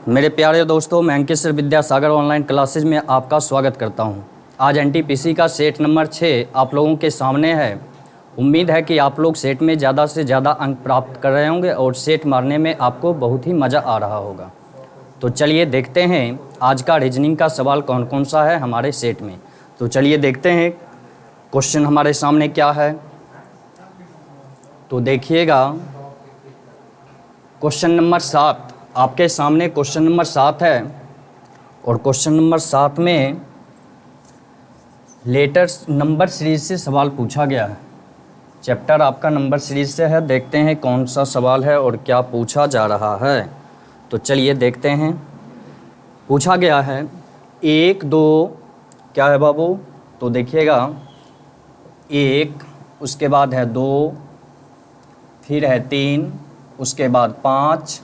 मेरे प्यारे दोस्तों, मैं अंकित विद्यासागर ऑनलाइन क्लासेज में आपका स्वागत करता हूं। आज एनटीपीसी का सेट नंबर 6 आप लोगों के सामने है। उम्मीद है कि आप लोग सेट में ज़्यादा से ज़्यादा अंक प्राप्त कर रहे होंगे और सेट मारने में आपको बहुत ही मज़ा आ रहा होगा। तो चलिए देखते हैं आज का रीजनिंग का सवाल कौन कौन सा है हमारे सेट में। तो चलिए देखते हैं क्वेश्चन हमारे सामने क्या है। तो देखिएगा क्वेश्चन नंबर 7 आपके सामने क्वेश्चन नंबर 7 है और क्वेश्चन नंबर 7 में लेटर्स नंबर सीरीज से सवाल पूछा गया है। चैप्टर आपका नंबर सीरीज से है। देखते हैं कौन सा सवाल है और क्या पूछा जा रहा है। तो चलिए देखते हैं। पूछा गया है 1 2 क्या है बाबू। तो देखिएगा 1, उसके बाद है 2, फिर है 3, उसके बाद 5,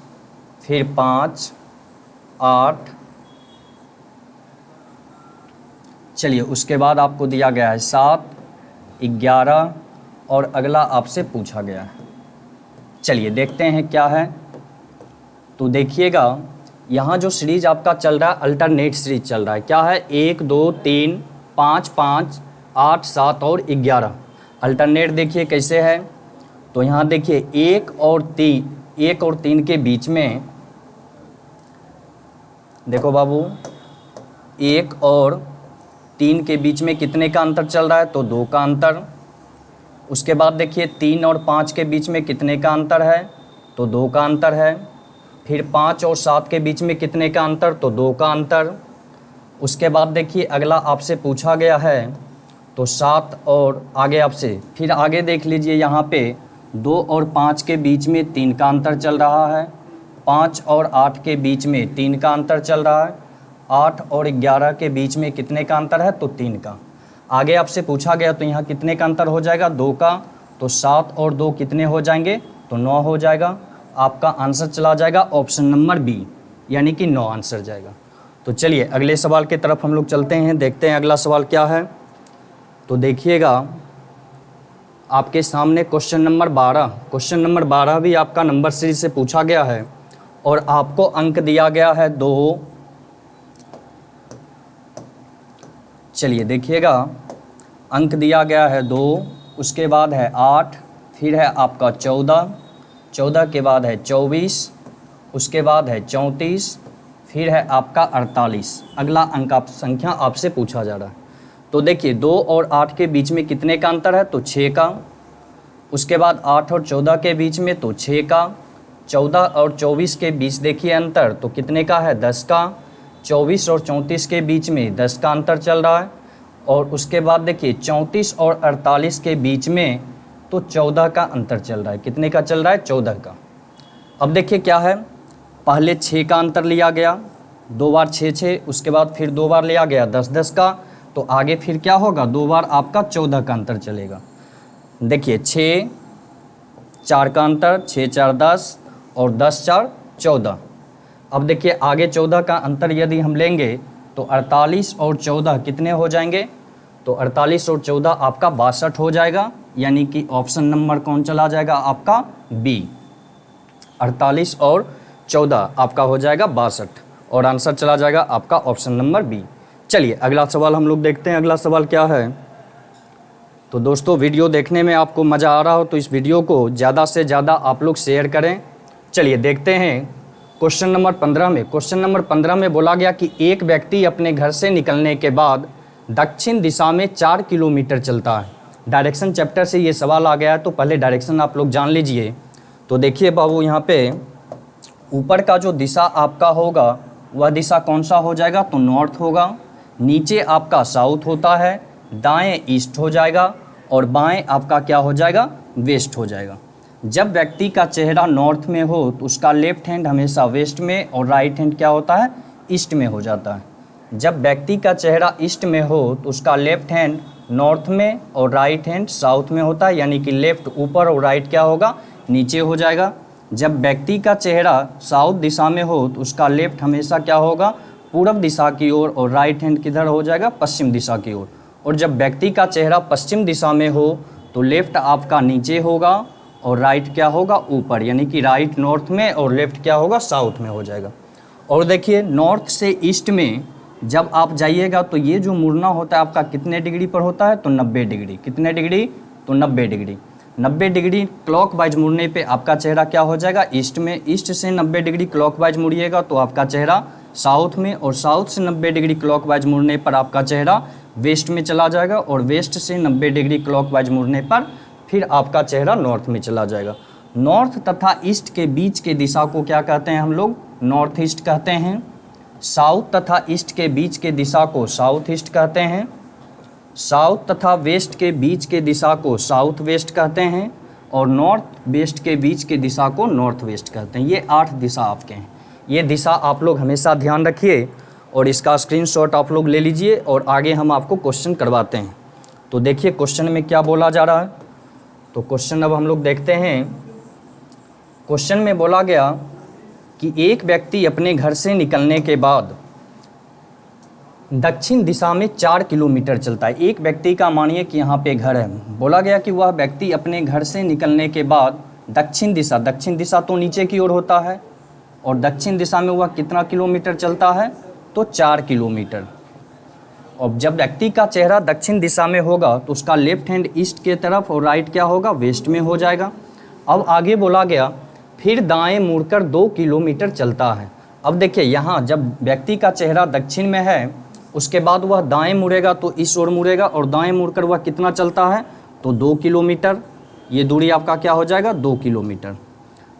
फिर 5, 8, चलिए उसके बाद आपको दिया गया है 7, 11 और अगला आपसे पूछा गया है। चलिए देखते हैं क्या है। तो देखिएगा यहाँ जो सीरीज आपका चल रहा है अल्टरनेट सीरीज चल रहा है। क्या है 1 2 3 5 5 8 7 और 11। अल्टरनेट देखिए कैसे है। तो यहाँ देखिए 1 और 3 के बीच में देखो बाबू 1 और 3 के बीच में कितने का अंतर चल रहा है। तो 2 का अंतर। उसके बाद देखिए 3 और 5 के बीच में कितने का अंतर है। तो 2 का अंतर है। फिर 5 और 7 के बीच में कितने का अंतर। तो 2 का अंतर। उसके बाद देखिए अगला आपसे पूछा गया है तो 7 और आगे आपसे फिर आगे देख लीजिए यहाँ पे 2 और 5 के बीच में 3 का अंतर चल रहा है। 5 और 8 के बीच में 3 का अंतर चल रहा है। 8 और 11 के बीच में कितने का अंतर है। तो 3 का। आगे आपसे पूछा गया तो यहाँ कितने का अंतर हो जाएगा। 2 का। तो 7 और 2 कितने हो जाएंगे। तो 9 हो जाएगा। आपका आंसर चला जाएगा ऑप्शन नंबर बी, यानी कि 9 आंसर जाएगा। तो चलिए अगले सवाल की तरफ हम लोग चलते हैं। देखते हैं अगला सवाल क्या है। तो देखिएगा आपके सामने क्वेश्चन नंबर 12 भी आपका नंबर सीरीज से पूछा गया है और आपको अंक दिया गया है 2। चलिए देखिएगा अंक दिया गया है 2, उसके बाद है 8, फिर है आपका 14 के बाद है 24, उसके बाद है 34, फिर है आपका 48। अगला अंक संख्या आपसे पूछा जा रहा है। तो देखिए 2 और 8 के बीच में कितने का अंतर है। तो 6 का। उसके बाद 8 और 14 के बीच में तो 6 का। 14 और 24 के बीच देखिए अंतर तो कितने का है। 10 का। 24 और 34 के बीच में 10 का अंतर चल रहा है। और उसके बाद देखिए 34 और 48 के बीच में तो 14 का अंतर चल रहा है। कितने का चल रहा है। 14 का। अब देखिए क्या है, पहले 6 का अंतर लिया गया, 2 बार 6 6, उसके बाद फिर 2 बार लिया गया 10 10 का। तो आगे फिर क्या होगा, 2 बार आपका 14 का अंतर चलेगा। देखिए 6 4 का अंतर, 6 4 10 और 10 4 14। अब देखिए आगे 14 का अंतर यदि हम लेंगे तो 48 और 14 कितने हो जाएंगे। तो 48 और 14 आपका 62 हो जाएगा, यानी कि ऑप्शन नंबर कौन चला जाएगा आपका बी। 48 और 14 आपका हो जाएगा 62 और आंसर चला जाएगा आपका ऑप्शन नंबर बी। चलिए अगला सवाल हम लोग देखते हैं। अगला सवाल क्या है। तो दोस्तों वीडियो देखने में आपको मज़ा आ रहा हो तो इस वीडियो को ज़्यादा से ज़्यादा आप लोग शेयर करें। चलिए देखते हैं क्वेश्चन नंबर 15 में। क्वेश्चन नंबर 15 में बोला गया कि एक व्यक्ति अपने घर से निकलने के बाद दक्षिण दिशा में 4 किलोमीटर चलता है। डायरेक्शन चैप्टर से ये सवाल आ गया है तो पहले डायरेक्शन आप लोग जान लीजिए। तो देखिए बाबू यहाँ पे ऊपर का जो दिशा आपका होगा वह दिशा कौन सा हो जाएगा। तो नॉर्थ होगा। नीचे आपका साउथ होता है, दाएं ईस्ट हो जाएगा और बाएं आपका क्या हो जाएगा, वेस्ट हो जाएगा। जब व्यक्ति का चेहरा नॉर्थ में हो तो उसका लेफ्ट हैंड हमेशा वेस्ट में और राइट हैंड क्या होता है, ईस्ट में हो जाता है। जब व्यक्ति का चेहरा ईस्ट में हो तो उसका लेफ्ट हैंड नॉर्थ में और राइट हैंड साउथ में होता है, यानी कि लेफ्ट ऊपर और राइट क्या होगा, नीचे हो जाएगा। जब व्यक्ति का चेहरा साउथ दिशा में हो तो उसका लेफ्ट हमेशा क्या होगा, पूर्व दिशा की ओर और राइट हैंड किधर हो जाएगा, पश्चिम दिशा की ओर। और जब व्यक्ति का चेहरा पश्चिम दिशा में हो तो लेफ्ट आपका नीचे होगा और राइट क्या होगा, ऊपर, यानी कि राइट नॉर्थ में और लेफ्ट क्या होगा, साउथ में हो जाएगा। और देखिए नॉर्थ से ईस्ट में जब आप जाइएगा तो ये जो मुड़ना होता है आपका कितने डिग्री पर होता है, तो 90 डिग्री। कितने डिग्री, तो 90 डिग्री। 90 डिग्री क्लॉकवाइज मुड़ने पे आपका चेहरा क्या हो जाएगा, ईस्ट में। ईस्ट से 90 डिग्री क्लॉकवाइज मुड़िएगा तो आपका चेहरा साउथ में, और साउथ से 90 डिग्री क्लॉकवाइज मुड़ने पर आपका चेहरा वेस्ट में चला जाएगा, और वेस्ट से 90 डिग्री क्लॉकवाइज मुड़ने पर फिर आपका चेहरा नॉर्थ में चला जाएगा। नॉर्थ तथा ईस्ट के बीच के दिशा को क्या कहते हैं हम लोग, नॉर्थ ईस्ट कहते हैं। साउथ तथा ईस्ट के बीच के दिशा को साउथ ईस्ट कहते हैं। साउथ तथा वेस्ट के बीच के दिशा को साउथ वेस्ट कहते हैं, और नॉर्थ वेस्ट के बीच के दिशा को नॉर्थ वेस्ट कहते हैं। ये 8 दिशा आपके हैं। ये दिशा आप लोग हमेशा ध्यान रखिए और इसका स्क्रीनशॉट आप लोग ले लीजिए, और आगे हम आपको क्वेश्चन करवाते हैं। तो देखिए क्वेश्चन में क्या बोला जा रहा है। तो क्वेश्चन अब हम लोग देखते हैं। क्वेश्चन में बोला गया कि एक व्यक्ति अपने घर से निकलने के बाद दक्षिण दिशा में 4 किलोमीटर चलता है। एक व्यक्ति का मानिए कि यहाँ पे घर है, बोला गया कि वह व्यक्ति अपने घर से निकलने के बाद दक्षिण दिशा तो नीचे की ओर होता है, और दक्षिण दिशा में वह कितना किलोमीटर चलता है, तो 4 किलोमीटर। और जब व्यक्ति का चेहरा दक्षिण दिशा में होगा तो उसका लेफ्ट हैंड ईस्ट के तरफ और राइट क्या होगा, वेस्ट में हो जाएगा। अब आगे बोला गया फिर दाएं मुड़कर 2 किलोमीटर चलता है। अब देखिए यहाँ जब व्यक्ति का चेहरा दक्षिण में है, उसके बाद वह दाएं मुड़ेगा तो इस ओर मुड़ेगा, और दाएं मुड़कर वह कितना चलता है, तो 2 किलोमीटर। ये दूरी आपका क्या हो जाएगा, 2 किलोमीटर।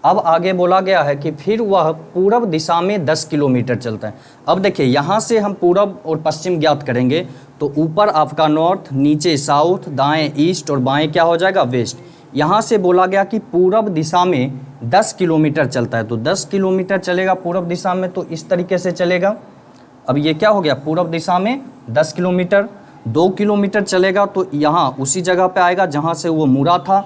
अब आगे बोला गया है कि फिर वह पूरब दिशा में 10 किलोमीटर चलता है। अब देखिए यहाँ से हम पूरब और पश्चिम ज्ञात करेंगे, तो ऊपर आपका नॉर्थ, नीचे साउथ, दाएं ईस्ट और बाएं क्या हो जाएगा, वेस्ट। यहाँ से बोला गया कि पूरब दिशा में 10 किलोमीटर चलता है, तो 10 किलोमीटर चलेगा पूरब दिशा में, तो इस तरीके से चलेगा। अब ये क्या हो गया, पूरब दिशा में 10 किलोमीटर, 2 किलोमीटर चलेगा तो यहाँ उसी जगह पे आएगा जहाँ से वो मुड़ा था।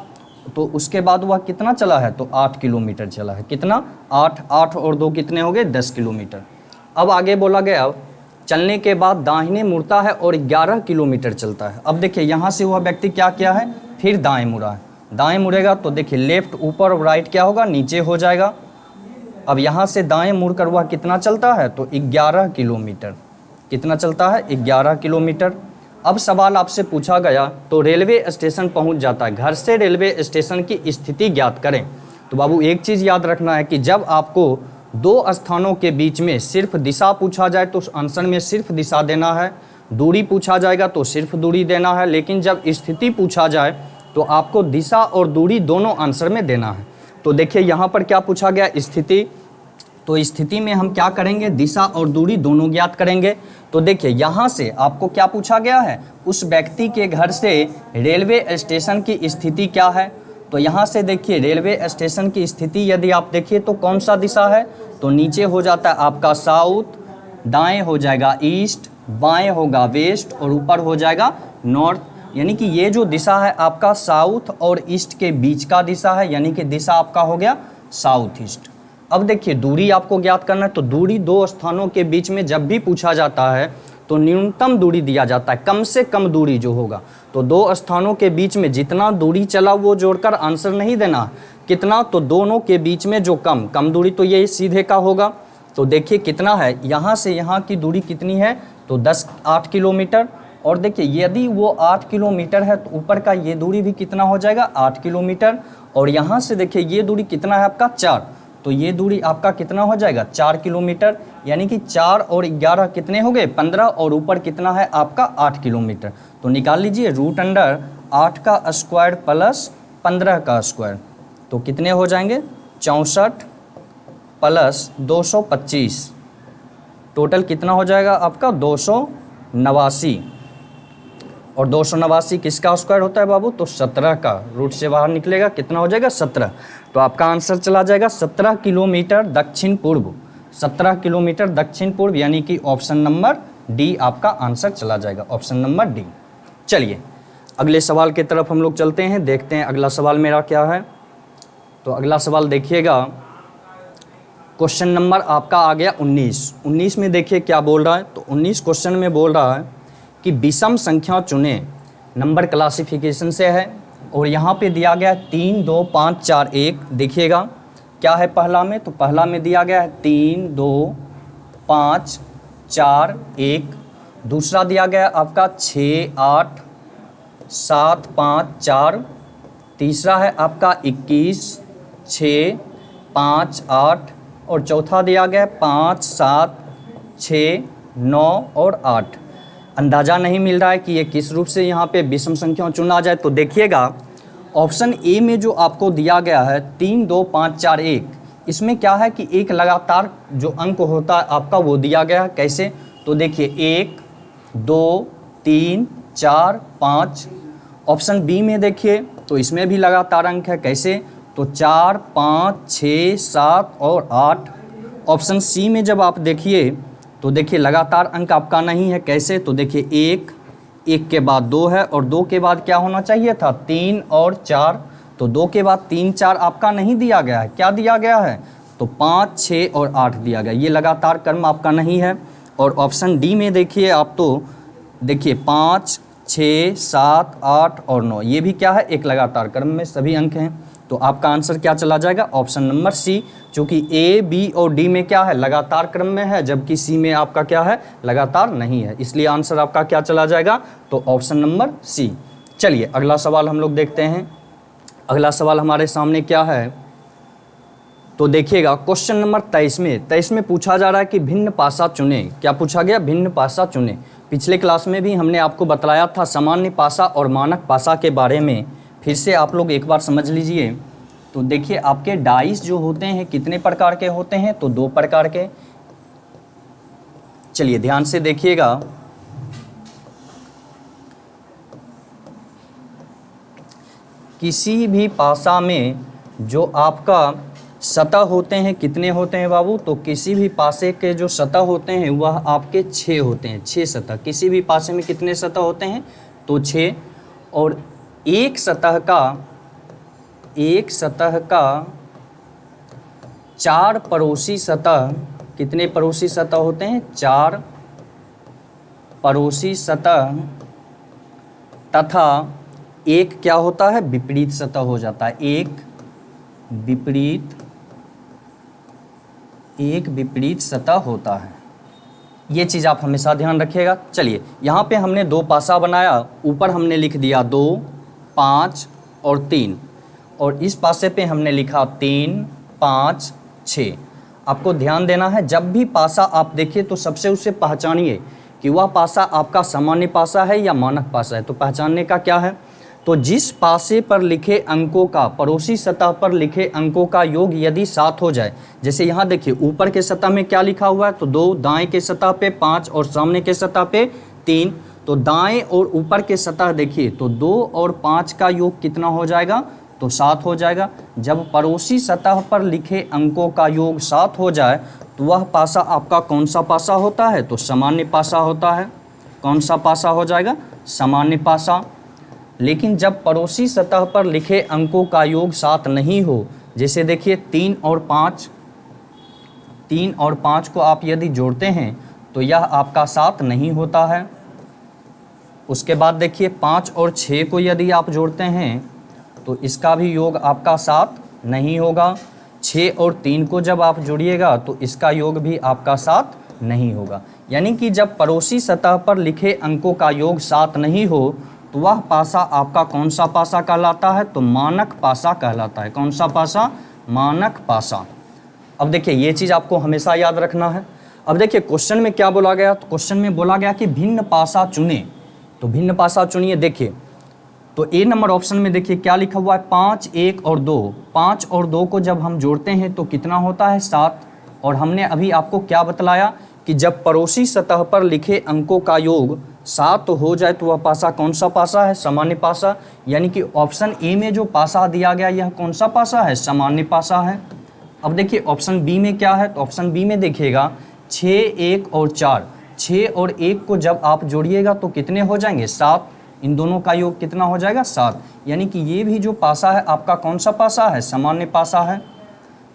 तो उसके बाद वह कितना चला है, तो 8 किलोमीटर चला है। कितना, 8 और 2 कितने हो गए, 10 किलोमीटर। अब आगे बोला गया चलने के बाद दाहिने मुड़ता है और 11 किलोमीटर चलता है। अब देखिए यहाँ से वह व्यक्ति क्या किया है, फिर दाएं मुड़ा है। दाएं मुड़ेगा तो देखिए लेफ्ट ऊपर और राइट क्या होगा, नीचे हो जाएगा। अब यहाँ से दाएं मुड़कर वह कितना चलता है, तो 11 किलोमीटर। कितना चलता है, 11 किलोमीटर। अब सवाल आपसे पूछा गया तो रेलवे स्टेशन पहुँच जाता है, घर से रेलवे स्टेशन की स्थिति ज्ञात करें। तो बाबू एक चीज़ याद रखना है कि जब आपको 2 स्थानों के बीच में सिर्फ दिशा पूछा जाए तो उस आंसर में सिर्फ दिशा देना है, दूरी पूछा जाएगा तो सिर्फ दूरी देना है, लेकिन जब स्थिति पूछा जाए तो आपको दिशा और दूरी दोनों आंसर में देना है। तो देखिए यहाँ पर क्या पूछा गया, स्थिति। तो स्थिति में हम क्या करेंगे, दिशा और दूरी दोनों ज्ञात करेंगे। तो देखिए यहाँ से आपको क्या पूछा गया है, उस व्यक्ति के घर से रेलवे स्टेशन की स्थिति क्या है। तो यहाँ से देखिए रेलवे स्टेशन की स्थिति यदि आप देखिए तो कौन सा दिशा है, तो नीचे हो जाता है आपका साउथ, दाएं हो जाएगा ईस्ट, बाएं होगा वेस्ट और ऊपर हो जाएगा नॉर्थ। यानी कि ये जो दिशा है आपका साउथ और ईस्ट के बीच का दिशा है, यानी कि दिशा आपका हो गया साउथ ईस्ट। अब देखिए दूरी आपको ज्ञात करना है, तो दूरी 2 स्थानों के बीच में जब भी पूछा जाता है तो न्यूनतम दूरी दिया जाता है, कम से कम दूरी जो होगा। तो 2 स्थानों के बीच में जितना दूरी चला वो जोड़कर आंसर नहीं देना, कितना, तो दोनों के बीच में जो कम दूरी, तो ये सीधे का होगा। तो देखिए कितना है, यहाँ से यहाँ की दूरी कितनी है, तो 8 किलोमीटर। और देखिए यदि वो 8 किलोमीटर है तो ऊपर का ये दूरी भी कितना हो जाएगा, 8 किलोमीटर। और यहाँ से देखिए ये दूरी कितना है आपका, 4, तो ये दूरी आपका कितना हो जाएगा, 4 किलोमीटर। यानी कि 4 और 11 कितने हो गए, 15, और ऊपर कितना है आपका 8 किलोमीटर। तो निकाल लीजिए √8 का स्क्वायर प्लस 15 का स्क्वायर, तो कितने हो जाएंगे, 64 प्लस 225, टोटल कितना हो जाएगा आपका 289। और 289 किसका स्क्वायर होता है बाबू, तो 17 का, रूट से बाहर निकलेगा कितना हो जाएगा, 17। तो आपका आंसर चला जाएगा 17 किलोमीटर दक्षिण पूर्व। 17 किलोमीटर दक्षिण पूर्व, यानी कि ऑप्शन नंबर डी आपका आंसर चला जाएगा, ऑप्शन नंबर डी। चलिए अगले सवाल की तरफ हम लोग चलते हैं, देखते हैं अगला सवाल मेरा क्या है। तो अगला सवाल देखिएगा, क्वेश्चन नंबर आपका आ गया 19 में देखिए क्या बोल रहा है। तो 19 क्वेश्चन में बोल रहा है कि विषम संख्या चुने, नंबर क्लासिफिकेशन से है, और यहाँ पे दिया गया है 3, 2, 5, 4, 1। देखिएगा क्या है पहला में, तो पहला में दिया गया है 3, 2, 5 4 1। दूसरा दिया गया आपका 6 8 7 5 4। तीसरा है आपका 21 6 5 8। और चौथा दिया गया 5 7 6 9 और 8। अंदाज़ा नहीं मिल रहा है कि ये किस रूप से यहाँ पे विषम संख्या चुना जाए। तो देखिएगा ऑप्शन ए में जो आपको दिया गया है 3 2 5 4 1, इसमें क्या है कि एक लगातार जो अंक होता है आपका वो दिया गया है। कैसे? तो देखिए 1 2 3 4 5। ऑप्शन बी में देखिए तो इसमें भी लगातार अंक है। कैसे? तो 4 5 6 7 और 8। ऑप्शन सी में जब आप देखिए तो देखिए लगातार अंक आपका नहीं है। कैसे? तो देखिए 1 के बाद 2 है और 2 के बाद क्या होना चाहिए था? 3 और 4। तो 2 के बाद 3 4 आपका नहीं दिया गया है। क्या दिया गया है? तो 5 6 और 8 दिया गया। ये लगातार क्रम आपका नहीं है। और ऑप्शन डी में देखिए आप तो देखिए 5 6 7 8 और 9, ये भी क्या है? एक लगातार क्रम में सभी अंक हैं। तो आपका आंसर क्या चला जाएगा? ऑप्शन नंबर सी, क्योंकि ए बी और डी में क्या है? लगातार क्रम में है, जबकि सी में आपका क्या है? लगातार नहीं है। इसलिए आंसर आपका क्या चला जाएगा? तो ऑप्शन नंबर सी। चलिए अगला सवाल हम लोग देखते हैं। अगला सवाल हमारे सामने क्या है? तो देखिएगा क्वेश्चन नंबर 23 में पूछा जा रहा है कि भिन्न पासा चुने। क्या पूछा गया? भिन्न पासा चुने। पिछले क्लास में भी हमने आपको बताया था सामान्य पासा और मानक पासा के बारे में। फिर से आप लोग एक बार समझ लीजिए। तो देखिए आपके डाइस जो होते हैं कितने प्रकार के होते हैं? तो 2 प्रकार के। चलिए ध्यान से देखिएगा। किसी भी पासा में जो आपका सतह होते हैं कितने होते हैं बाबू? तो किसी भी पासे के जो सतह होते हैं वह आपके 6 होते हैं। 6 सतह। किसी भी पासे में कितने सतह होते हैं? तो 6। और एक सतह का 4 पड़ोसी सतह, कितने पड़ोसी सतह होते हैं? 4 पड़ोसी सतह तथा एक क्या होता है? विपरीत सतह हो जाता है। एक विपरीत सतह होता है। ये चीज़ आप हमेशा ध्यान रखिएगा। चलिए यहाँ पे हमने 2 पासा बनाया, ऊपर हमने लिख दिया 2 5 और 3, और इस पासे पे हमने लिखा 3 5 6। आपको ध्यान देना है, जब भी पासा आप देखिए तो सबसे उसे पहचानिए कि वह पासा आपका सामान्य पासा है या मानक पासा है। तो पहचानने का क्या है? तो जिस पासे पर लिखे अंकों का पड़ोसी सतह पर लिखे अंकों का योग यदि 7 हो जाए, जैसे यहाँ देखिए ऊपर के सतह में क्या लिखा हुआ है? तो 2, दाएं के सतह पे 5 और सामने के सतह पे 3। तो दाएं और ऊपर के सतह देखिए तो 2 और 5 का योग कितना हो जाएगा? तो 7 हो जाएगा। जब पड़ोसी सतह पर लिखे अंकों का योग 7 हो जाए तो वह पासा आपका कौन सा पासा होता है? तो सामान्य पासा होता है। कौन सा पासा हो जाएगा? सामान्य पासा। लेकिन जब पड़ोसी सतह पर लिखे अंकों का योग 7 नहीं हो, जैसे देखिए 3 और 5 को आप यदि जोड़ते हैं तो यह आपका 7 नहीं होता है। उसके बाद देखिए 5 और 6 को यदि आप जोड़ते हैं तो इसका भी योग आपका 7 नहीं होगा। 6 और 3 को जब आप जोड़िएगा तो इसका योग भी आपका 7 नहीं होगा। यानी कि जब पड़ोसी सतह पर लिखे अंकों का योग 7 नहीं हो तो वह पासा आपका कौन सा पासा कहलाता है? तो मानक पासा कहलाता है। कौन सा पासा? मानक पासा। अब देखिए ये चीज़ आपको हमेशा याद रखना है। अब देखिए क्वेश्चन में क्या बोला गया? तो क्वेश्चन में बोला गया कि भिन्न पासा चुने। तो भिन्न पासा चुनिए। देखिए तो ए नंबर ऑप्शन में देखिए क्या लिखा हुआ है? 5 1 और 2। 5 और 2 को जब हम जोड़ते हैं तो कितना होता है? 7। और हमने अभी आपको क्या बतलाया कि जब पड़ोसी सतह पर लिखे अंकों का योग 7 हो जाए तो वह पासा कौन सा पासा है? सामान्य पासा। यानी कि ऑप्शन ए में जो पासा दिया गया यह कौन सा पासा है? सामान्य पासा है। अब देखिए ऑप्शन बी में क्या है? तो ऑप्शन बी में देखिएगा 6 1 और 4। 6 और 1 को जब आप जोड़िएगा तो कितने हो जाएंगे? 7। इन दोनों का योग कितना हो जाएगा? 7। यानी कि ये भी जो पासा है आपका कौन सा पासा है? सामान्य पासा है।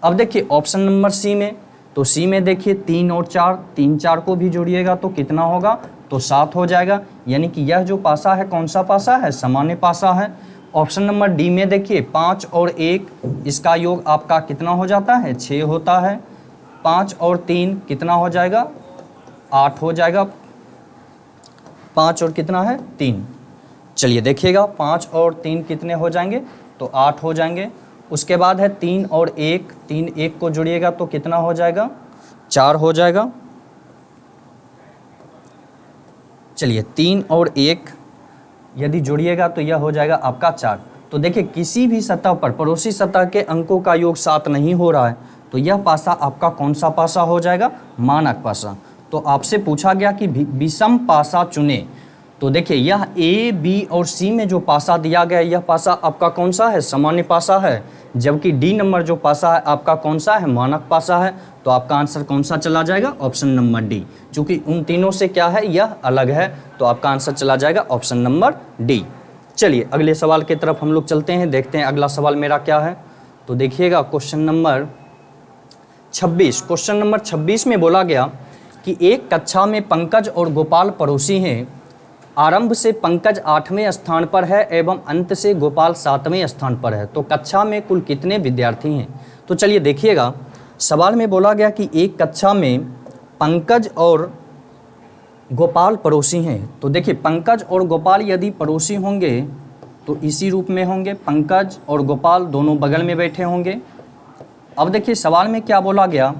अब देखिए ऑप्शन नंबर सी में, तो सी में देखिए 3 और 4, 3 4 को भी जोड़िएगा तो कितना होगा? तो 7 हो जाएगा। यानी कि यह जो पासा है कौन सा पासा है? सामान्य पासा है। ऑप्शन नंबर डी में देखिए 5 और 1, इसका योग आपका कितना हो जाता है? 6 होता है। 5 और 3 कितना हो जाएगा? 8 हो जाएगा, 5 और कितना है 3। चलिए देखिएगा 5 और 3 कितने हो जाएंगे, तो 8 हो जाएंगे। उसके बाद है 3 और 1, 3 1 को जोड़िएगा तो कितना हो जाएगा, 4 हो जाएगा। चलिए 3 और 1 यदि जोड़िएगा तो यह हो जाएगा आपका 4। तो देखिए किसी भी सतह पर पड़ोसी सतह के अंकों का योग 7 नहीं हो रहा है, तो यह पासा आपका कौन सा पासा हो जाएगा, मानक पासा। तो आपसे पूछा गया कि विषम पासा चुने, तो देखिए यह ए बी और सी में जो पासा दिया गया है यह पासा आपका कौन सा है, सामान्य पासा है, जबकि डी नंबर जो पासा है आपका कौन सा है, मानक पासा है। तो आपका आंसर कौन सा चला जाएगा, ऑप्शन नंबर डी। चूंकि उन तीनों से क्या है, यह अलग है, तो आपका आंसर चला जाएगा ऑप्शन नंबर डी। चलिए अगले सवाल की तरफ हम लोग चलते हैं, देखते हैं अगला सवाल मेरा क्या है। तो देखिएगा क्वेश्चन नंबर 26, क्वेश्चन नंबर 26 में बोला गया कि एक कक्षा में पंकज और गोपाल पड़ोसी हैं। आरंभ से पंकज 8वें स्थान पर है एवं अंत से गोपाल 7वें स्थान पर है, तो कक्षा में कुल कितने विद्यार्थी हैं। तो चलिए देखिएगा, सवाल में बोला गया कि एक कक्षा में पंकज और गोपाल पड़ोसी हैं। तो देखिए पंकज और गोपाल यदि पड़ोसी होंगे तो इसी रूप में होंगे, पंकज और गोपाल दोनों बगल में बैठे होंगे। अब देखिए सवाल में क्या बोला गया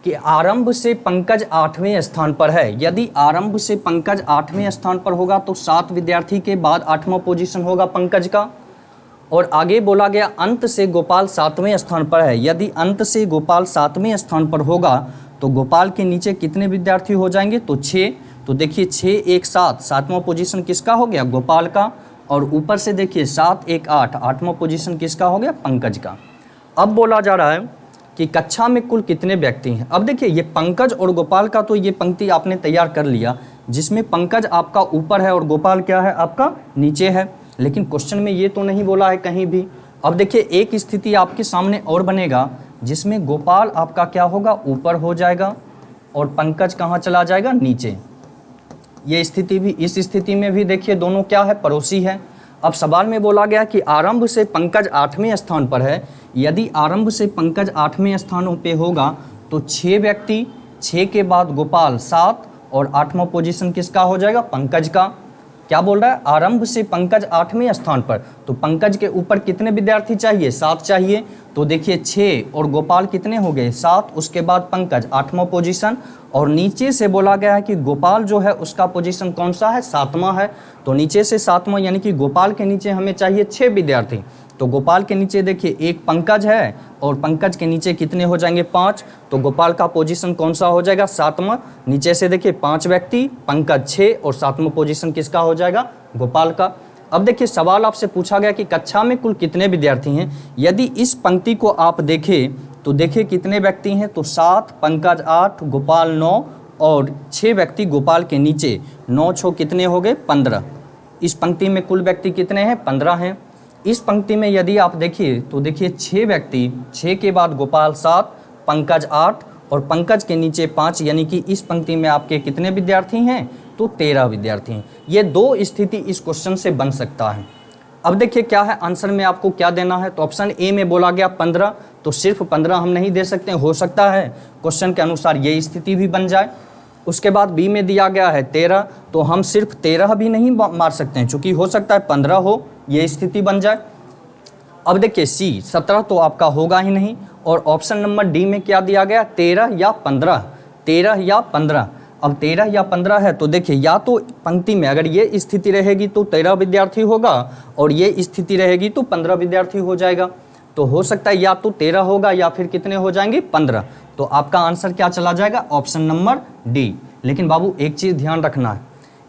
कि आरंभ से पंकज 8वें स्थान पर है। यदि आरंभ से पंकज 8वें स्थान पर होगा तो 7 विद्यार्थी के बाद 8वां पोजीशन होगा पंकज का। और आगे बोला गया अंत से गोपाल 7वें स्थान पर है। यदि अंत से गोपाल 7वें स्थान पर होगा तो गोपाल के नीचे कितने विद्यार्थी हो जाएंगे, तो 6। तो देखिए 6 1 7, 7वां पोजीशन किसका हो गया, गोपाल का। और ऊपर से देखिए 7 1 8, 8वां पोजीशन किसका हो गया, पंकज का। अब बोला जा रहा है कि कक्षा में कुल कितने व्यक्ति हैं। अब देखिए ये पंकज और गोपाल का तो ये पंक्ति आपने तैयार कर लिया, जिसमें पंकज आपका ऊपर है और गोपाल क्या है, आपका नीचे है। लेकिन क्वेश्चन में ये तो नहीं बोला है कहीं भी। अब देखिए एक स्थिति आपके सामने और बनेगा जिसमें गोपाल आपका क्या होगा, ऊपर हो जाएगा और पंकज कहाँ चला जाएगा, नीचे। ये स्थिति भी, इस स्थिति में भी देखिए दोनों क्या है, पड़ोसी है। अब सवाल में बोला गया कि आरंभ से पंकज 8वें स्थान पर है। यदि आरंभ से पंकज 8वें स्थानों पे होगा तो 6 व्यक्ति, 6 के बाद गोपाल 7 और 8वां पोजीशन किसका हो जाएगा, पंकज का। क्या बोल रहा है, आरंभ से पंकज 8वें स्थान पर, तो पंकज के ऊपर कितने विद्यार्थी चाहिए, 7 चाहिए। तो देखिए 6 और गोपाल कितने हो गए, 7, उसके बाद पंकज 8वां पोजीशन। और नीचे से बोला गया है कि गोपाल जो है उसका पोजीशन कौन सा है, 7वां है। तो नीचे से 7वां, यानी कि गोपाल के नीचे हमें चाहिए 6 विद्यार्थी। तो गोपाल के नीचे देखिए एक पंकज है और पंकज के नीचे कितने हो जाएंगे, 5। तो गोपाल का पोजीशन कौन सा हो जाएगा, 7वां। नीचे से देखिए 5 व्यक्ति, पंकज 6 और 7वां पोजीशन किसका हो जाएगा, गोपाल का। अब देखिए सवाल आपसे पूछा गया कि कक्षा में कुल कितने विद्यार्थी हैं। यदि इस पंक्ति को आप देखें तो देखिए कितने व्यक्ति हैं, तो 7, पंकज 8, गोपाल 9 और 6 व्यक्ति गोपाल के नीचे। 9 6 कितने हो गए, 15। इस पंक्ति में कुल व्यक्ति कितने हैं, 15 हैं। इस पंक्ति में यदि आप देखिए तो देखिए 6 व्यक्ति, 6 के बाद गोपाल 7, पंकज 8 और पंकज के नीचे 5, यानी कि इस पंक्ति में आपके कितने विद्यार्थी हैं, तो 13 विद्यार्थी हैं। ये 2 स्थिति इस क्वेश्चन से बन सकता है। अब देखिए क्या है, आंसर में आपको क्या देना है। तो ऑप्शन ए में बोला गया 15, तो सिर्फ 15 हम नहीं दे सकते, हो सकता है क्वेश्चन के अनुसार ये स्थिति भी बन जाए। उसके बाद बी में दिया गया है 13, तो हम सिर्फ 13 भी नहीं मार सकते हैं, चूँकि हो सकता है 15 हो, ये स्थिति बन जाए। अब देखिए सी 17 तो आपका होगा ही नहीं। और ऑप्शन नंबर डी में क्या दिया गया, 13 या 15, 13 या 15। अब 13 या 15 है तो देखिए या तो पंक्ति में अगर ये स्थिति रहेगी तो 13 विद्यार्थी होगा और ये स्थिति रहेगी तो 15 विद्यार्थी हो जाएगा। तो हो सकता है या तो 13 होगा या फिर कितने हो जाएंगे, 15। तो आपका आंसर क्या चला जाएगा, ऑप्शन नंबर डी। लेकिन बाबू एक चीज़ ध्यान रखना है,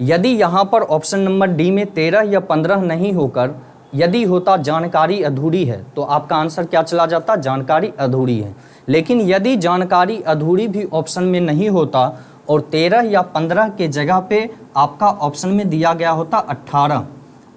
यदि यहाँ पर ऑप्शन नंबर डी में 13 या 15 नहीं होकर यदि होता जानकारी अधूरी है तो आपका आंसर क्या चला जाता, जानकारी अधूरी है। लेकिन यदि जानकारी अधूरी भी ऑप्शन में नहीं होता और 13 या 15 के जगह पे आपका ऑप्शन में दिया गया होता 18।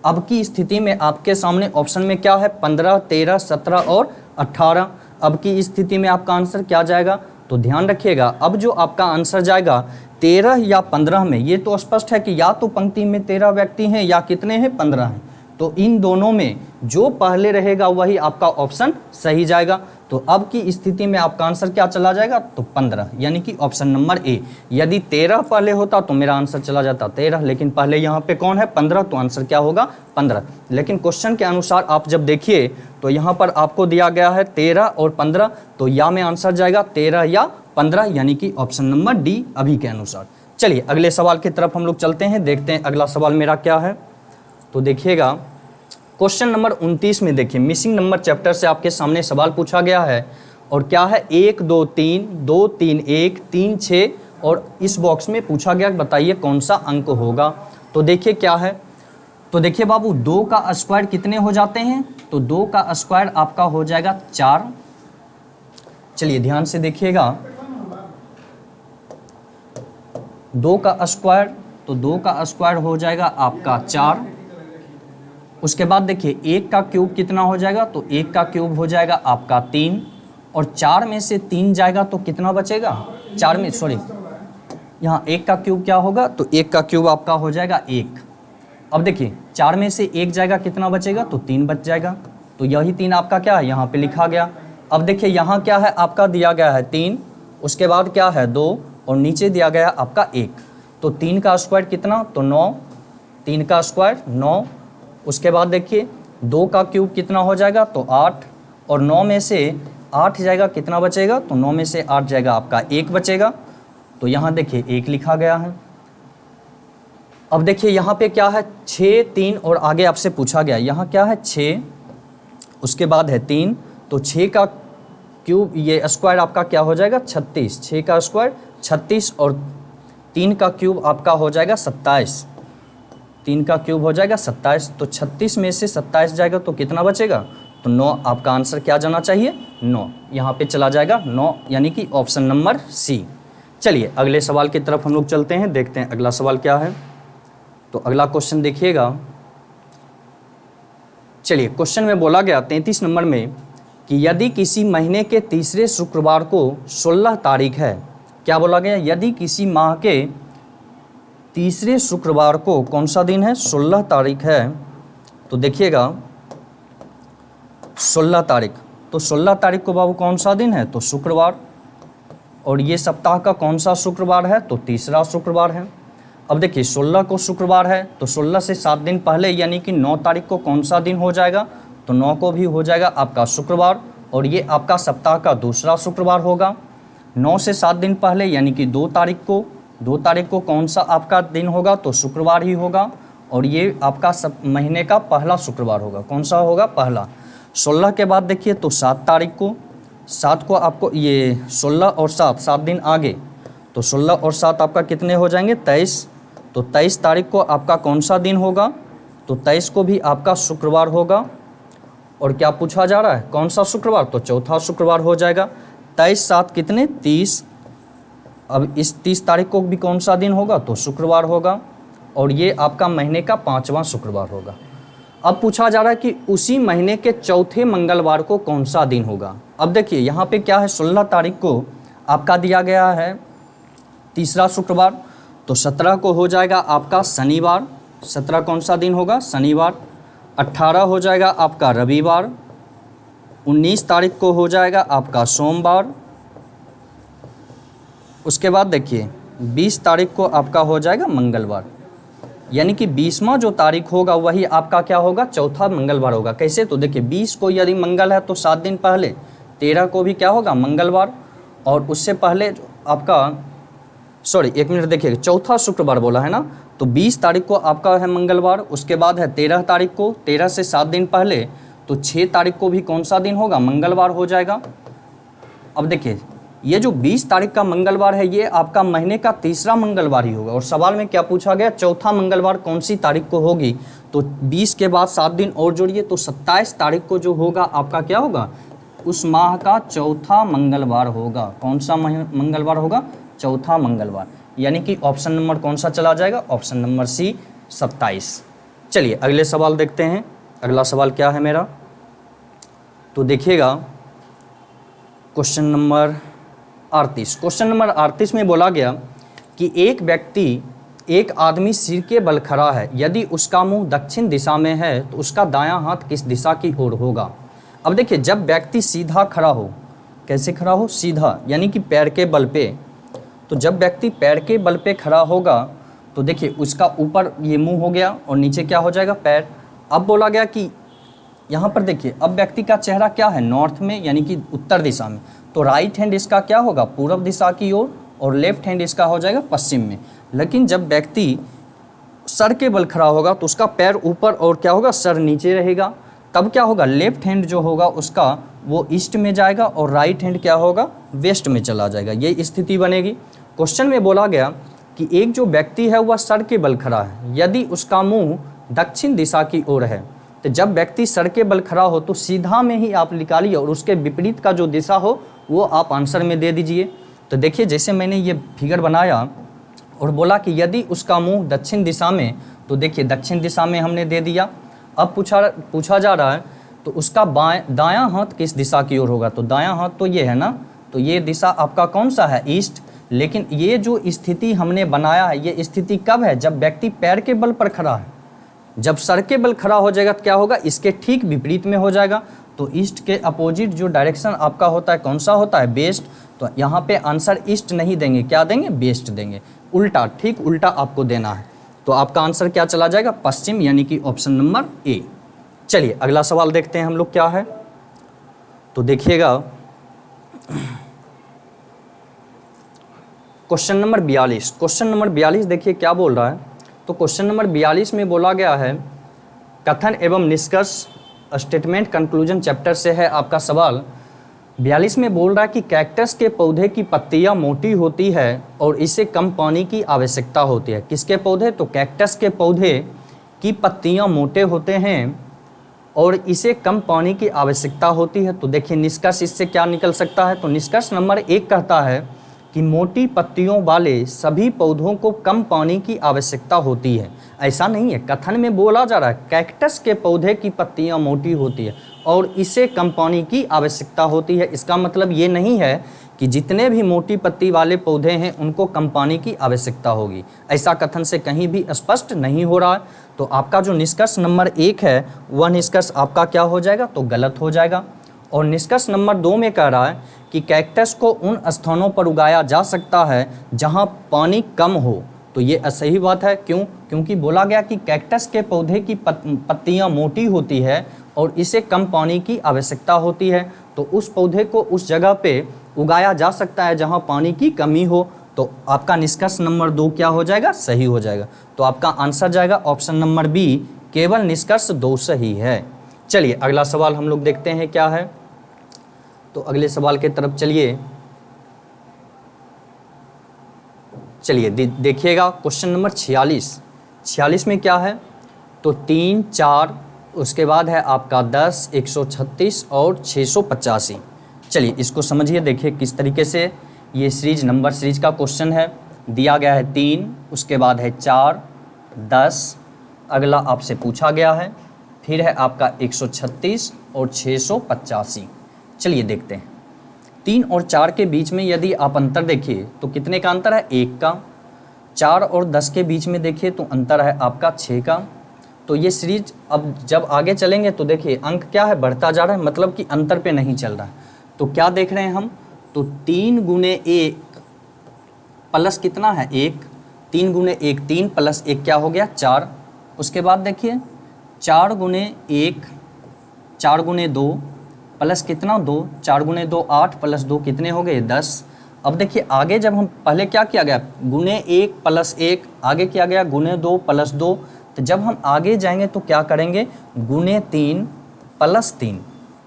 अब की स्थिति में आपके सामने ऑप्शन में क्या है, 15, 13, 17 और 18। अब की स्थिति में आपका आंसर क्या जाएगा, तो ध्यान रखिएगा, अब जो आपका आंसर जाएगा 13 या 15 में, ये तो स्पष्ट है कि या तो पंक्ति में 13 व्यक्ति हैं या कितने हैं, 15 हैं। तो इन दोनों में जो पहले रहेगा वही आपका ऑप्शन सही जाएगा। तो अब की स्थिति में आपका आंसर क्या चला जाएगा, तो 15, यानी कि ऑप्शन नंबर ए। यदि 13 पहले होता तो मेरा आंसर चला जाता 13, लेकिन पहले यहाँ पे कौन है 15, तो आंसर क्या होगा 15। लेकिन क्वेश्चन के अनुसार आप जब देखिए तो यहाँ पर आपको दिया गया है 13 और 15, तो या में आंसर जाएगा 13 या 15, यानी कि ऑप्शन नंबर डी अभी के अनुसार। चलिए अगले सवाल की तरफ हम लोग चलते हैं, देखते हैं अगला सवाल मेरा क्या है। तो देखिएगा क्वेश्चन नंबर 29 में देखिए मिसिंग नंबर चैप्टर से आपके सामने सवाल पूछा गया है और क्या है 1 2 3 2 3 1 3 6 और इस बॉक्स में पूछा गया बताइए कौन सा अंक होगा। तो देखिए क्या है, तो देखिए बाबू 2 का स्क्वायर कितने हो जाते हैं, तो 2 का स्क्वायर आपका हो जाएगा 4। चलिए ध्यान से देखिएगा 2 का स्क्वायर, तो 2 का स्क्वायर हो जाएगा आपका 4। उसके बाद देखिए 1 का क्यूब कितना हो जाएगा, तो 1 का क्यूब हो जाएगा आपका 3 और 4 में से 3 जाएगा तो कितना बचेगा, 4 में सॉरी यहाँ 1 का क्यूब क्या होगा, तो 1 का क्यूब आपका हो जाएगा 1। अब देखिए 4 में से 1 जाएगा कितना बचेगा, तो 3 बच जाएगा। तो यही 3 आपका क्या है यहाँ पे लिखा गया। अब देखिए यहाँ क्या है आपका दिया गया है 3, उसके बाद क्या है 2 और नीचे दिया गया आपका 1। तो 3 का स्क्वायर कितना, तो 9, 3 का स्क्वायर 9। उसके बाद देखिए 2 का क्यूब कितना हो जाएगा, तो 8 और 9 में से 8 जाएगा कितना बचेगा, तो 9 में से 8 जाएगा आपका 1 बचेगा। तो यहाँ देखिए 1 लिखा गया है। अब देखिए यहाँ पे क्या है 6 3 और आगे आपसे पूछा गया यहाँ क्या है 6, उसके बाद है 3, तो 6 का क्यूब ये स्क्वायर आपका क्या हो जाएगा 36, 6 का स्क्वायर 36 और 3 का क्यूब आपका हो जाएगा 27, 3 का क्यूब हो जाएगा 27। तो 36 में से 27 जाएगा तो कितना बचेगा, तो 9। आपका आंसर क्या जाना चाहिए 9, यहाँ पे चला जाएगा 9, यानी कि ऑप्शन नंबर सी। चलिए अगले सवाल की तरफ हम लोग चलते हैं, देखते हैं अगला सवाल क्या है। तो अगला क्वेश्चन देखिएगा। चलिए क्वेश्चन में बोला गया 33 नंबर में कि यदि किसी महीने के तीसरे शुक्रवार को 16 तारीख है, क्या बोला गया, यदि किसी माह के तीसरे शुक्रवार को कौन सा दिन है, 16 तारीख है। तो देखिएगा 16 तारीख, तो 16 तारीख को बाबू कौन सा दिन है, तो शुक्रवार, और ये सप्ताह का कौन सा शुक्रवार है, तो तीसरा शुक्रवार है। अब देखिए 16 को शुक्रवार है, तो 16 से 7 दिन पहले यानी कि 9 तारीख को कौन सा दिन हो जाएगा, तो 9 को भी हो जाएगा आपका शुक्रवार, और ये आपका सप्ताह का दूसरा शुक्रवार होगा। 9 से 7 दिन पहले यानी कि 2 तारीख को कौन सा आपका दिन होगा, तो शुक्रवार ही होगा, और ये आपका महीने का पहला शुक्रवार होगा। कौन सा होगा, पहला। 16 के बाद देखिए तो 7 तारीख को, 7 को आपको ये 16 और 7 दिन आगे, तो 16 और 7 आपका कितने हो जाएंगे 23। तो 23 तारीख को आपका कौन सा दिन होगा, तो 23 को भी आपका शुक्रवार होगा। और क्या पूछा जा रहा है, कौन सा शुक्रवार, तो चौथा शुक्रवार हो जाएगा। 23 7 कितने 30। अब इस 30 तारीख को भी कौन सा दिन होगा, तो शुक्रवार होगा, और ये आपका महीने का 5वां शुक्रवार होगा। अब पूछा जा रहा है कि उसी महीने के चौथे मंगलवार को कौन सा दिन होगा। अब देखिए यहाँ पे क्या है 16 तारीख को आपका दिया गया है तीसरा शुक्रवार, तो 17 को हो जाएगा आपका शनिवार, 17 कौन सा दिन होगा, शनिवार। 18 हो जाएगा आपका रविवार। 19 तारीख को हो जाएगा आपका सोमवार। उसके बाद देखिए 20 तारीख को आपका हो जाएगा मंगलवार, यानी कि 20वां जो तारीख होगा वही आपका क्या होगा, चौथा मंगलवार होगा। कैसे, तो देखिए 20 को यदि मंगल है तो 7 दिन पहले 13 को भी क्या होगा, मंगलवार, और उससे पहले आपका एक मिनट देखिए चौथा शुक्रवार बोला है ना, तो 20 तारीख को आपका है मंगलवार। उसके बाद है 13 तारीख को, 13 से 7 दिन पहले तो 6 तारीख को भी कौन सा दिन होगा, मंगलवार हो जाएगा। अब देखिए ये जो 20 तारीख का मंगलवार है ये आपका महीने का तीसरा मंगलवार ही होगा, और सवाल में क्या पूछा गया, चौथा मंगलवार कौन सी तारीख को होगी, तो 20 के बाद 7 दिन और जोड़िए तो 27 तारीख को जो होगा आपका क्या होगा, उस माह का चौथा मंगलवार होगा। कौन सा मंगलवार होगा, चौथा मंगलवार, यानी कि ऑप्शन नंबर कौन सा चला जाएगा, ऑप्शन नंबर सी 27। चलिए अगले सवाल देखते हैं। अगला सवाल क्या है मेरा, तो देखिएगा क्वेश्चन नंबर 38। क्वेश्चन नंबर 38 में बोला गया कि एक व्यक्ति एक आदमी सिर के बल खड़ा है, यदि उसका मुंह दक्षिण दिशा में है तो उसका दायां हाथ किस दिशा की ओर होगा। अब देखिए, जब व्यक्ति सीधा खड़ा हो, कैसे खड़ा हो, सीधा यानी कि पैर के बल पे, तो जब व्यक्ति पैर के बल पे खड़ा होगा तो देखिए उसका ऊपर ये मुंह हो गया और नीचे क्या हो जाएगा, पैर। अब बोला गया कि यहाँ पर देखिए, अब व्यक्ति का चेहरा क्या है, नॉर्थ में यानी कि उत्तर दिशा में, तो राइट हैंड इसका क्या होगा, पूर्व दिशा की ओर, और लेफ्ट हैंड इसका हो जाएगा पश्चिम में। लेकिन जब व्यक्ति सर के बल खड़ा होगा तो उसका पैर ऊपर और क्या होगा, सर नीचे रहेगा। तब क्या होगा, लेफ्ट हैंड जो होगा उसका वो ईस्ट में जाएगा और राइट हैंड क्या होगा, वेस्ट में चला जाएगा। ये स्थिति बनेगी। क्वेश्चन में बोला गया कि एक जो व्यक्ति है वह सर के बल खड़ा है, यदि उसका मुंह दक्षिण दिशा की ओर है। तो जब व्यक्ति सर के बल खड़ा हो तो सीधा में ही आप निकालिए और उसके विपरीत का जो दिशा हो वो आप आंसर में दे दीजिए। तो देखिए, जैसे मैंने ये फिगर बनाया और बोला कि यदि उसका मुंह दक्षिण दिशा में, तो देखिए दक्षिण दिशा में हमने दे दिया। अब पूछा जा रहा है तो उसका दायां हाथ किस दिशा की ओर होगा। तो दायां हाथ तो ये है ना, तो ये दिशा आपका कौन सा है, ईस्ट। लेकिन ये जो स्थिति हमने बनाया है, ये स्थिति कब है, जब व्यक्ति पैर के बल पर खड़ा है। जब सर के बल खड़ा हो जाएगा तो क्या होगा, इसके ठीक विपरीत में हो जाएगा। तो ईस्ट के अपोजिट जो डायरेक्शन आपका होता है कौन सा होता है, वेस्ट। तो यहाँ पे आंसर ईस्ट नहीं देंगे, क्या देंगे, वेस्ट देंगे। उल्टा, ठीक उल्टा आपको देना है। तो आपका आंसर क्या चला जाएगा, पश्चिम, यानी कि ऑप्शन नंबर ए। चलिए अगला सवाल देखते हैं हम लोग क्या है। तो देखिएगा क्वेश्चन नंबर 42। क्वेश्चन नंबर 42 देखिए क्या बोल रहा है। तो क्वेश्चन नंबर 42 में बोला गया है कथन एवं निष्कर्ष, स्टेटमेंट कंक्लूजन चैप्टर से है आपका सवाल। 42 में बोल रहा है कि कैक्टस के पौधे की पत्तियां मोटी होती है और इसे कम पानी की आवश्यकता होती है। किसके पौधे, तो कैक्टस के पौधे की पत्तियां मोटे होते हैं और इसे कम पानी की आवश्यकता होती है। तो देखिए निष्कर्ष इससे क्या निकल सकता है। तो निष्कर्ष नंबर 1 कहता है कि मोटी पत्तियों वाले सभी पौधों को कम पानी की आवश्यकता होती है। ऐसा नहीं है, कथन में बोला जा रहा है कैक्टस के पौधे की पत्तियां मोटी होती है और इसे कम पानी की आवश्यकता होती है। इसका मतलब ये नहीं है कि जितने भी मोटी पत्ती वाले पौधे हैं उनको कम पानी की आवश्यकता होगी, ऐसा कथन से कहीं भी स्पष्ट नहीं हो रहा है। तो आपका जो निष्कर्ष नंबर 1 है वह निष्कर्ष आपका क्या हो जाएगा, तो गलत हो जाएगा। और निष्कर्ष नंबर 2 में कह रहा है कि कैक्टस को उन स्थानों पर उगाया जा सकता है जहां पानी कम हो। तो ये असही बात है। क्यों, क्योंकि बोला गया कि कैक्टस के पौधे की पत्तियां मोटी होती है और इसे कम पानी की आवश्यकता होती है। तो उस पौधे को उस जगह पे उगाया जा सकता है जहां पानी की कमी हो। तो आपका निष्कर्ष नंबर 2 क्या हो जाएगा, सही हो जाएगा। तो आपका आंसर जाएगा ऑप्शन नंबर बी, केवल निष्कर्ष 2 सही है। चलिए अगला सवाल हम लोग देखते हैं क्या है। तो अगले सवाल के तरफ चलिए देखिएगा क्वेश्चन नंबर 46 में क्या है। तो 3, 4, उसके बाद है आपका 10, 136 और 685। चलिए इसको समझिए, देखिए किस तरीके से ये नंबर सीरीज का क्वेश्चन है। दिया गया है 3, उसके बाद है 4, 10, अगला आपसे पूछा गया है, फिर है आपका 136 और 685। चलिए देखते हैं। 3 और 4 के बीच में यदि आप अंतर देखिए तो कितने का अंतर है, 1 का। 4 और 10 के बीच में देखिए तो अंतर है आपका 6 का। तो ये सीरीज अब जब आगे चलेंगे तो देखिए अंक क्या है, बढ़ता जा रहा है, मतलब कि अंतर पे नहीं चल रहा है। तो क्या देख रहे हैं हम, तो 3 गुने 1 प्लस कितना है 1, 3 गुने 1 3 प्लस 1 क्या हो गया 4। उसके बाद देखिए 4 गुने 1 4 गुने 2 प्लस कितना 2, 4 गुने 2 8 प्लस 2 कितने हो गए 10। अब देखिए आगे जब हम पहले क्या किया गया, गुने 1 प्लस 1, आगे किया गया गुने 2 प्लस 2। तो जब हम आगे जाएंगे तो क्या करेंगे, गुने 3 प्लस 3,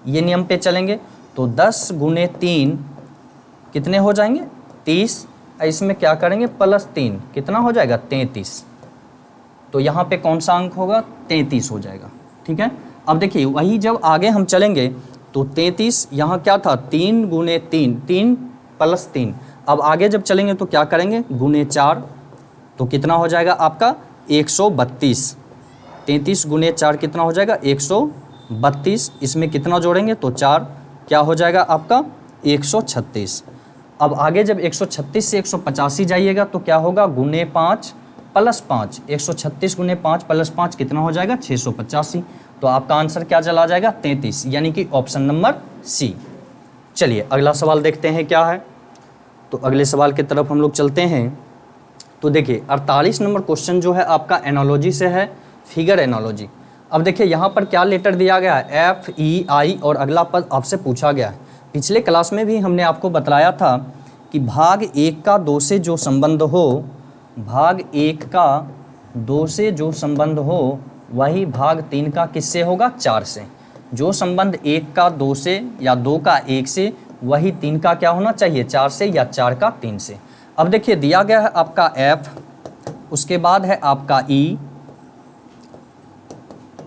ये नियम पे चलेंगे। तो 10 गुने 3 कितने हो जाएंगे 30, इसमें क्या करेंगे प्लस 3 कितना हो जाएगा 33। तो यहाँ पे कौन सा अंक होगा 33 हो जाएगा, ठीक है। अब देखिए वही जब आगे हम चलेंगे तो 33 यहाँ क्या था 3 गुने 3 3 प्लस 3। अब आगे जब चलेंगे तो क्या करेंगे गुने 4, तो कितना हो जाएगा आपका 132। 33 गुने 4 कितना हो जाएगा 132। इसमें कितना जोड़ेंगे तो 4, क्या हो जाएगा आपका 136। अब आगे जब 136 से 185 जाइएगा तो क्या होगा गुने 5 प्लस 5, 136 गुने 5 प्लस 5 कितना हो जाएगा 685। तो आपका आंसर क्या चला जाएगा 33, यानी कि ऑप्शन नंबर सी। चलिए अगला सवाल देखते हैं क्या है। तो अगले सवाल की तरफ हम लोग चलते हैं। तो देखिए 48 नंबर क्वेश्चन जो है आपका एनालॉजी से है, फिगर एनालॉजी। अब देखिए यहाँ पर क्या लेटर दिया गया है, एफ ई आई, और अगला पद आपसे पूछा गया है। पिछले क्लास में भी हमने आपको बतलाया था कि भाग 1 का 2 से जो संबंध हो, भाग 1 का 2 से जो संबंध हो वही भाग 3 का किससे होगा, 4 से। जो संबंध 1 का 2 से या 2 का 1 से, वही 3 का क्या होना चाहिए, 4 से, या 4 का 3 से। अब देखिए दिया गया है आपका एफ, उसके बाद है आपका ई,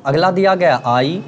अगला दिया गया आई,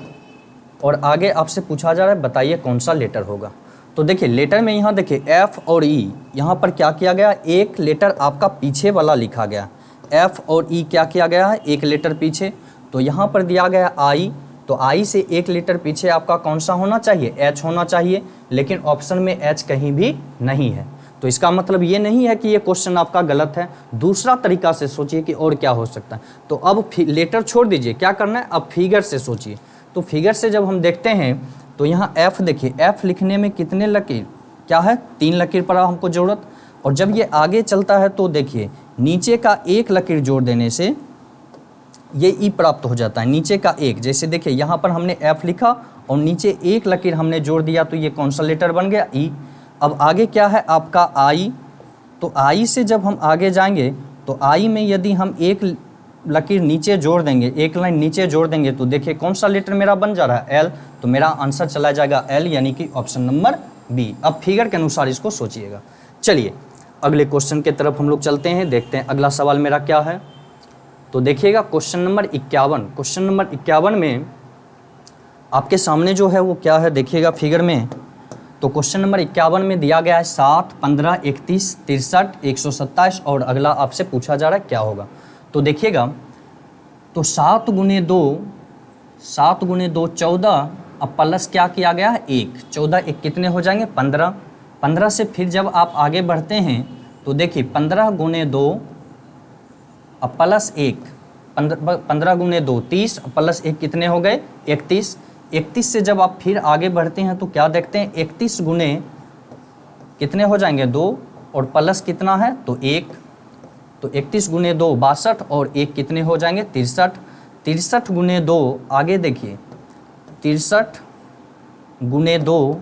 और आगे आपसे पूछा जा रहा है बताइए कौन सा लेटर होगा। तो देखिए लेटर में यहाँ देखिए एफ और ई, यहाँ पर क्या किया गया, एक लेटर आपका पीछे वाला लिखा गया। एफ और ई क्या किया गया है, एक लेटर पीछे। तो यहाँ पर दिया गया आई, तो आई से एक लेटर पीछे आपका कौन सा होना चाहिए, एच होना चाहिए, लेकिन ऑप्शन में एच कहीं भी नहीं है। तो इसका मतलब ये नहीं है कि ये क्वेश्चन आपका गलत है। दूसरा तरीका से सोचिए कि और क्या हो सकता है। तो अब लेटर छोड़ दीजिए, क्या करना है, अब फिगर से सोचिए। तो फिगर से जब हम देखते हैं तो यहाँ एफ देखिए, एफ लिखने में कितने लकीर, क्या है 3 लकीर पड़ा हमको ज़रूरत। और जब ये आगे चलता है तो देखिए नीचे का एक लकीर जोड़ देने से ये ई प्राप्त हो जाता है, नीचे का एक। जैसे देखिए यहाँ पर हमने एफ लिखा और नीचे एक लकीर हमने जोड़ दिया, तो ये कौन सा लेटर बन गया, ई। अब आगे क्या है आपका आई, तो आई से जब हम आगे जाएंगे तो आई में यदि हम एक लकीर नीचे जोड़ देंगे, एक लाइन नीचे जोड़ देंगे, तो देखिए कौन सा लेटर मेरा बन जा रहा है, एल। तो मेरा आंसर चला जाएगा एल, यानी कि ऑप्शन नंबर बी। अब फिगर के अनुसार इसको सोचिएगा। चलिए अगले क्वेश्चन की तरफ हम लोग चलते हैं, देखते हैं अगला सवाल मेरा क्या है। तो देखिएगा क्वेश्चन नंबर 51। क्वेश्चन नंबर 51 में आपके सामने जो है वो क्या है, देखिएगा फिगर में। तो क्वेश्चन नंबर 51 में दिया गया है 7, 15, 31, 63, 127, और अगला आपसे पूछा जा रहा है क्या होगा। तो देखिएगा, तो 7 गुने 2 14, अब प्लस क्या किया गया है 1, 14 1 कितने हो जाएंगे 15। 15 से फिर जब आप आगे बढ़ते हैं तो देखिए 15 गुने 2 अब प्लस 1, 15 गुने 2 30, प्लस 1 कितने हो गए 31। 31 से जब आप फिर आगे बढ़ते हैं तो क्या देखते हैं 31 गुने कितने हो जाएंगे 2, और प्लस कितना है तो 1। तो 31 गुने 2 62, और 1 कितने हो जाएंगे 63। 63 गुने 2 आगे देखिए 63 गुने 2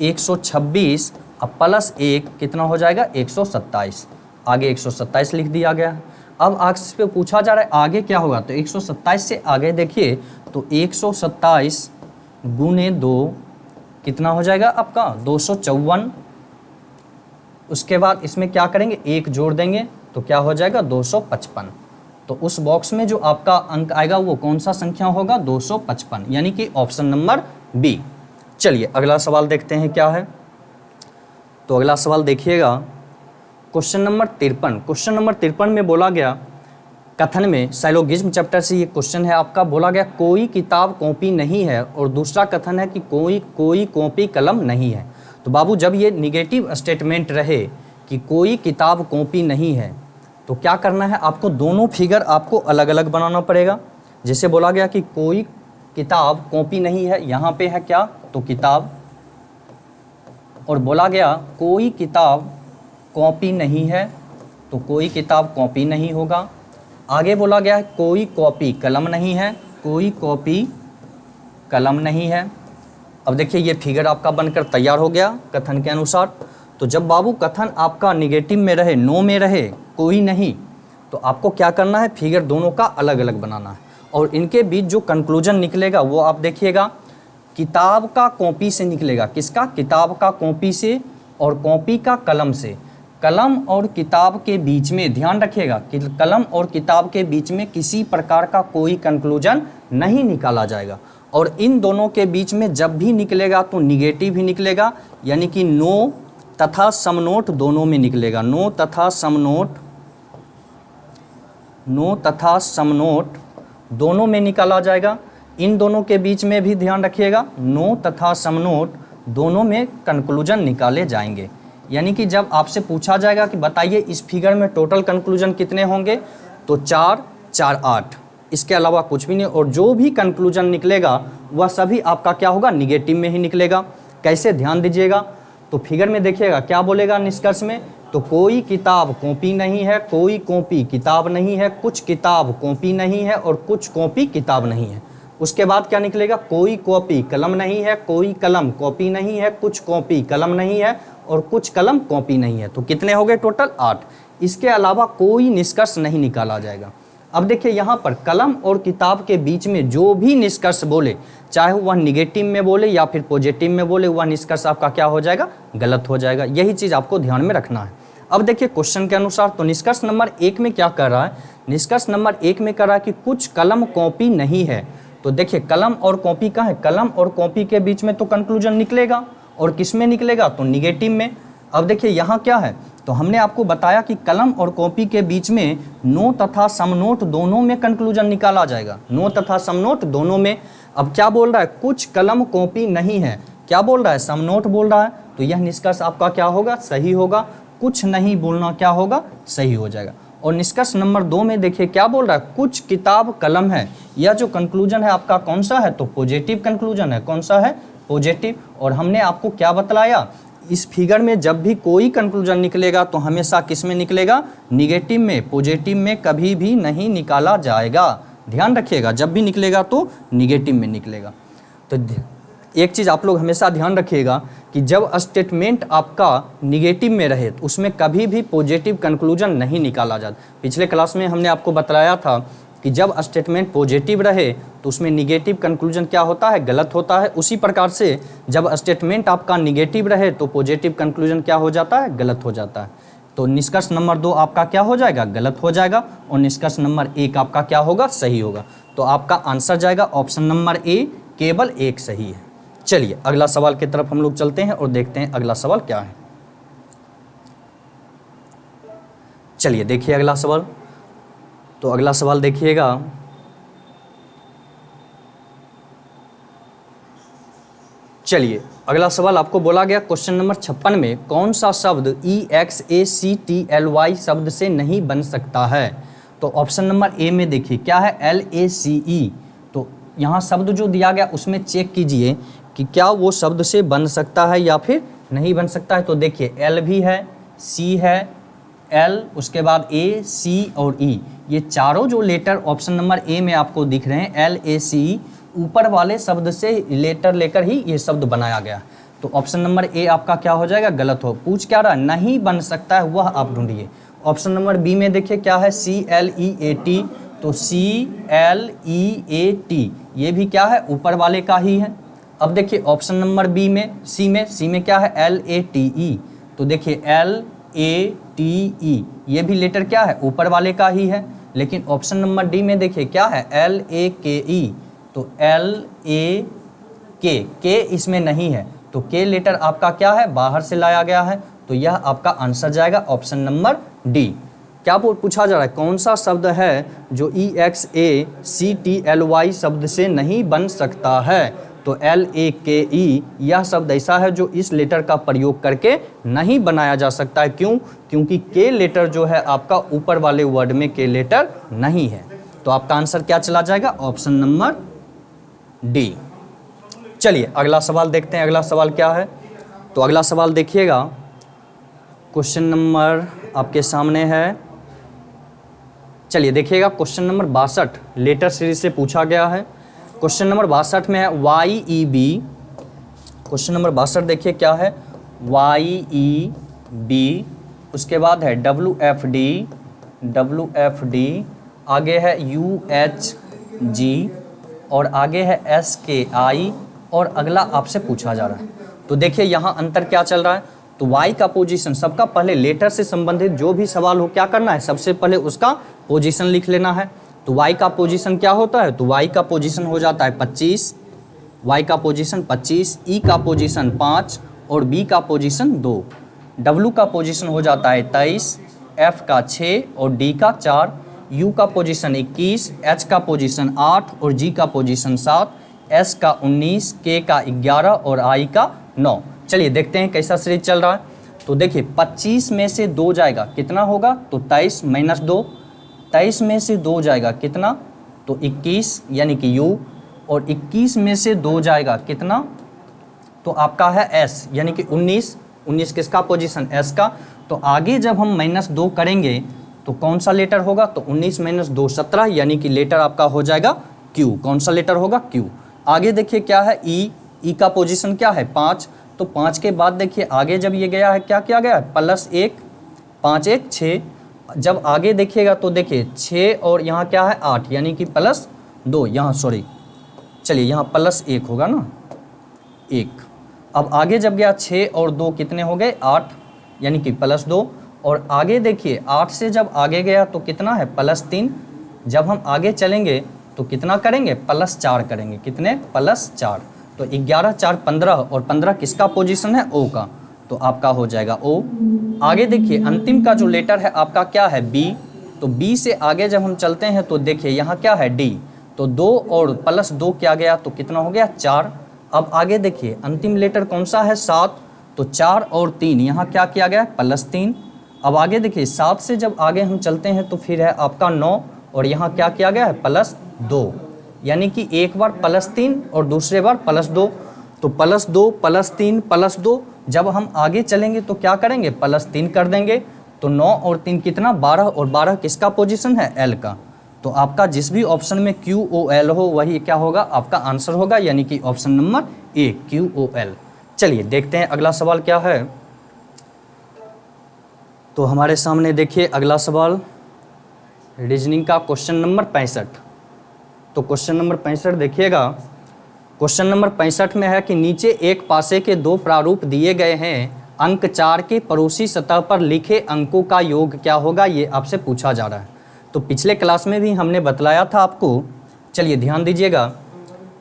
126, अब प्लस 1 कितना हो जाएगा 127। आगे 127 लिख दिया गया। अब आपसे पे पूछा जा रहा है आगे क्या होगा, तो 127 से आगे देखिए तो 127 गुने 2 कितना हो जाएगा आपका 254। उसके बाद इसमें क्या करेंगे 1 जोड़ देंगे तो क्या हो जाएगा 255। तो उस बॉक्स में जो आपका अंक आएगा वो कौन सा संख्या होगा 255, यानी कि ऑप्शन नंबर बी। चलिए अगला सवाल देखते हैं क्या है। तो अगला सवाल देखिएगा क्वेश्चन नंबर 53। क्वेश्चन नंबर 53 में बोला गया, कथन में साइलोगिज्म चैप्टर से ये क्वेश्चन है आपका, बोला गया कोई किताब कॉपी नहीं है, और दूसरा कथन है कि कोई कॉपी कलम नहीं है। तो बाबू जब ये निगेटिव स्टेटमेंट रहे कि कोई किताब कॉपी नहीं है, तो क्या करना है आपको, दोनों फिगर आपको अलग अलग बनाना पड़ेगा। जैसे बोला गया कि कोई किताब कॉपी नहीं है, यहाँ पे है क्या तो किताब, और बोला गया कोई किताब कॉपी नहीं है, तो कोई किताब कॉपी नहीं होगा। आगे बोला गया है कोई कॉपी कलम नहीं है, कोई कॉपी कलम नहीं है। अब देखिए ये फिगर आपका बनकर तैयार हो गया कथन के अनुसार। तो जब बाबू कथन आपका निगेटिव में रहे, नो में रहे, कोई नहीं, तो आपको क्या करना है, फिगर दोनों का अलग अलग बनाना है, और इनके बीच जो कंक्लूजन निकलेगा वो आप देखिएगा किताब का कॉपी से निकलेगा। किसका, किताब का कॉपी से, और कॉपी का कलम से। कलम और किताब के बीच में ध्यान रखिएगा कि कलम और किताब के बीच में किसी प्रकार का कोई कंक्लूजन नहीं निकाला जाएगा, और इन दोनों के बीच में जब भी निकलेगा तो निगेटिव ही निकलेगा, यानी कि नो तथा समनोट दोनों में निकलेगा। नो तथा समनोट दोनों में निकाला जाएगा। इन दोनों के बीच में भी ध्यान रखिएगा, नो तथा समनोट दोनों में कंक्लूजन निकाले जाएंगे। यानी कि जब आपसे पूछा जाएगा कि बताइए इस फिगर में टोटल कंक्लूजन कितने होंगे, तो 4 4 8, इसके अलावा कुछ भी नहीं। और जो भी कंक्लूजन निकलेगा वह सभी आपका क्या होगा, निगेटिव में ही निकलेगा। कैसे, ध्यान दीजिएगा। तो फिगर में देखिएगा क्या बोलेगा निष्कर्ष में, तो कोई किताब कॉपी नहीं है, कोई कॉपी किताब नहीं है, कुछ किताब कॉपी नहीं है और कुछ कॉपी किताब नहीं है। उसके बाद क्या निकलेगा, कोई कॉपी कलम नहीं है, कोई कलम कॉपी नहीं है, कुछ कॉपी कलम नहीं है और कुछ कलम कॉपी नहीं है। तो कितने हो गए टोटल, 8। इसके अलावा कोई निष्कर्ष नहीं निकाला जाएगा। अब देखिए यहाँ पर कलम और किताब के बीच में जो भी निष्कर्ष बोले, चाहे वह निगेटिव में बोले या फिर पॉजिटिव में बोले, वह निष्कर्ष आपका क्या हो जाएगा, गलत हो जाएगा। यही चीज़ आपको ध्यान में रखना है। अब देखिए क्वेश्चन के अनुसार, तो निष्कर्ष नंबर 1 में क्या कर रहा है, निष्कर्ष नंबर 1 में कर रहा है कि कुछ कलम कॉपी नहीं है। तो देखिए कलम और कॉपी का है, कलम और कॉपी के बीच में तो कंक्लूजन निकलेगा, और किस में निकलेगा, तो निगेटिव में। अब देखिए यहाँ क्या है, तो हमने आपको बताया कि कलम और कॉपी के बीच में नो तथा सम नोट दोनों में कंक्लूजन निकाला जाएगा, नो तथा सम नोट दोनों में। अब क्या बोल रहा है, कुछ कलम कॉपी नहीं है, क्या बोल रहा है, सम नोट बोल रहा है। तो यह निष्कर्ष आपका क्या होगा, सही होगा। कुछ नहीं बोलना क्या होगा, सही हो जाएगा। और निष्कर्ष नंबर 2 में देखिए क्या बोल रहा है, कुछ किताब कलम है। यह जो कंक्लूजन है आपका कौन सा है, तो पॉजिटिव कंक्लूजन है। कौन सा है, पॉजिटिव। और हमने आपको क्या बतलाया, इस फिगर में जब भी कोई कंक्लूजन निकलेगा तो हमेशा किस में निकलेगा, निगेटिव में, पॉजिटिव में कभी भी नहीं निकाला जाएगा। ध्यान रखिएगा, जब भी निकलेगा तो निगेटिव में निकलेगा। तो एक चीज़ आप लोग हमेशा ध्यान रखिएगा कि जब स्टेटमेंट आपका निगेटिव में रहे तो उसमें कभी भी पॉजिटिव कंक्लूजन नहीं निकाला जाता। पिछले क्लास में हमने आपको बताया था कि जब स्टेटमेंट पॉजिटिव रहे तो उसमें निगेटिव कंक्लूजन क्या होता है, गलत होता है। उसी प्रकार से जब स्टेटमेंट आपका निगेटिव रहे तो पॉजिटिव कंक्लूजन क्या हो जाता है, गलत हो जाता है। तो निष्कर्ष नंबर 2 आपका क्या हो जाएगा, गलत हो जाएगा। और निष्कर्ष नंबर 1 आपका क्या होगा, सही होगा। तो आपका आंसर जाएगा ऑप्शन नंबर ए, केवल 1 सही है। चलिए अगला सवाल की तरफ हम लोग चलते हैं और देखते हैं अगला सवाल क्या है। चलिए देखिए अगला सवाल। तो अगला सवाल देखिएगा, चलिए अगला सवाल आपको बोला गया क्वेश्चन नंबर 56 में कौन सा शब्द EXACTLY शब्द से नहीं बन सकता है। तो ऑप्शन नंबर ए में देखिए क्या है, LACE। तो यहाँ शब्द जो दिया गया उसमें चेक कीजिए कि क्या वो शब्द से बन सकता है या फिर नहीं बन सकता है। तो देखिए L भी है, C है, L, उसके बाद A, C और E, ये चारों जो लेटर ऑप्शन नंबर ए में आपको दिख रहे हैं LACE, ऊपर वाले शब्द से लेटर लेकर ही ये शब्द बनाया गया। तो ऑप्शन नंबर ए आपका क्या हो जाएगा, गलत हो। पूछ क्या रहा है, नहीं बन सकता है, वह आप ढूंढिए। ऑप्शन नंबर बी में देखिए क्या है, CLEAT। तो CLEAT ये भी क्या है, ऊपर वाले का ही है। अब देखिए ऑप्शन नंबर बी में, सी में क्या है, LATE। तो देखिए LATE ये भी लेटर क्या है, ऊपर वाले का ही है। लेकिन ऑप्शन नंबर डी में देखिए क्या है, LAKE। तो LAK, के इसमें नहीं है, तो के लेटर आपका क्या है, बाहर से लाया गया है। तो यह आपका आंसर जाएगा ऑप्शन नंबर डी। क्या पूछा जा रहा है, कौन सा शब्द है जो EXACTLY शब्द से नहीं बन सकता है। तो LAKE यह शब्द ऐसा है जो इस लेटर का प्रयोग करके नहीं बनाया जा सकता है। क्यों, क्योंकि के लेटर जो है आपका ऊपर वाले वर्ड में के लेटर नहीं है। तो आपका आंसर क्या चला जाएगा, ऑप्शन नंबर डी। चलिए अगला सवाल देखते हैं, अगला सवाल क्या है। तो अगला सवाल देखिएगा, क्वेश्चन नंबर आपके सामने है। चलिए देखिएगा क्वेश्चन नंबर 62 लेटर सीरीज से पूछा गया है। क्वेश्चन नंबर 62 में है YEB। क्वेश्चन नंबर 62 देखिए क्या है, YEB, उसके बाद है WFD, आगे है UHG और आगे है SKI और अगला आपसे पूछा जा रहा है। तो देखिए यहाँ अंतर क्या चल रहा है। तो Y का पोजीशन, सबका पहले लेटर से संबंधित जो भी सवाल हो क्या करना है, सबसे पहले उसका पोजीशन लिख लेना है। तो Y का पोजीशन क्या होता है, तो Y का पोजीशन हो जाता है 25, Y का पोजीशन 25, E का पोजीशन 5 और B का पोजीशन 2, W का पोजीशन हो जाता है 23, F का 6 और D का 4, U का पोजीशन 21, H का पोजीशन 8 और G का पोजीशन 7, S का 19, K का 11 और I का 9। चलिए देखते हैं कैसा सीरीज चल रहा है। तो देखिए 25 में से 2 जाएगा, कितना होगा, तो 23 - 2, 23 में से 2 जाएगा कितना, तो 21 यानी कि U, और 21 में से 2 जाएगा कितना, तो आपका है S यानी कि 19। 19 किसका पोजीशन, S का। तो आगे जब हम -2 करेंगे तो कौन सा लेटर होगा, तो 19 - 2 17, यानी कि लेटर आपका हो जाएगा Q। कौन सा लेटर होगा, Q। आगे देखिए क्या है, E का पोजीशन क्या है 5। तो 5 के बाद देखिए आगे जब ये गया है क्या किया गया है, +1, 5 1 6। जब आगे देखिएगा तो देखिए 6 और यहाँ क्या है 8, यानी कि +2, यहाँ सॉरी चलिए यहाँ +1 होगा ना, 1। अब आगे जब गया 6 और 2 कितने हो गए 8, यानी कि +2। और आगे देखिए 8 से जब आगे गया तो कितना है +3। जब हम आगे चलेंगे तो कितना करेंगे, +4 करेंगे, कितने +4। तो 11 4 15, और 15 किसका पोजीशन है, O का। तो आपका हो जाएगा O। आगे देखिए अंतिम का जो लेटर है आपका क्या है, B। तो B से आगे जब हम चलते हैं तो देखिए यहाँ क्या है D। तो 2 और +2 क्या गया, तो कितना हो गया 4। अब आगे देखिए अंतिम लेटर कौन सा है, 7। तो 4 और 3 यहाँ क्या किया गया है, +3। अब आगे देखिए 7 से जब आगे हम चलते हैं तो फिर है आपका 9, और यहाँ क्या किया गया है +2, यानी कि एक बार +3 और दूसरे बार +2। तो +2 +3 +2, जब हम आगे चलेंगे तो क्या करेंगे, +3 कर देंगे। तो 9 और 3 कितना 12, और 12 किसका पोजीशन है, L का। तो आपका जिस भी ऑप्शन में QOL हो वही क्या होगा, आपका आंसर होगा, यानी कि ऑप्शन नंबर A QOL। चलिए देखते हैं अगला सवाल क्या है। तो हमारे सामने देखिए अगला सवाल रीजनिंग का क्वेश्चन नंबर 65। तो क्वेश्चन नंबर 65 देखिएगा। क्वेश्चन नंबर 65 में है कि नीचे एक पासे के 2 प्रारूप दिए गए हैं, अंक 4 के पड़ोसी सतह पर लिखे अंकों का योग क्या होगा, ये आपसे पूछा जा रहा है। तो पिछले क्लास में भी हमने बतलाया था आपको, चलिए ध्यान दीजिएगा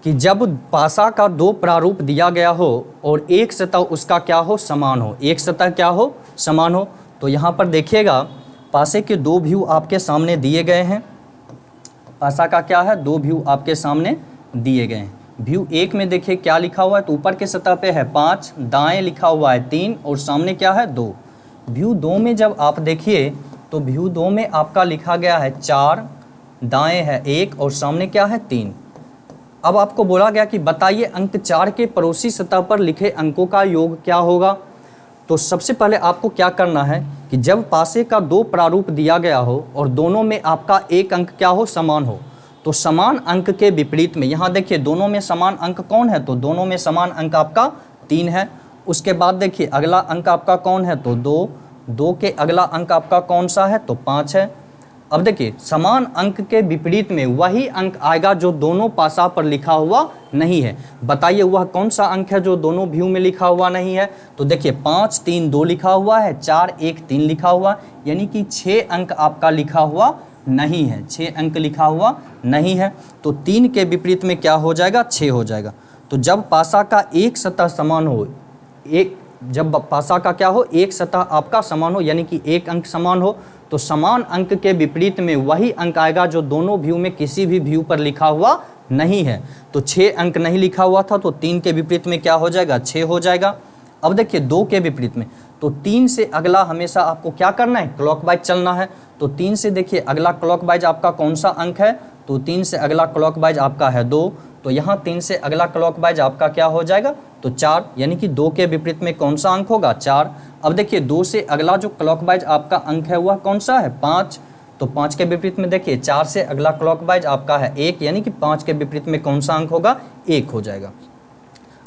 कि जब पासा का 2 प्रारूप दिया गया हो और एक सतह उसका क्या हो, समान हो, एक सतह क्या हो, समान हो। तो यहाँ पर देखिएगा पासे के 2 व्यू आपके सामने दिए गए हैं। पासा का क्या है, 2 व्यू आपके सामने दिए गए हैं। व्यू 1 में देखिए क्या लिखा हुआ है, तो ऊपर के सतह पे है 5, दाएं लिखा हुआ है 3 और सामने क्या है 2। व्यू 2 में जब आप देखिए तो व्यू 2 में आपका लिखा गया है 4, दाएं है 1 और सामने क्या है 3। अब आपको बोला गया कि बताइए अंक 4 के पड़ोसी सतह पर लिखे अंकों का योग क्या होगा। तो सबसे पहले आपको क्या करना है कि जब पासे का 2 प्रारूप दिया गया हो और दोनों में आपका एक अंक क्या हो, समान हो, तो समान अंक के विपरीत में यहाँ देखिए दोनों में समान अंक कौन है, तो दोनों में समान अंक आपका 3 है। उसके बाद देखिए अगला अंक आपका कौन है, तो 2, 2 के अगला अंक आपका कौन सा है, तो 5 है। अब देखिए समान अंक के विपरीत में वही अंक आएगा जो दोनों पासा पर लिखा हुआ नहीं है। बताइए वह कौन सा अंक है जो दोनों व्यू में लिखा हुआ नहीं है। तो देखिए 5 3 2 लिखा हुआ है, 4 1 3 लिखा हुआ, यानी कि 6 अंक आपका लिखा हुआ नहीं है, 6 अंक लिखा हुआ नहीं है। तो 3 के विपरीत में क्या हो जाएगा, 6 हो जाएगा। तो जब पासा का एक सतह समान हो, जब पासा का क्या हो, एक सतह आपका समान हो, यानी कि एक अंक समान हो, तो समान अंक के विपरीत में वही अंक आएगा जो दोनों व्यू में किसी भी व्यू पर लिखा हुआ नहीं है। तो 6 अंक नहीं लिखा हुआ था, तो 3 के विपरीत में क्या हो जाएगा, 6 हो जाएगा। अब देखिए 2 के विपरीत में, तो 3 से अगला हमेशा आपको क्या करना है, क्लॉकवाइज चलना है। तो 3 से देखिए अगला क्लॉकवाइज आपका कौन सा अंक है, तो 3 से अगला क्लॉकवाइज आपका है 2। तो यहाँ 3 से अगला क्लॉकवाइज आपका क्या हो जाएगा, तो 4, यानी कि 2 के विपरीत में कौन सा अंक होगा, 4। अब देखिए 2 से अगला जो क्लॉकवाइज आपका अंक है वह कौन सा है, 5। तो 5 के विपरीत में देखिए 4 से अगला क्लॉकवाइज आपका है 1, यानी कि 5 के विपरीत में कौन सा अंक होगा, 1 हो जाएगा।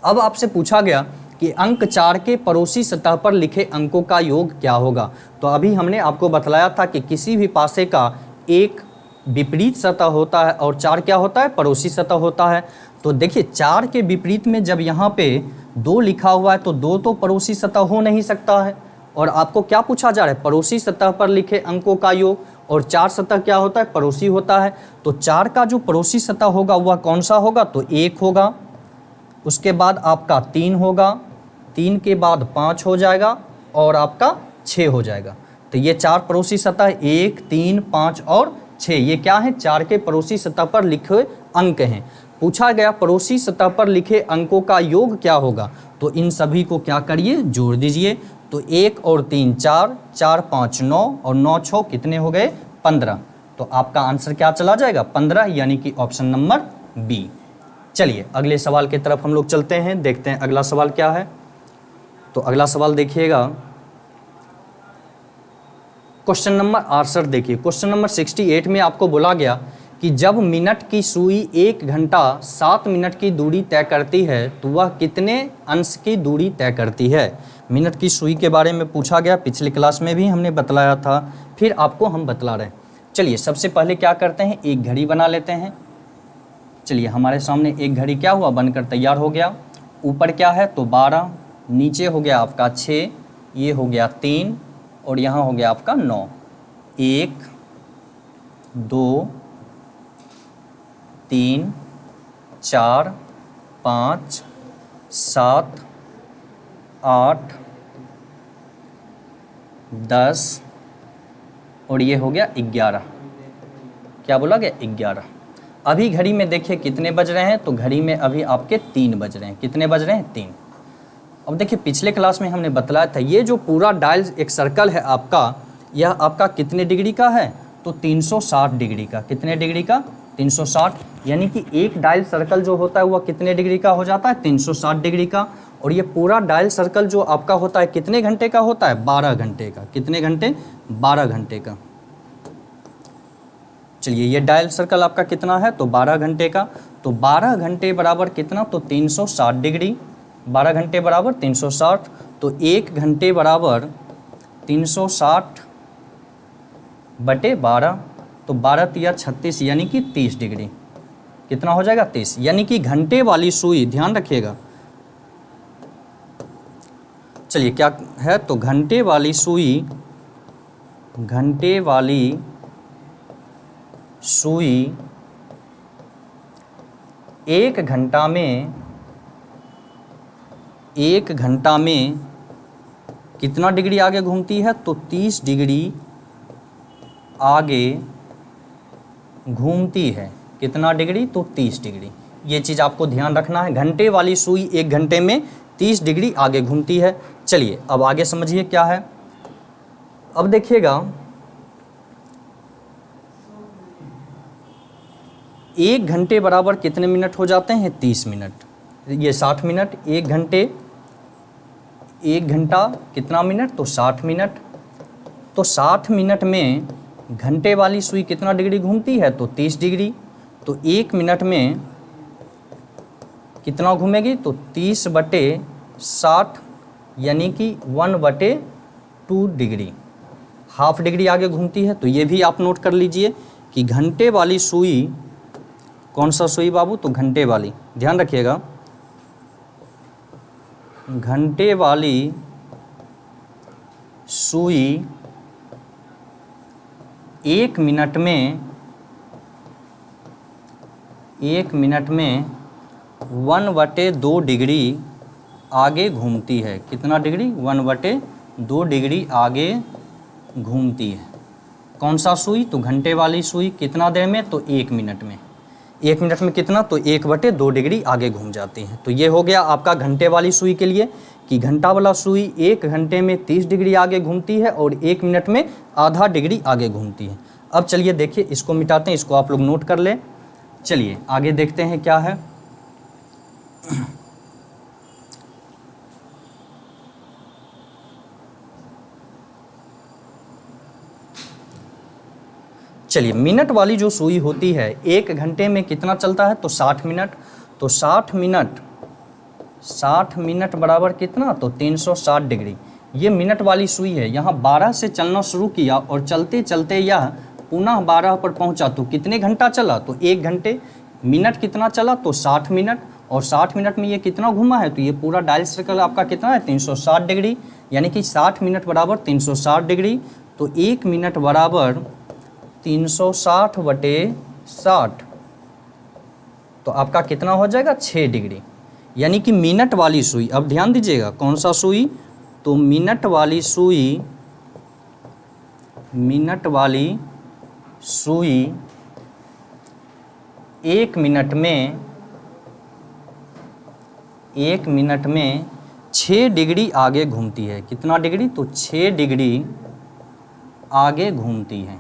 अब आपसे पूछा गया कि अंक 4 के पड़ोसी सतह पर लिखे अंकों का योग क्या होगा। तो अभी हमने आपको बतलाया था कि किसी भी पासे का एक विपरीत सतह होता है और 4 क्या होता है, पड़ोसी सतह होता है। तो देखिए 4 के विपरीत में जब यहाँ पे 2 लिखा हुआ है तो 2 तो पड़ोसी सतह हो नहीं सकता है, और आपको क्या पूछा जा रहा है, पड़ोसी सतह पर लिखे अंकों का योग, और 4 सतह क्या होता है, पड़ोसी होता है। तो 4 का जो पड़ोसी सतह होगा वह कौन सा होगा, तो 1 होगा। उसके बाद आपका 3 होगा, 3 के बाद 5 हो जाएगा और आपका 6 हो जाएगा। तो ये 4 पड़ोसी सतह 1 3 5 और 6 ये क्या है, 4 के पड़ोसी सतह पर लिखे अंक हैं। पूछा गया पड़ोसी सतह पर लिखे अंकों का योग क्या होगा। तो इन सभी को क्या करिए, जोड़ दीजिए। तो 1 और 3 4, 4 5 9 और 9 6 कितने हो गए, 15। तो आपका आंसर क्या चला जाएगा 15, यानी कि ऑप्शन नंबर बी। चलिए अगले सवाल की तरफ हम लोग चलते हैं, देखते हैं अगला सवाल क्या है। तो अगला सवाल देखिएगा, क्वेश्चन नंबर 68 देखिए। क्वेश्चन नंबर 68 में आपको बोला गया कि जब मिनट की सुई 1 घंटा 7 मिनट की दूरी तय करती है तो वह कितने अंश की दूरी तय करती है। मिनट की सुई के बारे में पूछा गया, पिछली क्लास में भी हमने बतलाया था, फिर आपको हम बतला रहे हैं। चलिए सबसे पहले क्या करते हैं, एक घड़ी बना लेते हैं। चलिए हमारे सामने एक घड़ी क्या हुआ, बनकर तैयार हो गया। ऊपर क्या है तो 12, नीचे हो गया आपका 6, ये हो गया 3 और यहाँ हो गया आपका 9। 1 2 3 4 5 7 8 10 और ये हो गया 11। क्या बोला गया 11। अभी घड़ी में देखिए कितने बज रहे हैं, तो घड़ी में अभी आपके 3 बज रहे हैं। कितने बज रहे हैं 3। अब देखिए पिछले क्लास में हमने बतलाया था ये जो पूरा डायल एक सर्कल है आपका, यह आपका कितने डिग्री का है तो 360 डिग्री का। कितने डिग्री का 360, यानी कि एक डायल सर्कल जो होता है वह कितने डिग्री का हो जाता है 360 डिग्री का। और ये पूरा डायल सर्कल जो आपका होता है कितने घंटे का होता है 12 घंटे का। कितने घंटे 12 घंटे का। चलिए ये डायल सर्कल आपका कितना है तो 12 घंटे का। तो 12 घंटे बराबर कितना तो 360 डिग्री। 12 घंटे बराबर 360, तो 1 घंटे बराबर 360 बटे 12, तो 12 तिया 36 यानी कि 30 डिग्री। कितना हो जाएगा 30, यानी कि घंटे वाली सुई, ध्यान रखिएगा। चलिए क्या है तो घंटे वाली सुई 1 घंटा में कितना डिग्री आगे घूमती है तो 30 डिग्री आगे घूमती है। कितना डिग्री तो 30 डिग्री। ये चीज़ आपको ध्यान रखना है, घंटे वाली सुई 1 घंटे में 30 डिग्री आगे घूमती है। चलिए अब आगे समझिए क्या है। अब देखिएगा 1 घंटे बराबर कितने मिनट हो जाते हैं 30 मिनट, ये 60 मिनट। 1 घंटा कितना मिनट तो 60 मिनट। तो 60 मिनट में घंटे वाली सुई कितना डिग्री घूमती है तो 30 डिग्री। तो 1 मिनट में कितना घूमेगी तो 30 बटे 60, यानी कि 1/2 डिग्री, हाफ डिग्री आगे घूमती है। तो ये भी आप नोट कर लीजिए कि घंटे वाली सुई, कौन सा सुई बाबू तो घंटे वाली, ध्यान रखिएगा। घंटे वाली सुई 1 मिनट में 1/2 डिग्री आगे घूमती है। कितना डिग्री 1/2 डिग्री आगे घूमती है। कौन सा सुई तो घंटे वाली सुई। कितना देर में तो 1 मिनट में। 1 मिनट में कितना तो 1/2 डिग्री आगे घूम जाती है। तो ये हो गया आपका घंटे वाली सुई के लिए कि घंटा वाला सुई 1 घंटे में 30 डिग्री आगे घूमती है और 1 मिनट में आधा डिग्री आगे घूमती है। अब चलिए देखिए इसको मिटाते हैं, इसको आप लोग नोट कर लें। चलिए आगे देखते हैं क्या है। चलिए मिनट वाली जो सुई होती है 1 घंटे में कितना चलता है तो 60 मिनट। तो 60 मिनट बराबर कितना तो 360 डिग्री। ये मिनट वाली सुई है, यहाँ 12 से चलना शुरू किया और चलते चलते यह पुनः 12 पर पहुँचा। तो कितने घंटा चला तो 1 घंटे। मिनट कितना चला तो 60 मिनट, और 60 मिनट में ये कितना घुमा है तो ये पूरा डायल सर्कल आपका कितना है 360 डिग्री, यानी कि 60 मिनट बराबर 360 डिग्री। तो 1 मिनट बराबर 360 बटे 60, तो आपका कितना हो जाएगा 6 डिग्री। यानी कि मिनट वाली सुई, अब ध्यान दीजिएगा कौन सा सुई तो मिनट वाली सुई 1 मिनट में 6 डिग्री आगे घूमती है। कितना डिग्री तो 6 डिग्री आगे घूमती है।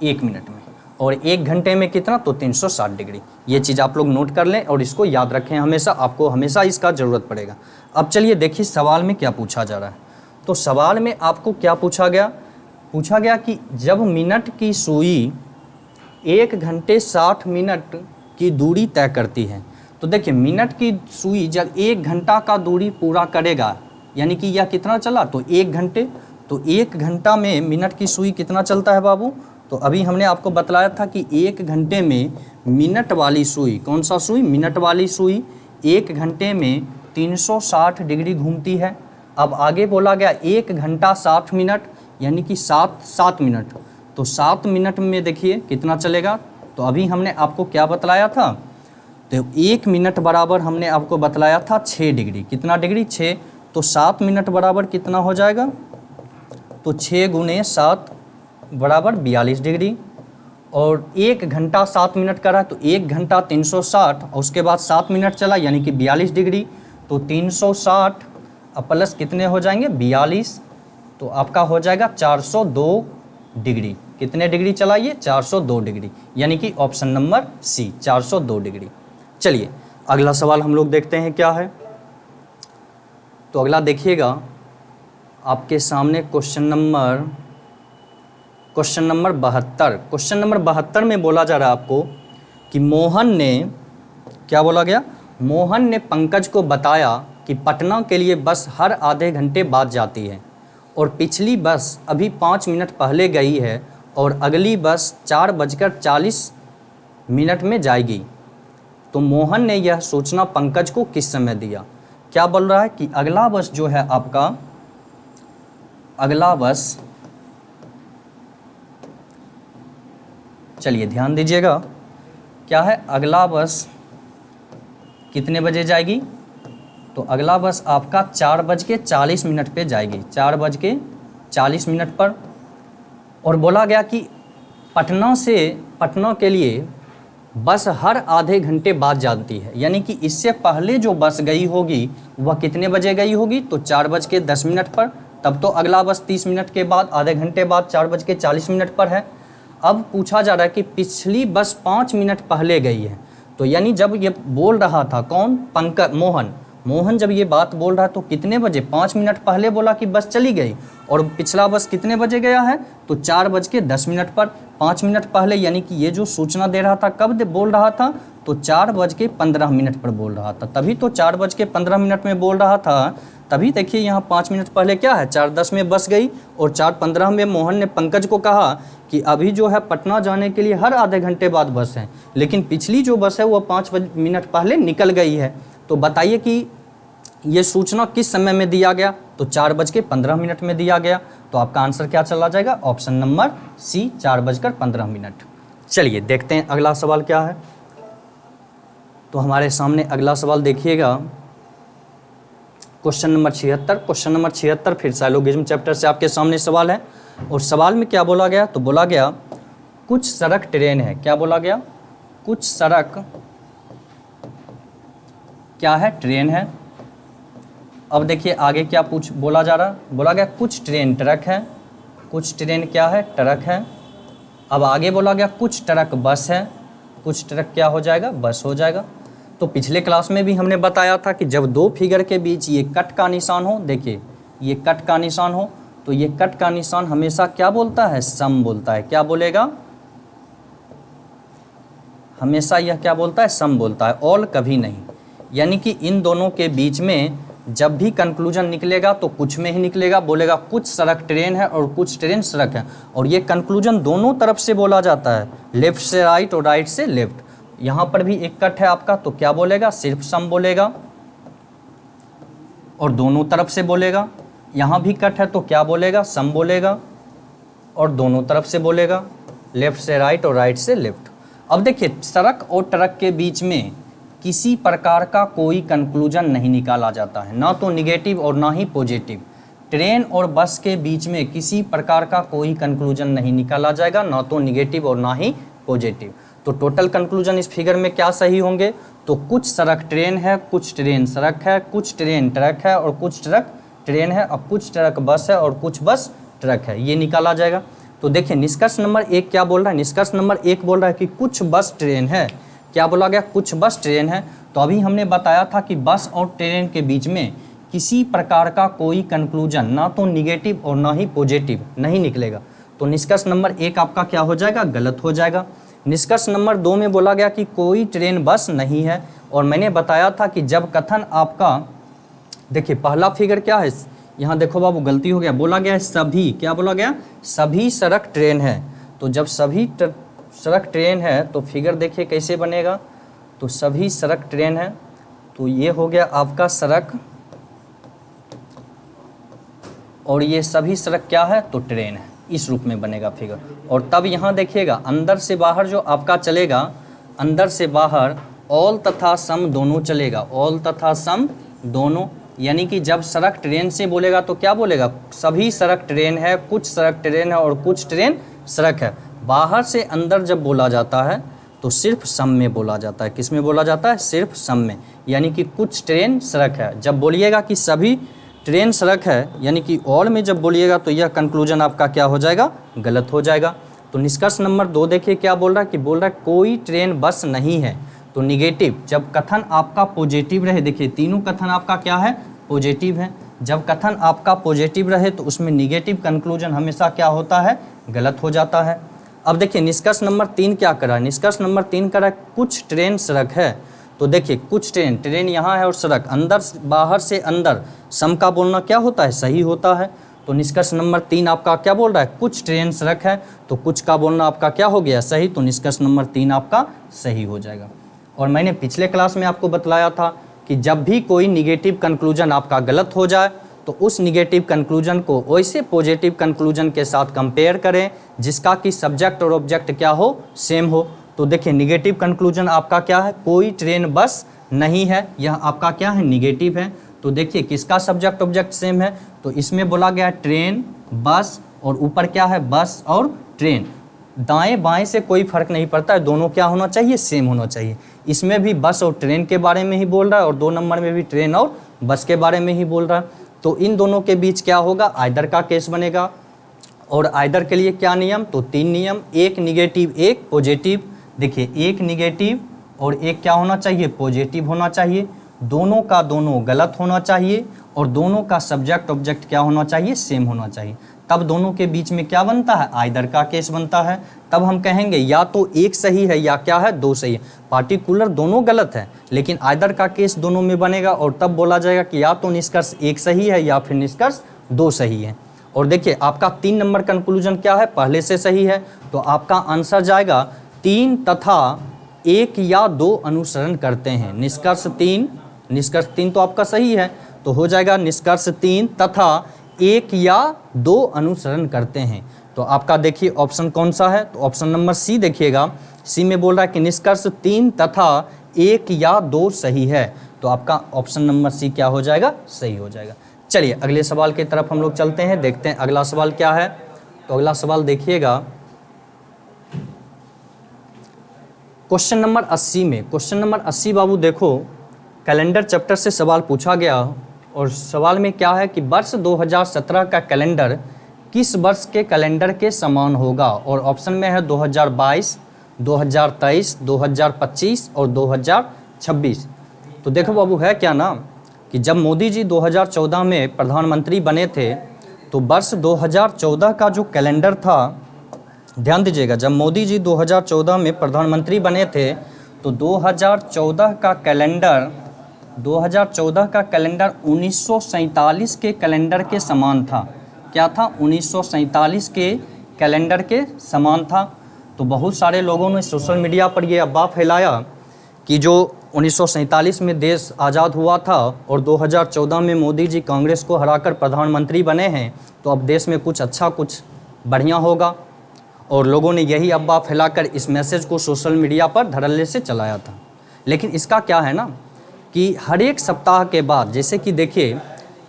1 मिनट में, और 1 घंटे में कितना, तो 360 डिग्री। ये चीज़ आप लोग नोट कर लें और इसको याद रखें हमेशा, आपको हमेशा इसका ज़रूरत पड़ेगा। अब चलिए देखिए सवाल में क्या पूछा जा रहा है। तो सवाल में आपको क्या पूछा गया कि जब मिनट की सुई 1 घंटे 60 मिनट की दूरी तय करती है, तो देखिए मिनट की सुई जब 1 घंटा का दूरी पूरा करेगा, यानी कि यह कितना चला, तो 1 घंटे, तो 1 घंटा में मिनट की सुई कितना चलता है बाबू, तो अभी हमने आपको बतलाया था कि 1 घंटे में मिनट वाली सुई, कौन सा सुई, मिनट वाली सुई 1 घंटे में 360 डिग्री घूमती है। अब आगे बोला गया 1 घंटा 60 मिनट, यानी कि 7 मिनट, तो 7 मिनट में देखिए कितना चलेगा। तो अभी हमने आपको क्या बतलाया था, तो 1 मिनट बराबर हमने आपको बतलाया था 6 डिग्री, कितना डिग्री, 6, तो 7 मिनट बराबर कितना हो जाएगा, तो 6 गुने 7 बराबर 42 डिग्री। और 1 घंटा 7 मिनट का रहा, तो 1 घंटा 360 और उसके बाद 7 मिनट चला, यानी कि 42 डिग्री, तो 360 अब प्लस कितने हो जाएंगे, 42, तो आपका हो जाएगा 402 डिग्री। कितने डिग्री चला ये, 402 डिग्री, यानी कि ऑप्शन नंबर सी 402 डिग्री। चलिए अगला सवाल हम लोग देखते हैं क्या है। तो अगला देखिएगा आपके सामने क्वेश्चन नंबर 72। क्वेश्चन नंबर 72 में बोला जा रहा है आपको कि मोहन ने, क्या बोला गया, मोहन ने पंकज को बताया कि पटना के लिए बस हर आधे घंटे बाद जाती है और पिछली बस अभी 5 मिनट पहले गई है और अगली बस 4:40 में जाएगी। तो मोहन ने यह सूचना पंकज को किस समय दिया। क्या बोल रहा है कि अगला बस जो है आपका, अगला बस, चलिए ध्यान दीजिएगा, क्या है, अगला बस कितने बजे जाएगी, तो अगला बस आपका 4:40 पे जाएगी, 4:40 पर। और बोला गया कि पटना के लिए बस हर आधे घंटे बाद जाती है, यानी कि इससे पहले जो बस गई होगी वह कितने बजे गई होगी, तो 4:10 पर, तब तो अगला बस 30 मिनट के बाद, आधे घंटे बाद 4:40 पर है। अब पूछा जा रहा है कि पिछली बस 5 मिनट पहले गई है, तो यानी जब ये बोल रहा था कौन, पंकज, मोहन जब ये बात बोल रहा है तो कितने बजे, 5 मिनट पहले बोला कि बस चली गई, और पिछला बस कितने बजे गया है, तो 4:10 पर, 5 मिनट पहले, यानी कि ये जो सूचना दे रहा था कब बोल रहा था, तो 4:15 पर बोल रहा था, तभी तो 4:15 में बोल रहा था। तभी देखिए यहाँ 5 मिनट पहले क्या है, 4:10 में बस गई और 4:15 में मोहन ने पंकज को कहा कि अभी जो है पटना जाने के लिए हर आधे घंटे बाद बस है, लेकिन पिछली जो बस है वो 5 मिनट पहले निकल गई है। तो बताइए कि ये सूचना किस समय में दिया गया, तो 4:15 में दिया गया। तो आपका आंसर क्या चला जाएगा, ऑप्शन नंबर सी 4:15। चलिए देखते हैं अगला सवाल क्या है। तो हमारे सामने अगला सवाल देखिएगा, क्वेश्चन नंबर 76। क्वेश्चन नंबर 76 फिर साइलोगिज्म चैप्टर से आपके सामने सवाल है। और सवाल में क्या बोला गया, तो बोला गया कुछ सड़क ट्रेन है, क्या बोला गया, कुछ सड़क क्या है, ट्रेन है। अब देखिए आगे क्या बोला जा रहा, बोला गया कुछ ट्रेन ट्रक है, कुछ ट्रेन क्या है, ट्रक है। अब आगे बोला गया कुछ ट्रक बस है, कुछ ट्रक क्या हो जाएगा, बस हो जाएगा। तो पिछले क्लास में भी हमने बताया था कि जब दो फिगर के बीच ये कट का निशान हो, देखिए ये कट का निशान हो, तो ये कट का निशान हमेशा क्या बोलता है, सम बोलता है। क्या बोलेगा, हमेशा यह क्या बोलता है, सम बोलता है, ऑल कभी नहीं। यानी कि इन दोनों के बीच में जब भी कंक्लूजन निकलेगा तो कुछ में ही निकलेगा, बोलेगा कुछ सड़क ट्रेन है और कुछ ट्रेन सड़क है। और ये कंक्लूजन दोनों तरफ से बोला जाता है, लेफ्ट से राइट और राइट से लेफ्ट। यहाँ पर भी एक कट है आपका, तो क्या बोलेगा, सिर्फ सम बोलेगा और दोनों तरफ से बोलेगा। यहाँ भी कट है तो क्या बोलेगा, सम बोलेगा और दोनों तरफ से बोलेगा, लेफ्ट से राइट और राइट से लेफ्ट। अब देखिए सड़क और ट्रक के बीच में किसी प्रकार का कोई कंक्लूजन नहीं निकाला जाता है, ना तो निगेटिव और ना ही पॉजिटिव। ट्रेन और बस के बीच में किसी प्रकार का कोई कंक्लूजन नहीं निकाला जाएगा, ना तो निगेटिव और ना ही पॉजिटिव। तो टोटल कंक्लूजन इस फिगर में क्या सही होंगे, तो कुछ सड़क ट्रेन है, कुछ ट्रेन सड़क है, कुछ ट्रेन ट्रक है और कुछ ट्रक ट्रेन है, और कुछ ट्रक बस है और कुछ बस ट्रक है, ये निकाला जाएगा। तो देखिए निष्कर्ष नंबर 1 क्या बोल रहा है, निष्कर्ष नंबर 1 बोल रहा है कि कुछ बस ट्रेन है, क्या बोला गया, कुछ बस ट्रेन है। तो अभी हमने बताया था कि बस और ट्रेन के बीच में किसी प्रकार का कोई कंक्लूजन ना तो निगेटिव और ना ही पॉजिटिव नहीं निकलेगा, तो निष्कर्ष नंबर 1 आपका क्या हो जाएगा, गलत हो जाएगा। निष्कर्ष नंबर 2 में बोला गया कि कोई ट्रेन बस नहीं है, और मैंने बताया था कि जब कथन आपका, देखिए पहला फिगर क्या है, यहाँ देखो बाबू गलती हो गया, बोला गया है सभी, क्या बोला गया, सभी सड़क ट्रेन है। तो जब सभी सड़क ट्रेन है तो फिगर देखिए कैसे बनेगा, तो सभी सड़क ट्रेन है, तो ये हो गया आपका सड़क, और ये सभी सड़क क्या है, तो ट्रेन है, इस रूप में बनेगा फिगर। और तब यहाँ देखिएगा अंदर से बाहर जो आपका चलेगा, अंदर से बाहर ऑल तथा सम दोनों चलेगा, ऑल तथा सम दोनों, यानी कि जब सड़क ट्रेन से बोलेगा तो क्या बोलेगा, सभी सड़क ट्रेन है, कुछ सड़क ट्रेन है और कुछ ट्रेन सड़क है। बाहर से अंदर जब बोला जाता है तो सिर्फ सम में बोला जाता है, किस में बोला जाता है, सिर्फ सम में, यानी कि कुछ ट्रेन सड़क है। जब बोलिएगा कि सभी ट्रेन सड़क है, यानी कि और में जब बोलिएगा तो यह कंक्लूजन आपका क्या हो जाएगा, गलत हो जाएगा। तो निष्कर्ष नंबर 2 देखिए क्या बोल रहा है, कि बोल रहा है कोई ट्रेन बस नहीं है, तो निगेटिव, जब कथन आपका पॉजिटिव रहे, देखिए तीनों कथन आपका क्या है, पॉजिटिव है, जब कथन आपका पॉजिटिव रहे तो उसमें निगेटिव कंक्लूजन हमेशा क्या होता है, गलत हो जाता है। अब देखिए निष्कर्ष नंबर 3 क्या करा, निष्कर्ष नंबर 3 करा कुछ ट्रेन सड़क है, तो देखिए कुछ ट्रेन, ट्रेन यहाँ है और सड़क, अंदर बाहर से अंदर सम का बोलना क्या होता है, सही होता है। तो निष्कर्ष नंबर 3 आपका क्या बोल रहा है, कुछ ट्रेन सड़क है, तो कुछ का बोलना आपका क्या हो गया, सही, तो निष्कर्ष नंबर 3 आपका सही हो जाएगा। और मैंने पिछले क्लास में आपको बतलाया था कि जब भी कोई निगेटिव कंक्लूजन आपका गलत हो जाए तो उस निगेटिव कंक्लूजन को वैसे पॉजिटिव कंक्लूजन के साथ कंपेयर करें जिसका कि सब्जेक्ट और ऑब्जेक्ट क्या हो, सेम हो। तो देखिए निगेटिव कंक्लूजन आपका क्या है, कोई ट्रेन बस नहीं है, यह आपका क्या है, निगेटिव है। तो देखिए किसका सब्जेक्ट ऑब्जेक्ट सेम है, तो इसमें बोला गया ट्रेन, बस, और ऊपर क्या है, बस और ट्रेन, दाएं बाएं से कोई फर्क नहीं पड़ता है, दोनों क्या होना चाहिए, सेम होना चाहिए। इसमें भी बस और ट्रेन के बारे में ही बोल रहा है और 2 नंबर में भी ट्रेन और बस के बारे में ही बोल रहा है। तो इन दोनों के बीच क्या होगा, आइदर का केस बनेगा। और आइदर के लिए क्या नियम, तो 3 नियम, एक निगेटिव एक पॉजिटिव। देखिए एक निगेटिव और एक क्या होना चाहिए, पॉजिटिव होना चाहिए, दोनों का दोनों गलत होना चाहिए और दोनों का सब्जेक्ट ऑब्जेक्ट क्या होना चाहिए, सेम होना चाहिए। तब दोनों के बीच में क्या बनता है, आइदर का केस बनता है। तब हम कहेंगे या तो एक सही है या क्या है, 2 सही है। पार्टिकुलर दोनों गलत है लेकिन आइदर का केस दोनों में बनेगा और तब बोला जाएगा कि या तो निष्कर्ष 1 सही है या फिर निष्कर्ष 2 सही है। और देखिए आपका 3 नंबर कंक्लूजन क्या है, पहले से सही है, तो आपका आंसर जाएगा 3 तथा 1 या 2 अनुसरण करते हैं। निष्कर्ष 3 तो आपका सही है, तो हो जाएगा निष्कर्ष 3 तथा 1 या 2 अनुसरण करते हैं। तो आपका देखिए ऑप्शन कौन सा है, तो ऑप्शन नंबर सी देखिएगा, सी में बोल रहा है कि निष्कर्ष 3 तथा 1 या 2 सही है, तो आपका ऑप्शन नंबर सी क्या हो जाएगा, सही हो जाएगा। चलिए अगले सवाल की तरफ हम लोग चलते हैं, देखते हैं अगला सवाल क्या है। तो अगला सवाल देखिएगा क्वेश्चन नंबर 80 में, क्वेश्चन नंबर 80 बाबू देखो कैलेंडर चैप्टर से सवाल पूछा गया और सवाल में क्या है कि वर्ष 2017 का कैलेंडर किस वर्ष के कैलेंडर के समान होगा, और ऑप्शन में है 2022, 2023, 2025 और 2026। तो देखो बाबू है क्या ना कि जब मोदी जी 2014 में प्रधानमंत्री बने थे तो वर्ष 2014 का जो कैलेंडर था, ध्यान दीजिएगा, जब मोदी जी 2014 में प्रधानमंत्री बने थे तो 2014 का कैलेंडर 1947 के कैलेंडर के समान था। क्या था, 1947 के कैलेंडर के समान था। तो बहुत सारे लोगों ने सोशल मीडिया पर ये अफवाह फैलाया कि जो 1947 में देश आज़ाद हुआ था और 2014 में मोदी जी कांग्रेस को हराकर प्रधानमंत्री बने हैं तो अब देश में कुछ अच्छा कुछ बढ़िया होगा, और लोगों ने यही अफवाह फैलाकर इस मैसेज को सोशल मीडिया पर धड़ल्ले से चलाया था। लेकिन इसका क्या है ना कि हर एक सप्ताह के बाद, जैसे कि देखिए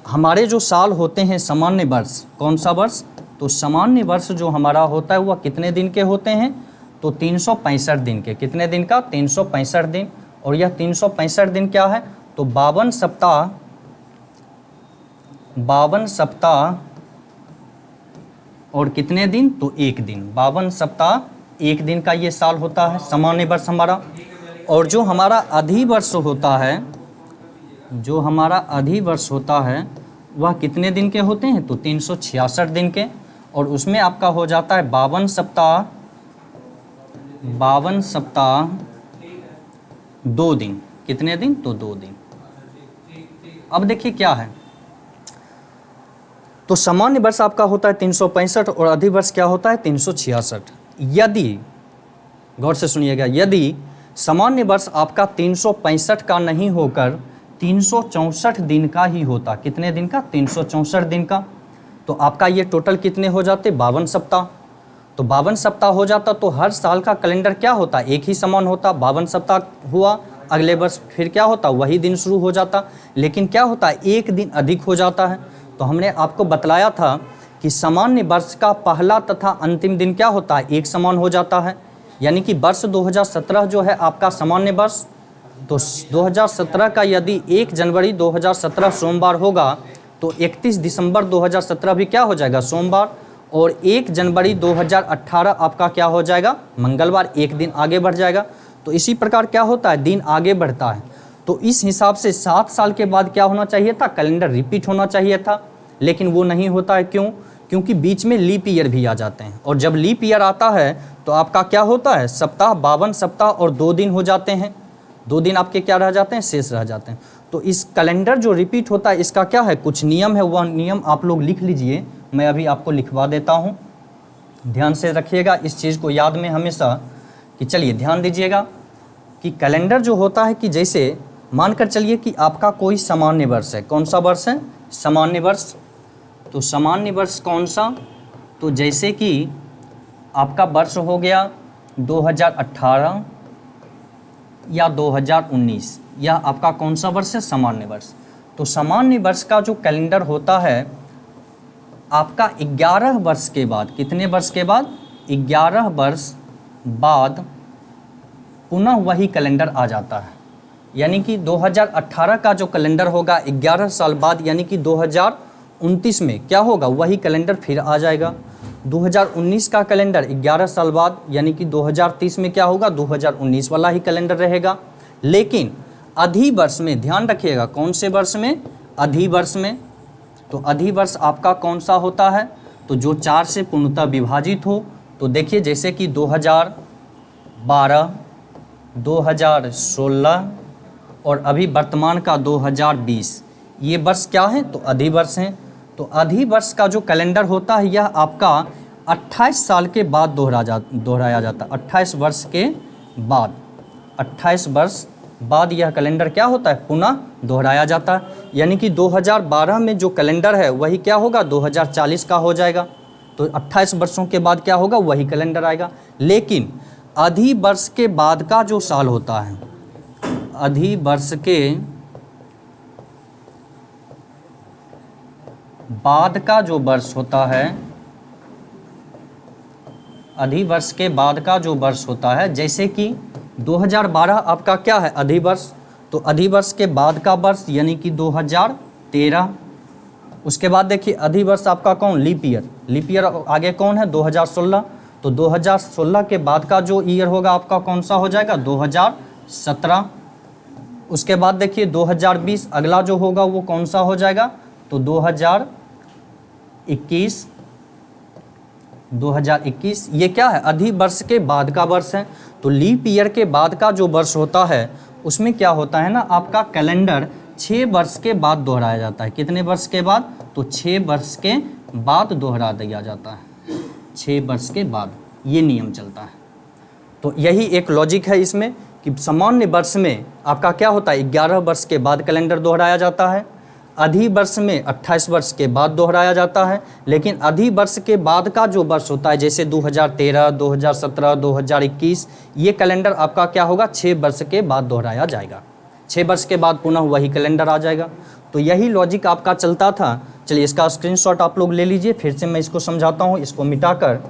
हमारे जो साल होते हैं सामान्य वर्ष, कौन सा वर्ष, तो सामान्य वर्ष जो हमारा होता है वह कितने दिन के होते हैं, तो 365 दिन के। कितने दिन का, 365 दिन। और यह 365 दिन क्या है, तो 52 सप्ताह और कितने दिन, तो 1 दिन। 52 सप्ताह 1 दिन का ये साल होता है सामान्य वर्ष हमारा। और जो हमारा अधिवर्ष होता है, जो हमारा अधिवर्ष होता है वह कितने दिन के होते हैं, तो 366 दिन के। और उसमें आपका हो जाता है 52 सप्ताह 2 दिन। कितने दिन, तो 2 दिन। अब देखिए क्या है, तो सामान्य वर्ष आपका होता है 365 और अधिवर्ष क्या होता है 366। यदि, गौर से सुनिएगा, यदि सामान्य वर्ष आपका 365 का नहीं होकर 364 दिन का ही होता, कितने दिन का, 364 दिन का, तो आपका ये टोटल कितने हो जाते, 52 सप्ताह। तो 52 सप्ताह हो जाता तो हर साल का कैलेंडर क्या होता, एक ही समान होता। 52 सप्ताह हुआ, अगले वर्ष फिर क्या होता, वही दिन शुरू हो जाता। लेकिन क्या होता है, 1 दिन अधिक हो जाता है। तो हमने आपको बतलाया था कि सामान्य वर्ष का पहला तथा अंतिम दिन क्या होता है, एक समान हो जाता है। यानी कि वर्ष 2017 जो है आपका सामान्य वर्ष, तो 2017 का यदि 1 जनवरी 2017 सोमवार होगा तो 31 दिसंबर 2017 भी क्या हो जाएगा, सोमवार। और 1 जनवरी 2018 आपका क्या हो जाएगा, मंगलवार, 1 दिन आगे बढ़ जाएगा। तो इसी प्रकार क्या होता है, दिन आगे बढ़ता है। तो इस हिसाब से 7 साल के बाद क्या होना चाहिए था, कैलेंडर रिपीट होना चाहिए था, लेकिन वो नहीं होता है। क्यों, क्योंकि बीच में लीप ईयर भी आ जाते हैं। और जब लीप ईयर आता है तो आपका क्या होता है, सप्ताह 52 सप्ताह और 2 दिन हो जाते हैं। 2 दिन आपके क्या रह जाते हैं, शेष रह जाते हैं। तो इस कैलेंडर जो रिपीट होता है इसका क्या है, कुछ नियम है। वह नियम आप लोग लिख लीजिए, मैं अभी आपको लिखवा देता हूँ। ध्यान से रखिएगा इस चीज़ को याद में हमेशा, कि चलिए ध्यान दीजिएगा कि कैलेंडर जो होता है, कि जैसे मानकर चलिए कि आपका कोई सामान्य वर्ष है। कौन सा वर्ष है, सामान्य वर्ष। तो सामान्य वर्ष कौन सा, तो जैसे कि आपका वर्ष हो गया 2018 या 2019, यह आपका कौन सा वर्ष है, सामान्य वर्ष। तो सामान्य वर्ष का जो कैलेंडर होता है आपका 11 वर्ष के बाद, कितने वर्ष के बाद, 11 वर्ष बाद पुनः वही कैलेंडर आ जाता है। यानी कि 2018 का जो कैलेंडर होगा 11 साल बाद, यानी कि 2029 में क्या होगा, वही कैलेंडर फिर आ जाएगा। 2019 का कैलेंडर 11 साल बाद, यानी कि 2030 में क्या होगा, 2019 वाला ही कैलेंडर रहेगा। लेकिन अधिवर्ष में ध्यान रखिएगा, कौन से वर्ष में, अधिवर्ष में। तो अधिवर्ष आपका कौन सा होता है, तो जो 4 से पूर्णतः विभाजित हो। तो देखिए जैसे कि 2012, 2016 और अभी वर्तमान का 2020, ये वर्ष क्या है, तो अधिवर्ष हैं। तो अधिवर्ष का जो कैलेंडर होता है यह आपका 28 साल के बाद दोहराया जाता है। 28 वर्ष के बाद, 28 वर्ष बाद यह कैलेंडर क्या होता है, पुनः दोहराया जाता है। यानी कि 2012 में जो कैलेंडर है वही क्या होगा, 2040 का हो जाएगा। तो 28 वर्षों के बाद क्या होगा, वही कैलेंडर आएगा। लेकिन अधिवर्ष के बाद का जो साल होता है, अधिवर्ष के बाद का जो वर्ष होता है, अधिवर्ष के बाद का जो वर्ष होता है, जैसे कि 2012 आपका क्या है, अधिवर्ष। तो अधिवर्ष के बाद का वर्ष यानी कि 2013। उसके बाद देखिए अधिवर्ष आपका कौन, लीप ईयर। लीप ईयर आगे कौन है, 2016। तो 2016 के बाद का जो ईयर होगा आपका कौन सा हो जाएगा, 2017। उसके बाद देखिए 2020 अगला जो होगा वो कौन सा हो जाएगा, तो 2021। 2021 ये क्या है, अधिवर्ष के बाद का वर्ष है। तो लीप ईयर के बाद का जो वर्ष होता है उसमें क्या होता है ना, आपका कैलेंडर 6 वर्ष के बाद दोहराया जाता है। कितने वर्ष के बाद, तो 6 वर्ष के बाद दोहरा दिया जाता है, 6 वर्ष के बाद ये नियम चलता है। तो यही एक लॉजिक है इसमें कि सामान्य वर्ष में आपका क्या होता है, 11 वर्ष के बाद कैलेंडर दोहराया जाता है। अधिवर्ष में 28 वर्ष के बाद दोहराया जाता है। लेकिन अधिवर्ष के बाद का जो वर्ष होता है, जैसे 2013, 2017, 2021, ये कैलेंडर आपका क्या होगा, 6 वर्ष के बाद दोहराया जाएगा। 6 वर्ष के बाद पुनः वही कैलेंडर आ जाएगा। तो यही लॉजिक आपका चलता था। चलिए इसका स्क्रीनशॉट आप लोग ले लीजिए, फिर से मैं इसको समझाता हूँ, इसको मिटाकर।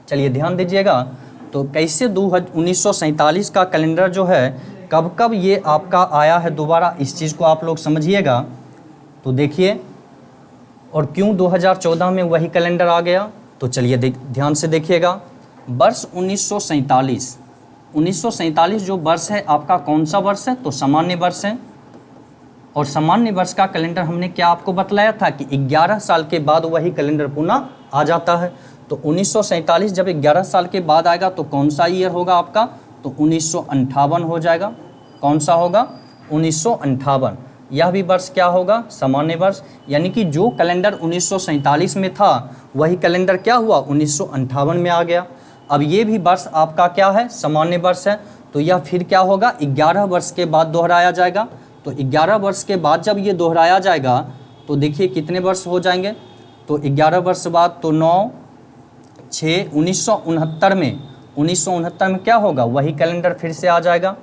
चलिए ध्यान दीजिएगा, तो कैसे 1947 का कैलेंडर जो है कब कब ये आपका आया है दोबारा, इस चीज़ को आप लोग समझिएगा। तो देखिए, और क्यों 2014 में वही कैलेंडर आ गया, तो चलिए ध्यान से देखिएगा, वर्ष 1947, 1947 जो वर्ष है आपका कौन सा वर्ष है? तो सामान्य वर्ष है। और सामान्य वर्ष का कैलेंडर हमने क्या आपको बतलाया था कि 11 साल के बाद वही कैलेंडर पुनः आ जाता है। तो 1947 जब 11 साल के बाद आएगा तो कौन सा ईयर होगा आपका? तो 1958 हो जाएगा। कौन सा होगा? 1958। यह भी वर्ष क्या होगा? सामान्य वर्ष। यानी कि जो कैलेंडर 1947 में था वही कैलेंडर क्या हुआ? 1958 में आ गया। अब ये भी वर्ष आपका क्या है? सामान्य वर्ष है। तो यह फिर क्या होगा? 11 वर्ष के बाद दोहराया जाएगा। तो 11 वर्ष के बाद जब ये दोहराया जाएगा तो देखिए कितने वर्ष हो जाएंगे? तो 11 वर्ष बाद तो 9, 6, 1969 में क्या होगा? वही कैलेंडर फिर से आ जाएगा।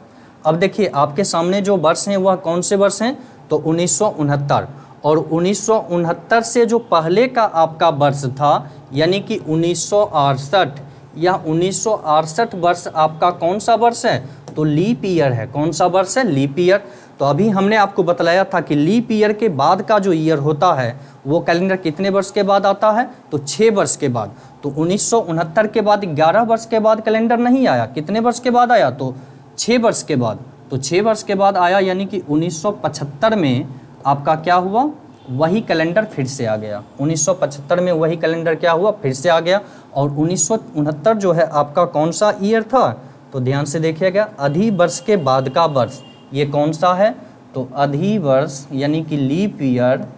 अब देखिए आपके सामने जो वर्ष हैं वह कौन से वर्ष हैं? तो 1969। और 1969 से जो पहले का आपका वर्ष था यानी कि 1968, या 1968 वर्ष आपका कौन सा वर्ष है? तो लीप ईयर है। कौन सा वर्ष है? Leap year. तो अभी हमने आपको बतलाया था कि लीप ईयर के बाद का जो ईयर होता है वो कैलेंडर कितने वर्ष के बाद आता है? तो 6 वर्ष के बाद। तो 1969 के बाद 11 वर्ष के बाद कैलेंडर नहीं आया। कितने वर्ष के बाद आया? तो 6 वर्ष के बाद। तो 6 वर्ष के बाद आया, यानी कि 1975 में आपका क्या हुआ? वही कैलेंडर फिर से आ गया। 1975 में वही कैलेंडर क्या हुआ? फिर से आ गया। और 1969 जो है आपका कौन सा ईयर था? तो ध्यान से देखिएगा, अधिवर्ष के बाद का वर्ष। ये कौन सा है? तो अधिवर्ष यानी कि लीप ईयर,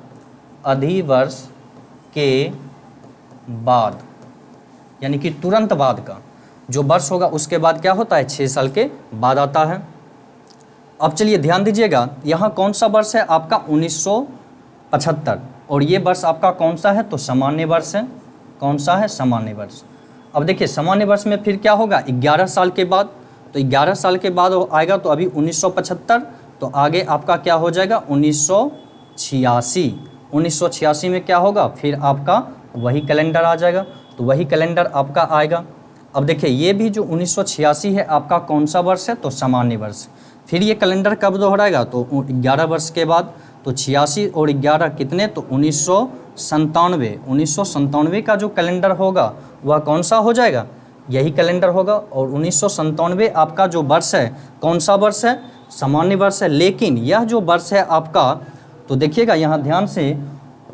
अधिवर्ष के बाद यानी कि तुरंत बाद का जो वर्ष होगा उसके बाद क्या होता है? 6 साल के बाद आता है। अब चलिए ध्यान दीजिएगा, यहाँ कौन सा वर्ष है आपका? 1975। और ये वर्ष आपका कौन सा है? तो सामान्य वर्ष है। कौन सा है? सामान्य वर्ष। अब देखिए सामान्य वर्ष में फिर क्या होगा? 11 साल के बाद। तो 11 साल के बाद आएगा तो अभी 1975, तो आगे आपका क्या हो जाएगा? 1986। 1986 में क्या होगा? फिर आपका वही कैलेंडर आ जाएगा। तो वही कैलेंडर आपका आएगा। अब देखिए ये भी जो 1986 है आपका कौन सा वर्ष है? तो सामान्य वर्ष। फिर ये कैलेंडर कब दोहराएगा? तो 11 वर्ष के बाद। तो 86 और 11 कितने? तो 1997। 1997 का जो कैलेंडर होगा वह कौन सा हो जाएगा? यही कैलेंडर होगा। और 1997 आपका जो वर्ष है कौन सा वर्ष है? सामान्य वर्ष है। लेकिन यह जो वर्ष है आपका, तो देखिएगा यहाँ ध्यान से,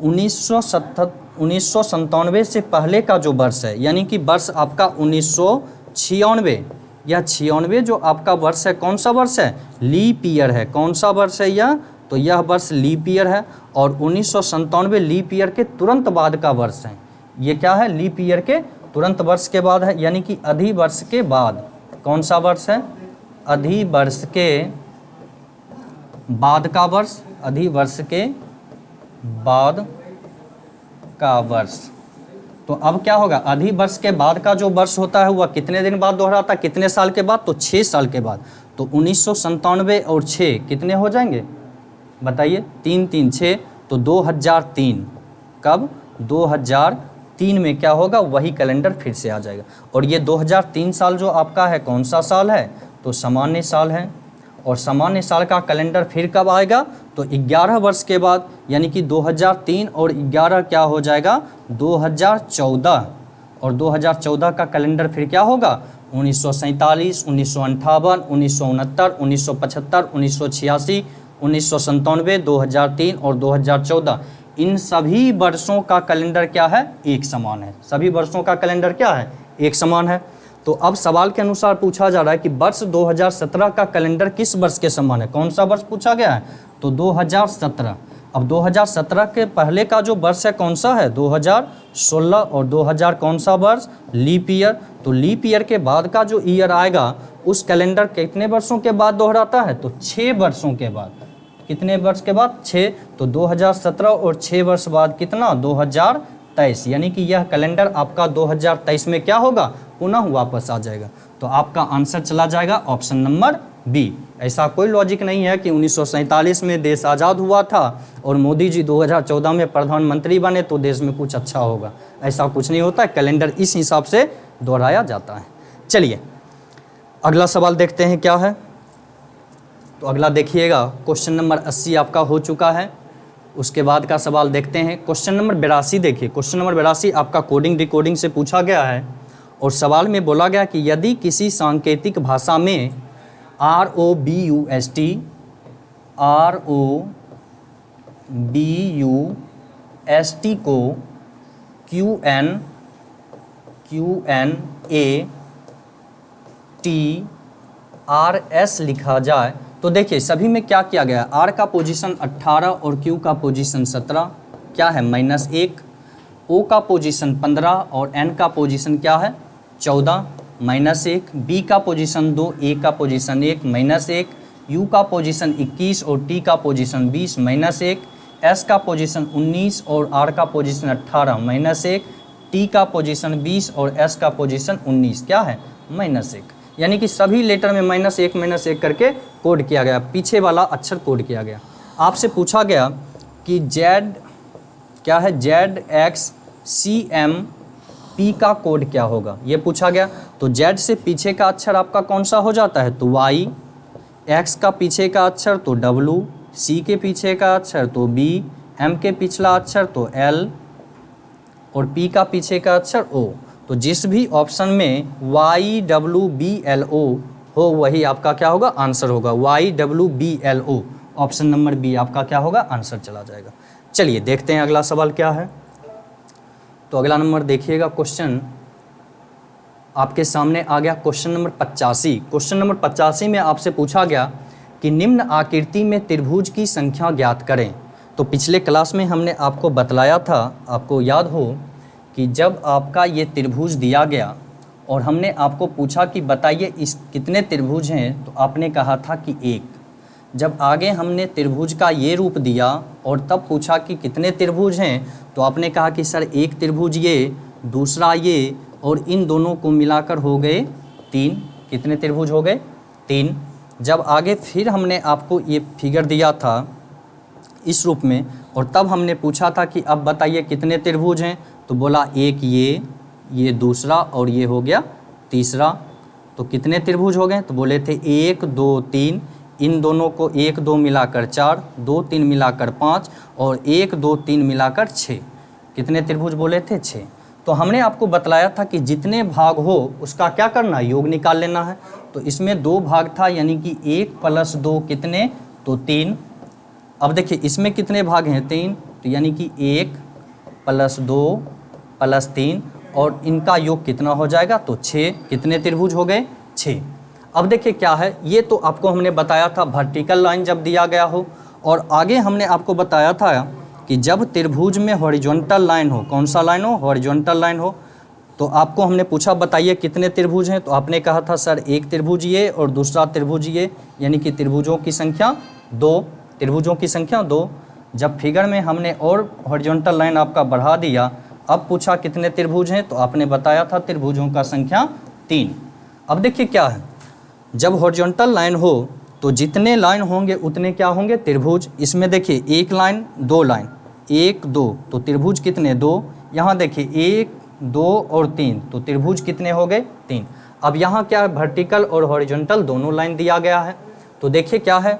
1997 से पहले का जो वर्ष है यानी कि वर्ष आपका 1996, यह 96 जो आपका वर्ष है कौन सा वर्ष है? लीप ईयर है। कौन सा वर्ष है यह? तो यह वर्ष लीप ईयर है। और 1997 लीप ईयर के तुरंत बाद का वर्ष है। ये क्या है? लीप ईयर के तुरंत वर्ष के बाद है, यानी कि अधिवर्ष के बाद। कौन सा वर्ष है? अधिवर्ष के बाद का वर्ष। अधिवर्ष के बाद का वर्ष। तो अब क्या होगा? अधिवर्ष के बाद का जो वर्ष होता है वह कितने दिन बाद दोहराता है? कितने साल के बाद? तो 6 साल के बाद। तो 1997 और 6 कितने हो जाएंगे? बताइए। 3 3 6, तो 2003। कब? 2003 में क्या होगा? वही कैलेंडर फिर से आ जाएगा। और ये 2003 साल जो आपका है कौन सा साल है? तो सामान्य साल है। और सामान्य साल का कैलेंडर फिर कब आएगा? तो 11 वर्ष के बाद, यानी कि 2003 और 11 क्या हो जाएगा? 2014। और 2014 का कैलेंडर फिर क्या होगा? 1947, 1958, 1969, 1975, 1986, 1997, 2003 और 2014। इन सभी वर्षों का कैलेंडर क्या है? एक समान है। सभी वर्षों का कैलेंडर क्या है? एक समान है। तो अब सवाल के अनुसार पूछा जा रहा है कि वर्ष 2017 का कैलेंडर किस वर्ष के समान है? कौन सा वर्ष पूछा गया है? तो 2017। अब 2017 के पहले का जो वर्ष है कौन सा है? 2016। और 2000 कौन सा वर्ष? Leap year. तो लीप ईयर के बाद का जो ईयर आएगा उस कैलेंडर कितने वर्षों के बाद दोहराता है? तो 6 वर्षों के बाद। कितने वर्ष के बाद? 6। तो 2017 और 6 वर्ष बाद कितना? 2023। यानी कि यह कैलेंडर आपका 2023 में क्या होगा? पुनः वापस आ जाएगा। तो आपका आंसर चला जाएगा ऑप्शन नंबर बी। ऐसा कोई लॉजिक नहीं है कि 1947 में देश आज़ाद हुआ था और मोदी जी 2014 में प्रधानमंत्री बने तो देश में कुछ अच्छा होगा। ऐसा कुछ नहीं होता है। कैलेंडर इस हिसाब से दोहराया जाता है। चलिए अगला सवाल देखते हैं क्या है। तो अगला देखिएगा, क्वेश्चन नंबर 80 आपका हो चुका है। उसके बाद का सवाल देखते हैं। क्वेश्चन नंबर 82 देखिए। क्वेश्चन नंबर 82 आपका कोडिंग डिकोडिंग से पूछा गया है और सवाल में बोला गया कि यदि किसी सांकेतिक भाषा में ROBUST को QNATRS लिखा जाए तो देखिए सभी में क्या किया गया, R का पोजीशन 18 और Q का पोजीशन 17 क्या है -1, O का पोजीशन 15 और N का पोजीशन क्या है 14 -1, B का पोजीशन 2, A का पोजीशन 1 -1, U का पोजीशन 21 और T का पोजीशन 20 -1, S का पोजीशन 19 और R का पोजीशन 18 -1, T का पोजीशन 20 और S का पोजीशन 19 क्या है -1। यानी कि सभी लेटर में -1 करके कोड किया गया, पीछे वाला अक्षर कोड किया गया। आपसे पूछा गया कि Z क्या है, ZXCMP का कोड क्या होगा, ये पूछा गया। तो Z से पीछे का अक्षर आपका कौन सा हो जाता है, तो Y, X का पीछे का अक्षर तो W, C के पीछे का अक्षर तो B, M के पिछला अक्षर तो L और P का पीछे का अक्षर O। तो जिस भी ऑप्शन में YWBLO हो वही आपका क्या होगा, आंसर होगा। YWBLO ऑप्शन नंबर बी आपका क्या होगा, आंसर चला जाएगा। चलिए देखते हैं अगला सवाल क्या है। तो अगला नंबर देखिएगा, क्वेश्चन आपके सामने आ गया क्वेश्चन नंबर 85। क्वेश्चन नंबर 85 में आपसे पूछा गया कि निम्न आकृति में त्रिभुज की संख्या ज्ञात करें। तो पिछले क्लास में हमने आपको बतलाया था, आपको याद हो कि जब आपका ये त्रिभुज दिया गया और हमने आपको पूछा कि बताइए इस कितने त्रिभुज हैं, तो आपने कहा था कि एक। जब आगे हमने त्रिभुज का ये रूप दिया और तब पूछा कि कितने त्रिभुज हैं, तो आपने कहा कि सर एक त्रिभुज ये, दूसरा ये और इन दोनों को मिलाकर हो गए 3। कितने त्रिभुज हो गए, 3। जब आगे फिर हमने आपको ये फिगर दिया था इस रूप में और तब हमने पूछा था कि अब बताइए कितने त्रिभुज हैं, तो बोला एक ये दूसरा और ये हो गया तीसरा। तो कितने त्रिभुज हो गए, तो बोले थे 1 2 3, इन दोनों को 1 2 मिलाकर 4, 2 3 मिलाकर 5 और 1 2 3 मिलाकर 6। कितने त्रिभुज बोले थे, 6। तो हमने आपको बतलाया था कि जितने भाग हो उसका क्या करना है, योग निकाल लेना है। तो इसमें 2 भाग था यानी कि 1 + 2 कितने, तो 3। अब देखिए इसमें कितने भाग हैं, 3, तो यानी कि 1 + 2 + 3 और इनका योग कितना हो जाएगा, तो 6। कितने त्रिभुज हो गए, 6। अब देखिए क्या है, ये तो आपको हमने बताया था वर्टिकल लाइन जब दिया गया हो, और आगे हमने आपको बताया था कि जब त्रिभुज में हॉरिजॉन्टल लाइन हो, कौन सा लाइन हो, हॉरिजॉन्टल लाइन हो, तो आपको हमने पूछा बताइए कितने त्रिभुज हैं, तो आपने कहा था सर एक त्रिभुज ये और दूसरा त्रिभुज ये, यानी कि त्रिभुजों की संख्या 2। त्रिभुजों की संख्या 2। जब फिगर में हमने और हॉरिजॉन्टल लाइन आपका बढ़ा दिया, अब पूछा कितने त्रिभुज हैं, तो आपने बताया था त्रिभुजों का संख्या 3। अब देखिए क्या है, जब हॉरिजॉन्टल लाइन हो तो जितने लाइन होंगे उतने क्या होंगे, त्रिभुज। इसमें देखिए 1 लाइन 2 लाइन, 1 2, तो त्रिभुज कितने, 2। यहाँ देखिए 1 2 और 3, तो त्रिभुज कितने हो गए, 3। अब यहाँ क्या है, वर्टिकल और हॉरिजॉन्टल दोनों लाइन दिया गया है। तो देखिए क्या है,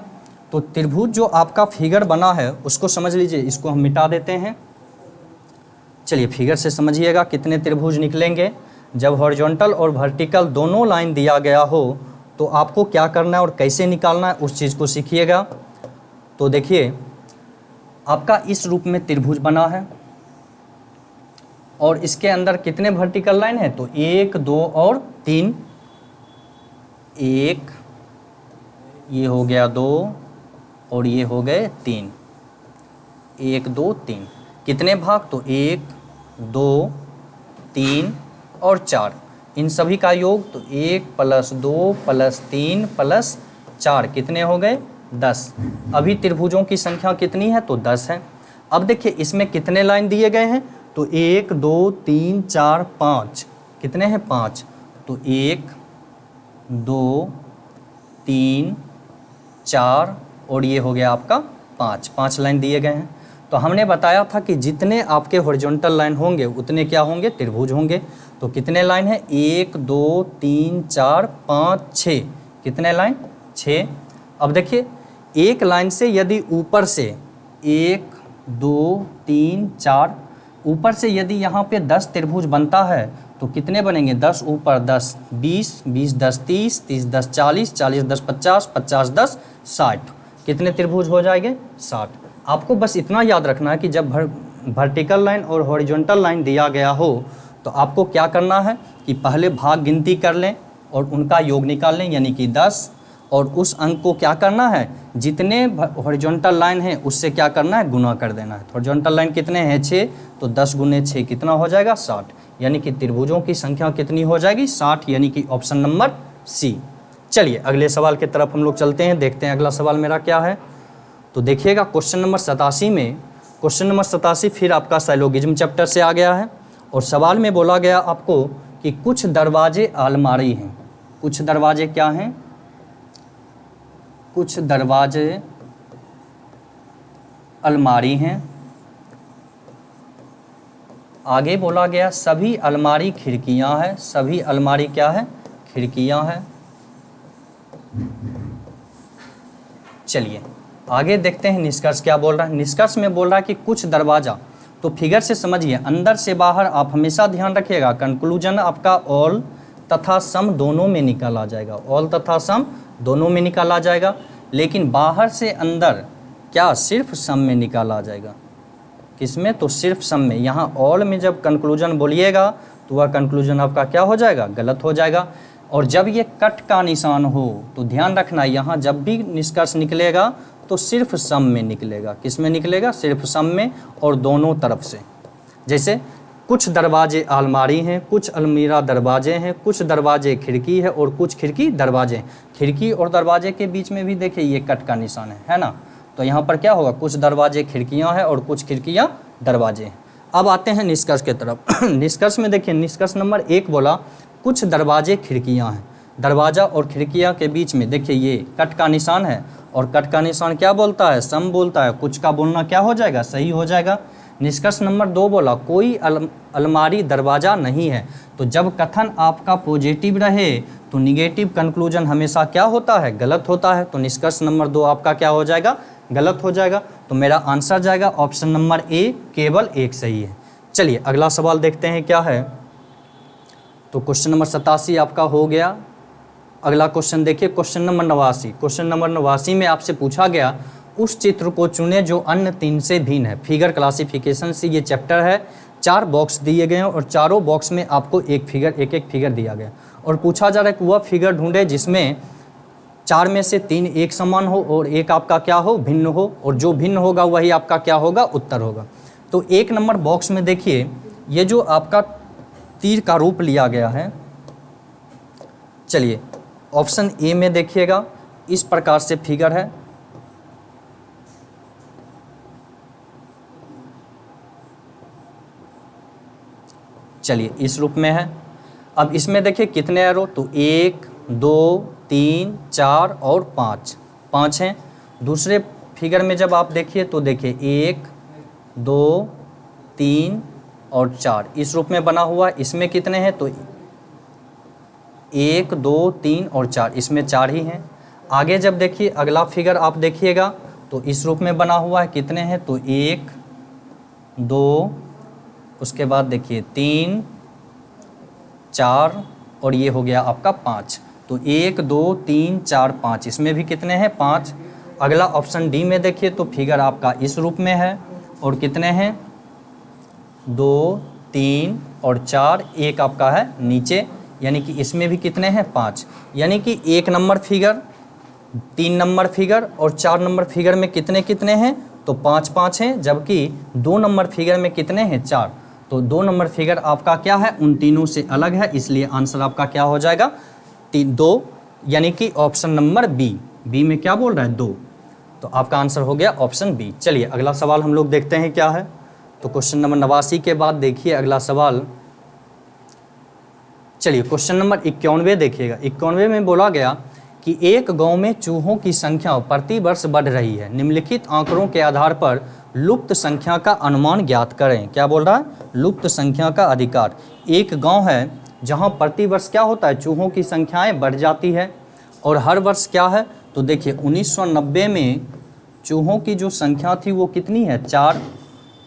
तो त्रिभुज जो आपका फिगर बना है उसको समझ लीजिए, इसको हम मिटा देते हैं। चलिए फिगर से समझिएगा कितने त्रिभुज निकलेंगे। जब हॉरिजॉन्टल और वर्टिकल दोनों लाइन दिया गया हो तो आपको क्या करना है और कैसे निकालना है उस चीज़ को सीखिएगा। तो देखिए आपका इस रूप में त्रिभुज बना है और इसके अंदर कितने वर्टिकल लाइन है, तो 1 2 और 3। 1, ये हो गया 2 और ये हो गए 3। 1 2 3 कितने भाग, तो 1 2 3 और 4, इन सभी का योग तो 1 + 2 + 3 + 4 कितने हो गए, 10। अभी त्रिभुजों की संख्या कितनी है, तो 10 है। अब देखिए इसमें कितने लाइन दिए गए हैं, तो 1 2 3 4 5, कितने हैं, 5। तो 1 2 3 4 और ये हो गया आपका 5 लाइन दिए गए हैं। तो हमने बताया था कि जितने आपके हॉरिजॉन्टल लाइन होंगे उतने क्या होंगे, त्रिभुज होंगे। तो कितने लाइन है, 1 2 3 4 5 6, कितने लाइन, 6। अब देखिए एक लाइन से यदि ऊपर से 1 2 3 4। ऊपर से यदि यहाँ पे 10 त्रिभुज बनता है तो कितने बनेंगे, 10 ऊपर 10 20, 20 10 30, 30 10 40, 40 10 50, 50 10 60। कितने त्रिभुज हो जाएंगे, 60। आपको बस इतना याद रखना है कि जब वर्टिकल लाइन और हॉरिजॉन्टल लाइन दिया गया हो तो आपको क्या करना है कि पहले भाग गिनती कर लें और उनका योग निकाल लें, यानी कि 10, और उस अंक को क्या करना है, जितने हॉरिजॉन्टल लाइन है उससे क्या करना है, गुना कर देना है। हॉरिजॉन्टल लाइन कितने हैं, 6, तो 10 गुने 6 कितना हो जाएगा, 60। यानी कि त्रिभुजों की संख्या कितनी हो जाएगी, 60, यानी कि ऑप्शन नंबर सी। चलिए अगले सवाल की तरफ हम लोग चलते हैं, देखते हैं अगला सवाल मेरा क्या है। तो देखिएगा क्वेश्चन नंबर 87 में, क्वेश्चन नंबर 87 फिर आपका साइलोगिज्म चैप्टर से आ गया है और सवाल में बोला गया आपको कि कुछ दरवाजे अलमारी हैं। कुछ दरवाजे क्या हैं, कुछ दरवाजे अलमारी हैं। आगे बोला गया सभी अलमारी खिड़कियां हैं। सभी अलमारी क्या है, खिड़कियां हैं। चलिए आगे देखते हैं निष्कर्ष क्या बोल रहा है। निष्कर्ष में बोल रहा है कि कुछ दरवाजा, तो फिगर से समझिए, अंदर से बाहर आप हमेशा ध्यान रखिएगा, कंक्लूजन आपका ऑल तथा सम दोनों में निकल आ जाएगा, ऑल तथा सम दोनों में निकल आ जाएगा। लेकिन बाहर से अंदर क्या, सिर्फ सम में निकाल आ जाएगा। किसमें, तो सिर्फ सम में। यहाँ ऑल में जब कंक्लूजन बोलिएगा तो वह कंक्लूजन आपका क्या हो जाएगा, गलत हो जाएगा। और जब ये कट का निशान हो तो ध्यान रखना, यहाँ जब भी निष्कर्ष निकलेगा तो सिर्फ सम में निकलेगा। किस में निकलेगा, सिर्फ सम में, और दोनों तरफ से। जैसे कुछ दरवाजे अलमारी हैं, कुछ अलमीरा दरवाजे हैं, कुछ दरवाजे खिड़की है और कुछ खिड़की दरवाजे। खिड़की और दरवाजे के बीच में भी देखिए ये कट का निशान है ना। तो यहाँ पर क्या होगा, कुछ दरवाजे खिड़कियाँ हैं और कुछ खिड़कियाँ दरवाजे हैं। अब आते हैं निष्कर्ष की तरफ। निष्कर्ष में देखिए, निष्कर्ष नंबर 1 बोला कुछ दरवाजे खिड़कियाँ हैं। दरवाजा और खिड़कियाँ के बीच में देखिए ये कट का निशान है, और कट का निशान क्या बोलता है, सम बोलता है। कुछ का बोलना क्या हो जाएगा, सही हो जाएगा। निष्कर्ष नंबर 2 बोला कोई अलमारी दरवाजा नहीं है। तो जब कथन आपका पॉजिटिव रहे तो निगेटिव कंक्लूजन हमेशा क्या होता है, गलत होता है। तो निष्कर्ष नंबर 2 आपका क्या हो जाएगा, गलत हो जाएगा। तो मेरा आंसर जाएगा ऑप्शन नंबर ए, केवल एक सही है। चलिए अगला सवाल देखते हैं क्या है। तो क्वेश्चन नंबर 87 आपका हो गया। अगला क्वेश्चन देखिए, क्वेश्चन नंबर 89। क्वेश्चन नंबर 89 में आपसे पूछा गया उस चित्र को चुने जो अन्य 3 से भिन्न है। फिगर क्लासिफिकेशन से ये चैप्टर है। 4 बॉक्स दिए गए हैं और चारों बॉक्स में आपको एक फिगर दिया गया और पूछा जा रहा है कि वह फिगर ढूंढे जिसमें 4 में से 3 एक समान हो और एक आपका क्या हो, भिन्न हो, और जो भिन्न होगा वही आपका क्या होगा, उत्तर होगा। तो 1 नंबर बॉक्स में देखिए ये जो आपका तीर का रूप लिया गया है। चलिए ऑप्शन ए में देखिएगा, इस प्रकार से फिगर है। चलिए इस रूप में है। अब इसमें देखिए कितने एरो, तो 1 2 3 4 और 5 हैं। दूसरे फिगर में जब आप देखिए तो देखिए 1 2 3 और 4 इस रूप में बना हुआ है। इसमें कितने हैं, तो 1 2 3 और 4, इसमें 4 ही हैं। आगे जब देखिए अगला फिगर आप देखिएगा तो इस रूप में बना हुआ है। कितने हैं, तो 1 2, उसके बाद देखिए 3 4 और ये हो गया आपका 5। तो 1 2 3 4 5, इसमें भी कितने हैं, 5। अगला ऑप्शन डी में देखिए तो फिगर आपका इस रूप में है और कितने हैं, 2 3 और 4, एक आपका है नीचे, यानी कि इसमें भी कितने हैं, 5। यानी कि 1 नंबर फिगर, 3 नंबर फिगर और 4 नंबर फिगर में कितने कितने हैं, तो 5 हैं। जबकि 2 नंबर फिगर में कितने हैं, 4। तो 2 नंबर फिगर आपका क्या है, उन तीनों से अलग है, इसलिए आंसर आपका क्या हो जाएगा, 2, यानी कि ऑप्शन नंबर बी में क्या बोल रहा है, 2। तो आपका आंसर हो गया ऑप्शन बी। चलिए अगला सवाल हम लोग देखते हैं क्या है। तो क्वेश्चन नंबर 89 के बाद देखिए अगला सवाल। चलिए क्वेश्चन नंबर 91 देखिएगा। 91 में बोला गया कि एक गांव में चूहों की संख्या प्रति वर्ष बढ़ रही है। निम्नलिखित आंकड़ों के आधार पर लुप्त संख्या का अनुमान ज्ञात करें। क्या बोल रहा है, लुप्त संख्या का अधिकार। एक गांव है जहां प्रति वर्ष क्या होता है, चूहों की संख्याएं बढ़ जाती है और हर वर्ष क्या है, तो देखिए 1990 में चूहों की जो संख्या थी वो कितनी है 4,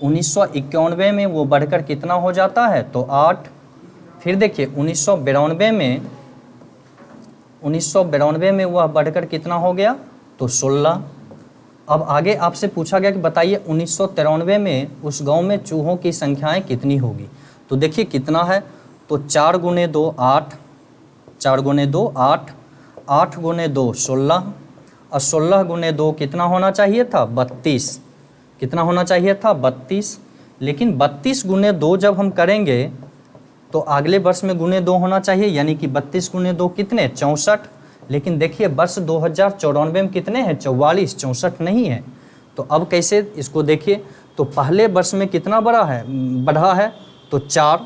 1991 में वो बढ़कर कितना हो जाता है तो 8। फिर देखिए 1992 में वह बढ़कर कितना हो गया तो 16। अब आगे आपसे पूछा गया कि बताइए 1993 में उस गांव में चूहों की संख्याएं कितनी होगी। तो देखिए कितना है तो 4 गुने 2 8, 4 गुने 2 8, 8 गुने 2 16 और 16 गुने 2 कितना होना चाहिए था 32। कितना होना चाहिए था 32। लेकिन 32 गुने 2 जब हम करेंगे तो अगले वर्ष में गुने 2 होना चाहिए, यानी कि 32 गुने 2 कितने 64। लेकिन देखिए वर्ष 2094 में कितने हैं 44, 64 नहीं है। तो अब कैसे इसको देखिए तो पहले वर्ष में कितना बढ़ा है तो 4,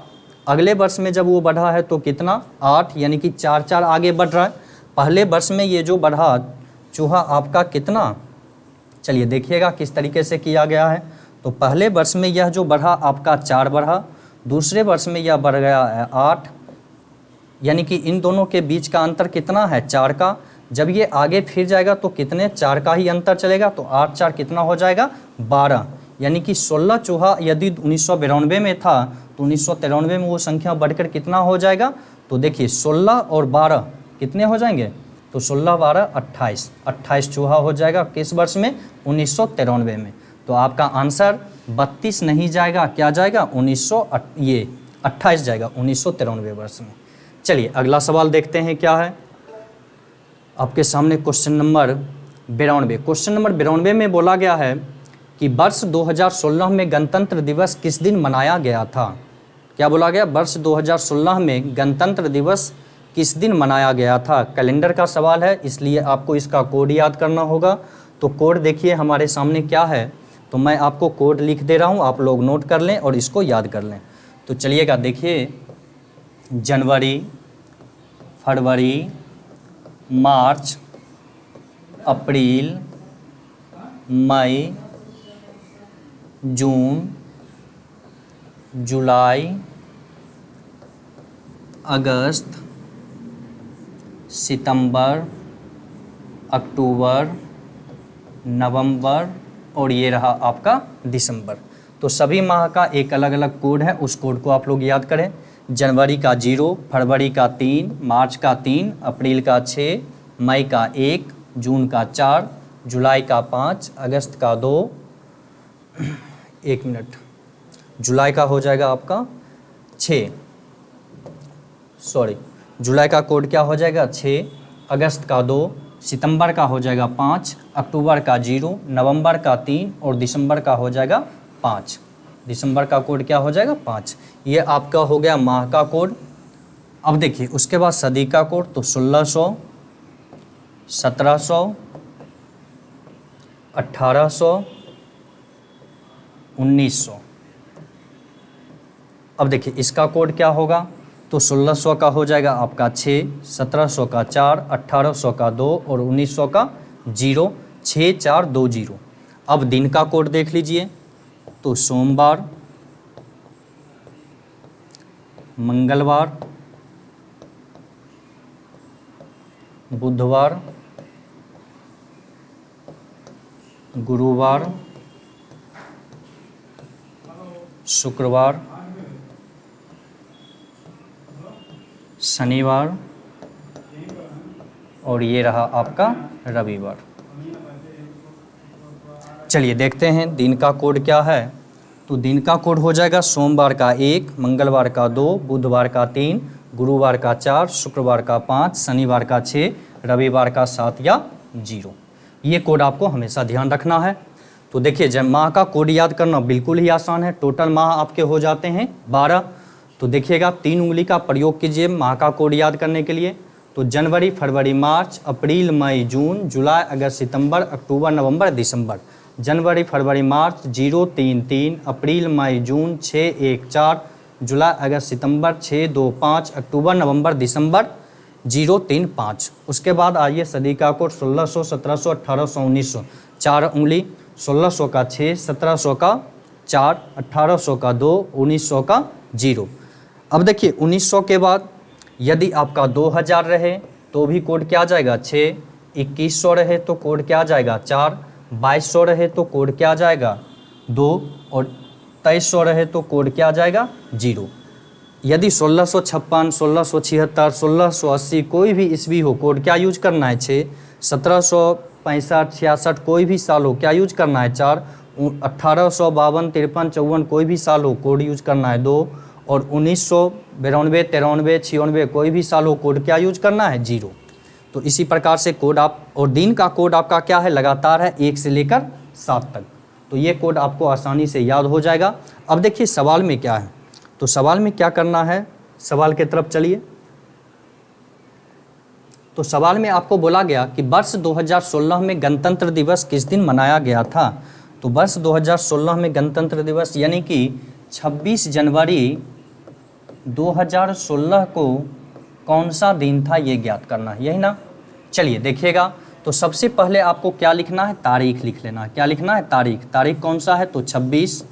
अगले वर्ष में जब वो बढ़ा है तो कितना 8, यानी कि 4 4 आगे बढ़ रहा है। पहले वर्ष में ये जो बढ़ा चूहा आपका कितना, चलिए देखिएगा किस तरीके से किया गया है। तो पहले वर्ष में यह जो बढ़ा आपका 4 बढ़ा, दूसरे वर्ष में यह बढ़ गया है 8, यानी कि इन दोनों के बीच का अंतर कितना है 4 का। जब ये आगे फिर जाएगा तो कितने 4 का ही अंतर चलेगा, तो 8 4 कितना हो जाएगा 12, यानी कि 16 चूहा यदि 1992 में था तो 1993 में वो संख्या बढ़कर कितना हो जाएगा। तो देखिए 16 और 12 कितने हो जाएंगे तो 16 12 28, 28 चूहा हो जाएगा किस वर्ष में 1993 में। तो आपका आंसर 32 नहीं जाएगा, क्या जाएगा 28 जाएगा 1993 वर्ष में। चलिए अगला सवाल देखते हैं क्या है आपके सामने। क्वेश्चन नंबर 92, क्वेश्चन नंबर 92 में बोला गया है कि वर्ष 2016 में गणतंत्र दिवस किस दिन मनाया गया था। क्या बोला गया, वर्ष 2016 में गणतंत्र दिवस किस दिन मनाया गया था। कैलेंडर का सवाल है इसलिए आपको इसका कोड याद करना होगा। तो कोड देखिए हमारे सामने क्या है, तो मैं आपको कोड लिख दे रहा हूँ, आप लोग नोट कर लें और इसको याद कर लें। तो चलिएगा देखिए, जनवरी, फरवरी, मार्च, अप्रैल, मई, जून, जुलाई, अगस्त, सितंबर, अक्टूबर, नवंबर और ये रहा आपका दिसंबर। तो सभी माह का एक अलग अलग कोड है, उस कोड को आप लोग याद करें। जनवरी का 0, फरवरी का 3, मार्च का 3, अप्रैल का 6, मई का 1, जून का 4, जुलाई का 5, अगस्त का 2, 1 मिनट, जुलाई का हो जाएगा आपका 6, जुलाई का कोड क्या हो जाएगा 6, अगस्त का 2, सितंबर का हो जाएगा 5, अक्टूबर का 0, नवंबर का 3 और दिसंबर का हो जाएगा 5। दिसंबर का कोड क्या हो जाएगा 5। ये आपका हो गया माह का कोड। अब देखिए उसके बाद सदी का कोड, तो 1600, 1700, 1800, 1900। अब देखिए इसका कोड क्या होगा, तो 1600 का हो जाएगा आपका 6, 1700 का 4, 1800 का 2 और 1900 का 0, 6 4 2 0। अब दिन का कोड देख लीजिए, तो सोमवार, मंगलवार, बुधवार, गुरुवार, शुक्रवार, शनिवार और ये रहा आपका रविवार। चलिए देखते हैं दिन का कोड क्या है। तो दिन का कोड हो जाएगा सोमवार का 1, मंगलवार का 2, बुधवार का 3, गुरुवार का 4, शुक्रवार का 5, शनिवार का 6, रविवार का 7 या 0। ये कोड आपको हमेशा ध्यान रखना है। तो देखिए जब माह का कोड याद करना बिल्कुल ही आसान है। टोटल माह आपके हो जाते हैं 12। तो देखिएगा 3 उंगली का प्रयोग कीजिए माह का कोड याद करने के लिए। तो जनवरी, फरवरी, मार्च, अप्रैल, मई, जून, जुलाई, अगस्त, सितंबर, अक्टूबर, नवंबर, दिसंबर। जनवरी, फरवरी, मार्च 0 3 3, अप्रैल, मई, जून 6 1 4, जुलाई, अगस्त, सितंबर 6 2 5, अक्टूबर, नवंबर, दिसंबर 0 3 5। उसके बाद आइए सदी का कोड 1600, 1700, 1800, 1900। 4 उंगली, 1600 का 6, 1700 का 4, 1800 का 2, 1900 का 0। अब देखिए 1900 के बाद यदि आपका 2000 रहे तो भी कोड क्या आ जाएगा 6, 2100 रहे तो कोड क्या आ जाएगा 4, 2200 रहे तो कोड क्या आ जाएगा 2, और 2300 रहे तो कोड क्या आ जाएगा 0। यदि 1656, 1676, 1680 कोई भी ईस्वी हो, कोड क्या यूज करना है 6, 1765, 66 कोई भी साल हो, क्या यूज करना है 4, 1852, 53, 54 कोई भी साल हो, कोड यूज करना है 2, और 1992, 93, 96 कोई भी साल हो, कोड क्या यूज करना है 0। तो इसी प्रकार से कोड आप, और दिन का कोड आपका क्या है, लगातार है 1 से लेकर 7 तक। तो ये कोड आपको आसानी से याद हो जाएगा। अब देखिए सवाल में क्या है, तो सवाल में क्या करना है, सवाल की तरफ चलिए। तो सवाल में आपको बोला गया कि वर्ष 2016 में गणतंत्र दिवस किस दिन मनाया गया था। तो वर्ष 2016 में गणतंत्र दिवस यानी कि 26 जनवरी 2016 को कौन सा दिन था, ये ज्ञात करना है, यही ना। चलिए देखिएगा, तो सबसे पहले आपको क्या लिखना है, तारीख लिख लेना है। क्या लिखना है, तारीख। तारीख कौन सा है, तो 26।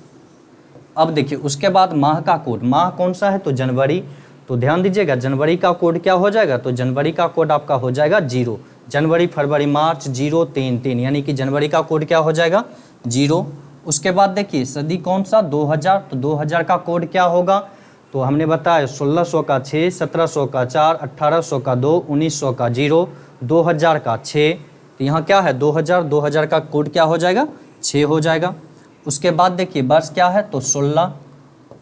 अब देखिए उसके बाद माह का कोड, माह कौन सा है, तो जनवरी। तो ध्यान दीजिएगा जनवरी का कोड क्या हो जाएगा, तो जनवरी का कोड आपका हो जाएगा 0। जनवरी, फरवरी, मार्च 0, 3, 3 यानी कि जनवरी का कोड क्या हो जाएगा 0। उसके बाद देखिए सदी कौन सा, 2000। तो 2000 का कोड क्या होगा, तो हमने बताया 1600 का 6, 1700 का 4, 1800 का 2, 1900 का 0, 2000 का 6। तो यहाँ क्या है 2000, 2000 का कोड क्या हो जाएगा 6 हो जाएगा। उसके बाद देखिए वर्ष क्या है, तो 16,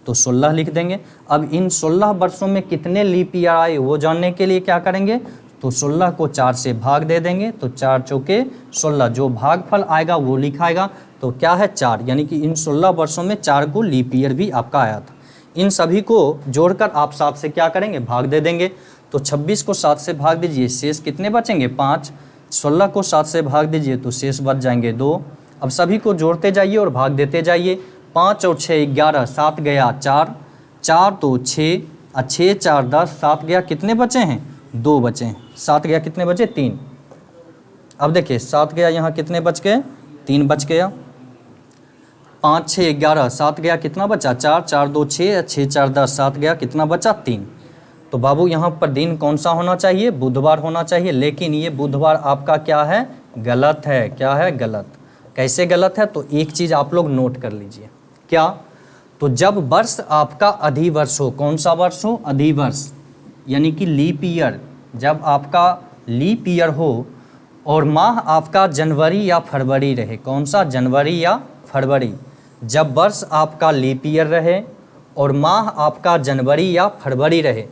तो 16 लिख देंगे। अब इन 16 वर्षों में कितने लीप ईयर आए वो जानने के लिए क्या करेंगे, तो 16 को 4 से भाग दे देंगे, तो 4 चौके 16, जो भागफल आएगा वो लिखाएगा, तो क्या है 4, यानी कि इन 16 वर्षों में 4 को लीप ईयर भी आपका आया था। इन सभी को जोड़कर आप 7 से क्या करेंगे, भाग दे देंगे। तो 26 को 7 से भाग दीजिए, शेष कितने बचेंगे 5। 16 को 7 से भाग दीजिए तो शेष बच जाएंगे 2। अब सभी को जोड़ते जाइए और भाग देते जाइए। 5 और 6 11, 7 गया 4, 4 तो 6, 6 4 10, 7 गया कितने बचे हैं 2 बचे हैं। 7 गया कितने बचे 3। अब देखिए 7 गया यहाँ कितने बच गए 3 बच गया। 5 6 11, 7 गया कितना बचा 4, 4 2 6, 6 4 10, 7 गया कितना बचा 3। तो बाबू यहाँ पर दिन कौन सा होना चाहिए, बुधवार होना चाहिए, लेकिन ये बुधवार आपका क्या है, गलत है। क्या है, गलत। कैसे गलत है, तो एक चीज़ आप लोग नोट कर लीजिए। क्या, तो जब वर्ष आपका अधिवर्ष हो, कौन सा वर्ष हो, अधिवर्ष यानी कि लीप ईयर, जब आपका लीप ईयर हो और माह आपका जनवरी या फरवरी रहे, कौन सा, जनवरी या फरवरी, जब वर्ष आपका लीप ईयर रहे और माह आपका जनवरी या फरवरी रहे,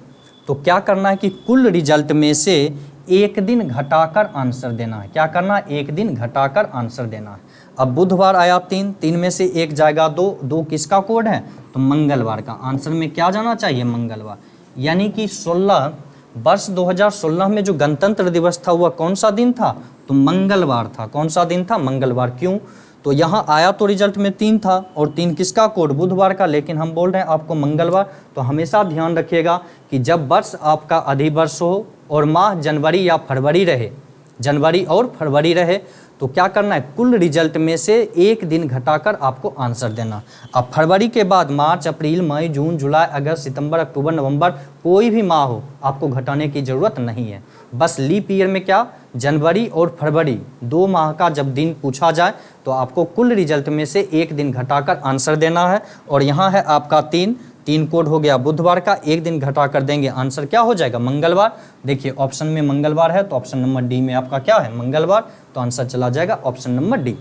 तो क्या करना है कि कुल रिजल्ट में से एक दिन घटाकर आंसर देना है। क्या करना है, एक दिन घटाकर आंसर देना है। अब बुधवार आया 3, 3 में से एक जाएगा 2, 2 किसका कोड है, तो मंगलवार का। आंसर में क्या जाना चाहिए, मंगलवार। यानी कि 16 वर्ष 2016 में जो गणतंत्र दिवस था वह कौन सा दिन था, तो मंगलवार था। कौन सा दिन था, मंगलवार। क्यों, तो यहाँ आया तो रिजल्ट में 3 था, और 3 किसका कोड, बुधवार का, लेकिन हम बोल रहे हैं आपको मंगलवार। तो हमेशा ध्यान रखिएगा कि जब वर्ष आपका अधिवर्ष हो और माह जनवरी या फरवरी रहे, जनवरी और फरवरी रहे, तो क्या करना है, कुल रिजल्ट में से एक दिन घटाकर आपको आंसर देना। अब फरवरी के बाद मार्च, अप्रैल, मई, जून, जुलाई, अगस्त, सितंबर, अक्टूबर, नवंबर, कोई भी माह हो आपको घटाने की ज़रूरत नहीं है। बस लीप ईयर में क्या, जनवरी और फरवरी 2 माह का जब दिन पूछा जाए तो आपको कुल रिजल्ट में से एक दिन घटाकर आंसर देना है। और यहाँ है आपका 3 कोड हो गया बुधवार का, एक दिन घटा कर देंगे, आंसर क्या हो जाएगा, मंगलवार। देखिए ऑप्शन में मंगलवार है, तो ऑप्शन नंबर डी में आपका क्या है, मंगलवार। तो आंसर चला जाएगा ऑप्शन नंबर डी।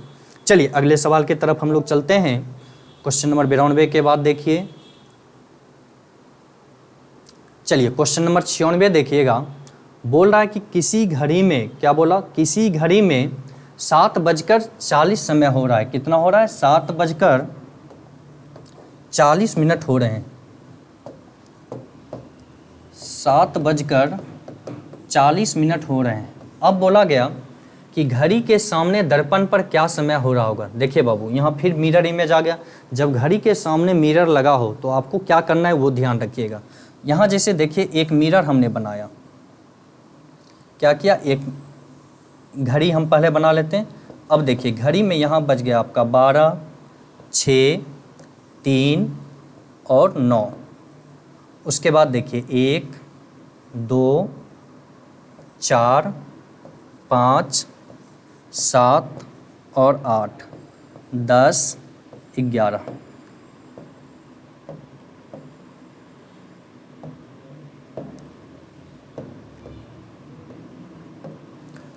चलिए अगले सवाल की तरफ हम लोग चलते हैं। क्वेश्चन नंबर 92 के बाद देखिए, चलिए क्वेश्चन नंबर 96 देखिएगा। बोल रहा है कि किसी घड़ी में, क्या बोला, किसी घड़ी में 7:40 समय हो रहा है। कितना हो रहा है, 7:40 हो रहे हैं। 7:40 हो रहे हैं। अब बोला गया कि घड़ी के सामने दर्पण पर क्या समय हो रहा होगा। देखिए बाबू यहाँ फिर मिरर इमेज आ गया। जब घड़ी के सामने मिरर लगा हो तो आपको क्या करना है वो ध्यान रखिएगा। यहाँ जैसे देखिए एक मिरर हमने बनाया, क्या किया, एक घड़ी हम पहले बना लेते हैं। अब देखिए घड़ी में यहाँ बज गया आपका 12, 6, 3 और 9। उसके बाद देखिए 1, 2, 4, 5, 7, और 8, 10, 11।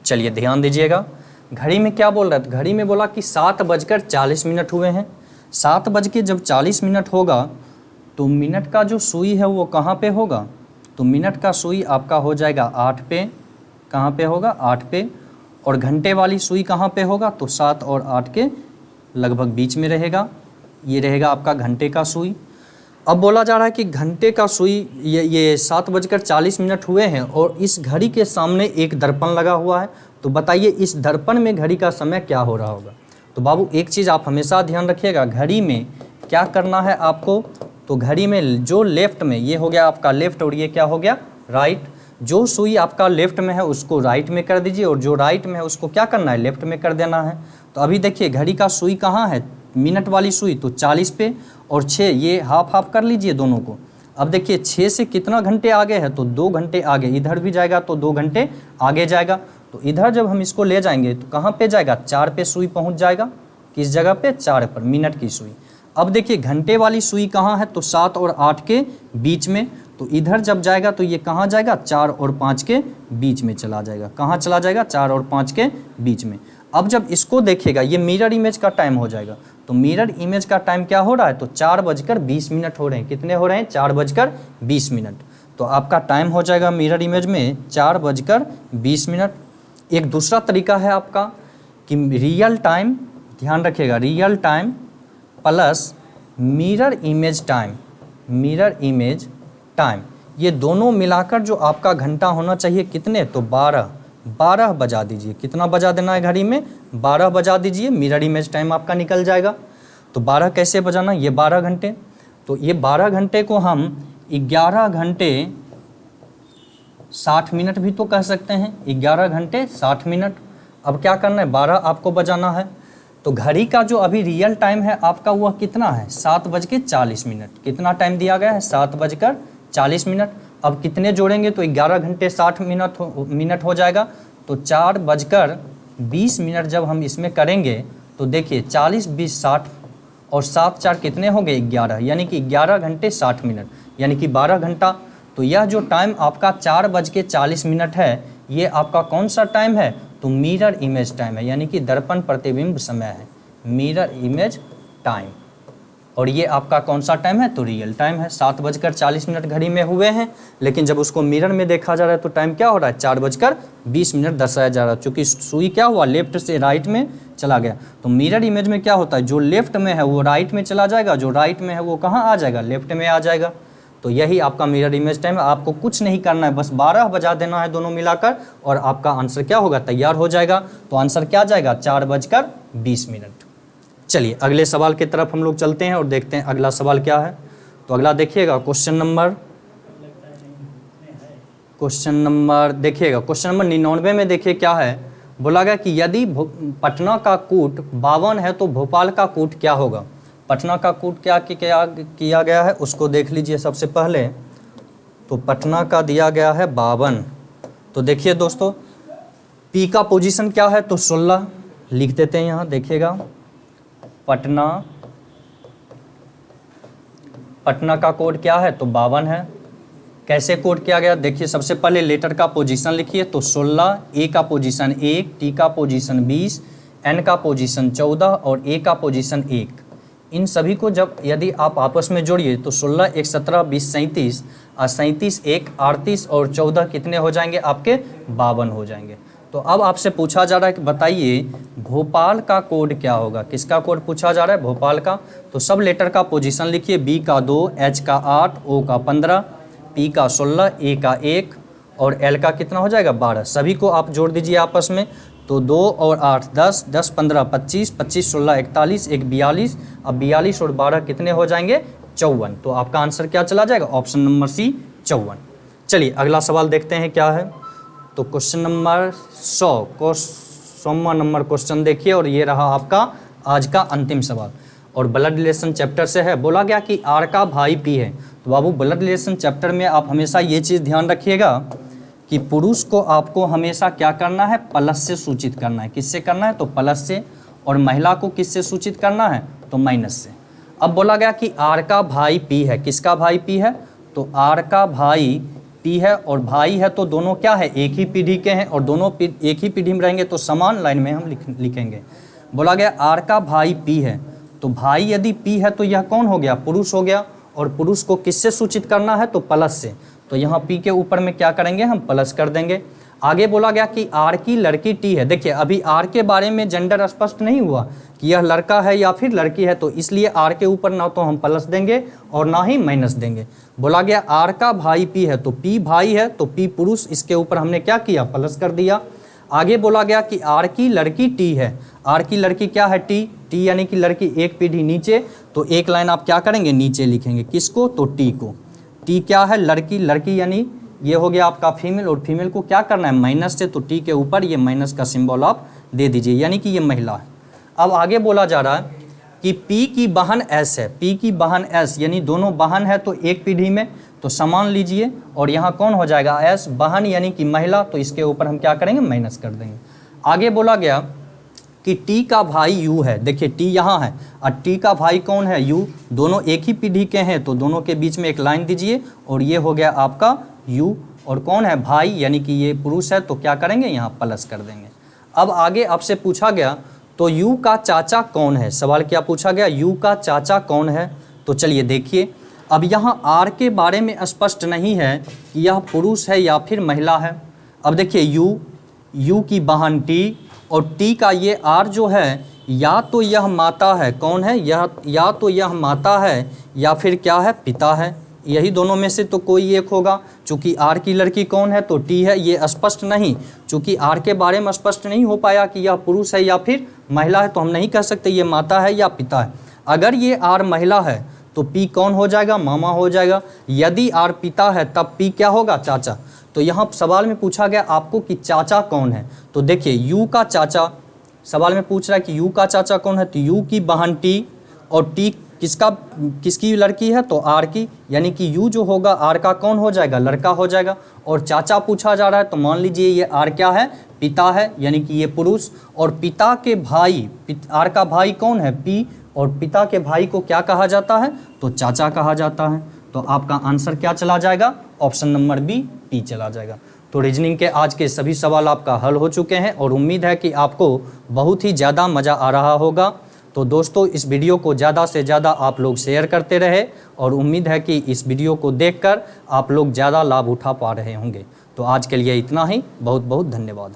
चलिए ध्यान दीजिएगा, घड़ी में क्या बोल रहा था, घड़ी में बोला कि 7:40 हुए हैं। 7:40 होगा तो मिनट का जो सुई है वो कहाँ पे होगा, तो मिनट का सुई आपका हो जाएगा 8 पे, कहाँ पे होगा 8 पे, और घंटे वाली सुई कहाँ पे होगा, तो 7 और 8 के लगभग बीच में रहेगा, ये रहेगा आपका घंटे का सुई। अब बोला जा रहा है कि घंटे का सुई ये 7:40 हुए हैं और इस घड़ी के सामने एक दर्पण लगा हुआ है, तो बताइए इस दर्पण में घड़ी का समय क्या हो रहा होगा। तो बाबू एक चीज़ आप हमेशा ध्यान रखिएगा, घड़ी में क्या करना है आपको, तो घड़ी में जो लेफ्ट में, ये हो गया आपका लेफ्ट और ये क्या हो गया राइट, जो सुई आपका लेफ्ट में है उसको राइट में कर दीजिए और जो राइट में है उसको क्या करना है, लेफ्ट में कर देना है। तो अभी देखिए घड़ी का सुई कहाँ है, मिनट वाली सुई तो 40 पे, और 6 ये हाफ हाफ कर लीजिए दोनों को। अब देखिए 6 से कितना घंटे आगे है, तो 2 घंटे आगे, इधर भी जाएगा तो 2 घंटे आगे जाएगा, तो इधर जब हम इसको ले जाएंगे तो कहाँ पे जाएगा, 4 पे सुई पहुँच जाएगा, किस जगह पे, 4 पर, मिनट की सुई। अब देखिए घंटे वाली सुई कहाँ है, तो 7 और 8 के बीच में, तो इधर जब जाएगा तो ये कहाँ जाएगा, 4 और 5 के बीच में चला जाएगा, कहाँ चला जाएगा, 4 और 5 के बीच में। अब जब इसको देखेगा ये मिरर इमेज का टाइम हो जाएगा, तो मिरर इमेज का टाइम क्या हो रहा है, तो 4:20 हो रहे हैं, कितने हो रहे हैं, 4:20। तो आपका टाइम हो जाएगा मिरर इमेज में 4:20। एक दूसरा तरीका है आपका कि रियल टाइम, ध्यान रखिएगा, real time plus mirror image time, mirror image time, ये दोनों मिलाकर जो आपका घंटा होना चाहिए कितने, तो 12 बजा दीजिए, कितना बजा देना है घड़ी में, 12 बजा दीजिए, मिरर इमेज टाइम आपका निकल जाएगा। तो 12 कैसे बजाना, ये 12 घंटे, तो ये 12 घंटे को हम 11 घंटे 60 मिनट भी तो कह सकते हैं, 11 घंटे 60 मिनट। अब क्या करना है, 12 आपको बजाना है, तो घड़ी का जो अभी रियल टाइम है आपका वह कितना है, 7:40। कितना टाइम दिया गया है, 7:40। अब कितने जोड़ेंगे, तो 11 घंटे 60 मिनट हो जाएगा, तो 4:20 जब हम इसमें करेंगे तो देखिए 40, 20, 60 और 7, 4 कितने हो गए, 11, यानी कि 11 घंटे 60 मिनट, यानी कि 12 घंटा। तो यह जो टाइम आपका 4:40 है, ये आपका कौन सा टाइम है, तो मिरर इमेज टाइम है, यानी कि दर्पण प्रतिबिंब समय है, मिरर इमेज टाइम। और ये आपका कौन सा टाइम है, तो रियल टाइम है। 7:40 घड़ी में हुए हैं, लेकिन जब उसको मिरर में देखा जा रहा है तो टाइम क्या हो रहा है, 4:20 दर्शाया जा रहा है, क्योंकि सुई क्या हुआ, लेफ्ट से राइट में चला गया। तो मिरर इमेज में क्या होता है, जो लेफ्ट में है वो राइट में चला जाएगा, जो राइट में है वो कहाँ आ जाएगा, लेफ्ट में आ जाएगा। तो यही आपका मिरर इमेज टाइम है। आपको कुछ नहीं करना है, बस 12 बजा देना है दोनों मिलाकर, और आपका आंसर क्या होगा, तैयार हो जाएगा। तो आंसर क्या जाएगा, 4:20। चलिए अगले सवाल की तरफ हम लोग चलते हैं और देखते हैं अगला सवाल क्या है। तो अगला देखिएगा क्वेश्चन नंबर देखिएगा, क्वेश्चन नंबर 99 में देखिए क्या है, बोला गया कि यदि पटना का कूट 52 है तो भोपाल का कूट क्या होगा। पटना का कूट क्या किया गया है उसको देख लीजिए। सबसे पहले तो पटना का दिया गया है 52, तो देखिए दोस्तों पी का पोजीशन क्या है, तो 16 लिख देते हैं यहाँ। देखिएगा पटना का कोड क्या है, तो 52 है। कैसे कोड किया गया, देखिए सबसे पहले लेटर का पोजीशन लिखिए, तो 16, ए का पोजीशन 1, टी का पोजीशन 20, एन का पोजीशन 14 और ए का पोजीशन 1। इन सभी को जब यदि आप आपस में जोड़िए तो 16, 1, 17, 20, 37 और 37, 1, 38 और 14 कितने हो जाएंगे, आपके 52 हो जाएंगे। तो अब आपसे पूछा जा रहा है कि बताइए भोपाल का कोड क्या होगा। किसका कोड पूछा जा रहा है, भोपाल का। तो सब लेटर का पोजीशन लिखिए, बी का 2, एच का 8, ओ का 15, पी का 16, ए का 1 और एल का कितना हो जाएगा, 12। सभी को आप जोड़ दीजिए आपस में, तो 2 और 8 10, 10 15 25, 25 16 41, 1 42। अब 42 और 12 कितने हो जाएंगे, 54। तो आपका आंसर क्या चला जाएगा, ऑप्शन नंबर सी 54। चलिए अगला सवाल देखते हैं क्या है। तो क्वेश्चन नंबर 100वां नंबर क्वेश्चन देखिए, और ये रहा आपका आज का अंतिम सवाल और ब्लड रिलेशन चैप्टर से है। बोला गया कि आर का भाई पी है। तो बाबू ब्लड रिलेशन चैप्टर में आप हमेशा ये चीज़ ध्यान रखिएगा कि पुरुष को आपको हमेशा क्या करना है, प्लस से सूचित करना है। किससे करना है, तो प्लस से, और महिला को किससे सूचित करना है, तो माइनस से। अब बोला गया कि आर का भाई पी है, किसका भाई पी है, तो आर का भाई पी है, और भाई है तो दोनों क्या है, एक ही पीढ़ी के हैं, और दोनों एक ही पीढ़ी में रहेंगे तो समान लाइन में हम लिखेंगे। बोला गया आर का भाई पी है, तो भाई यदि पी है तो यह कौन हो गया, पुरुष हो गया, और पुरुष को किससे सूचित करना है, तो प्लस से। तो यहाँ पी के ऊपर में क्या करेंगे, हम प्लस कर देंगे। आगे बोला गया कि आर की लड़की टी है। देखिए अभी आर के बारे में जेंडर स्पष्ट नहीं हुआ कि यह लड़का है या फिर लड़की है, तो इसलिए आर के ऊपर ना तो हम प्लस देंगे और ना ही माइनस देंगे। बोला गया आर का भाई पी है, तो पी भाई है तो पी पुरुष, इसके ऊपर हमने क्या किया, प्लस कर दिया। आगे बोला गया कि आर की लड़की टी है, आर की लड़की क्या है, टी, टी यानी कि लड़की एक पीढ़ी नीचे, तो एक लाइन आप क्या करेंगे, नीचे लिखेंगे, किसको, तो टी को। टी क्या है, लड़की, लड़की यानी ये हो गया आपका फीमेल, और फीमेल को क्या करना है, माइनस से, तो टी के ऊपर ये माइनस का सिंबल आप दे दीजिए, यानी कि ये महिला है। अब आगे बोला जा रहा है कि पी की बहन एस है, पी की बहन एस यानी दोनों बहन है तो एक पीढ़ी में, तो समान लीजिए, और यहाँ कौन हो जाएगा, एस, बहन यानी कि महिला, तो इसके ऊपर हम क्या करेंगे, माइनस कर देंगे। आगे बोला गया कि टी का भाई यू है। देखिए टी यहाँ है और टी का भाई कौन है, यू, दोनों एक ही पीढ़ी के हैं, तो दोनों के बीच में एक लाइन दीजिए, और ये हो गया आपका यू, और कौन है, भाई, यानी कि ये पुरुष है, तो क्या करेंगे, यहाँ प्लस कर देंगे। अब आगे आपसे पूछा गया तो यू का चाचा कौन है, सवाल क्या पूछा गया, यू का चाचा कौन है। तो चलिए देखिए, अब यहाँ आर के बारे में स्पष्ट नहीं है कि यह पुरुष है या फिर महिला है। अब देखिए यू की बहन टी, और टी का ये आर जो है, या तो यह माता है, कौन है, यह या तो यह माता है या फिर क्या है, पिता है, यही दोनों में से तो कोई एक होगा। चूँकि आर की लड़की कौन है, तो टी है, ये स्पष्ट नहीं, चूँकि आर के बारे में स्पष्ट नहीं हो पाया कि यह पुरुष है या फिर महिला है, तो हम नहीं कह सकते ये माता है या पिता है। अगर ये आर महिला है तो पी कौन हो जाएगा, मामा हो जाएगा। यदि आर पिता है तब पी क्या होगा, चाचा। तो यहाँ सवाल में पूछा गया आपको कि चाचा कौन है, तो देखिए यू का चाचा, सवाल में पूछ रहा है कि यू का चाचा कौन है, तो यू की बहन टी, और टी किसकी लड़की है, तो आर की, यानी कि यू जो होगा आर का कौन हो जाएगा, लड़का हो जाएगा। और चाचा पूछा जा रहा है, तो मान लीजिए ये आर क्या है, पिता है, यानी कि ये पुरुष, और पिता के भाई, आर का भाई कौन है, पी, और पिता के भाई को क्या कहा जाता है, तो चाचा कहा जाता है। तो आपका आंसर क्या चला जाएगा, ऑप्शन नंबर बी, पी चला जाएगा। तो रीजनिंग के आज के सभी सवाल आपका हल हो चुके हैं, और उम्मीद है कि आपको बहुत ही ज़्यादा मज़ा आ रहा होगा। तो दोस्तों इस वीडियो को ज़्यादा से ज़्यादा आप लोग शेयर करते रहे, और उम्मीद है कि इस वीडियो को देखकर आप लोग ज़्यादा लाभ उठा पा रहे होंगे। तो आज के लिए इतना ही, बहुत बहुत धन्यवाद।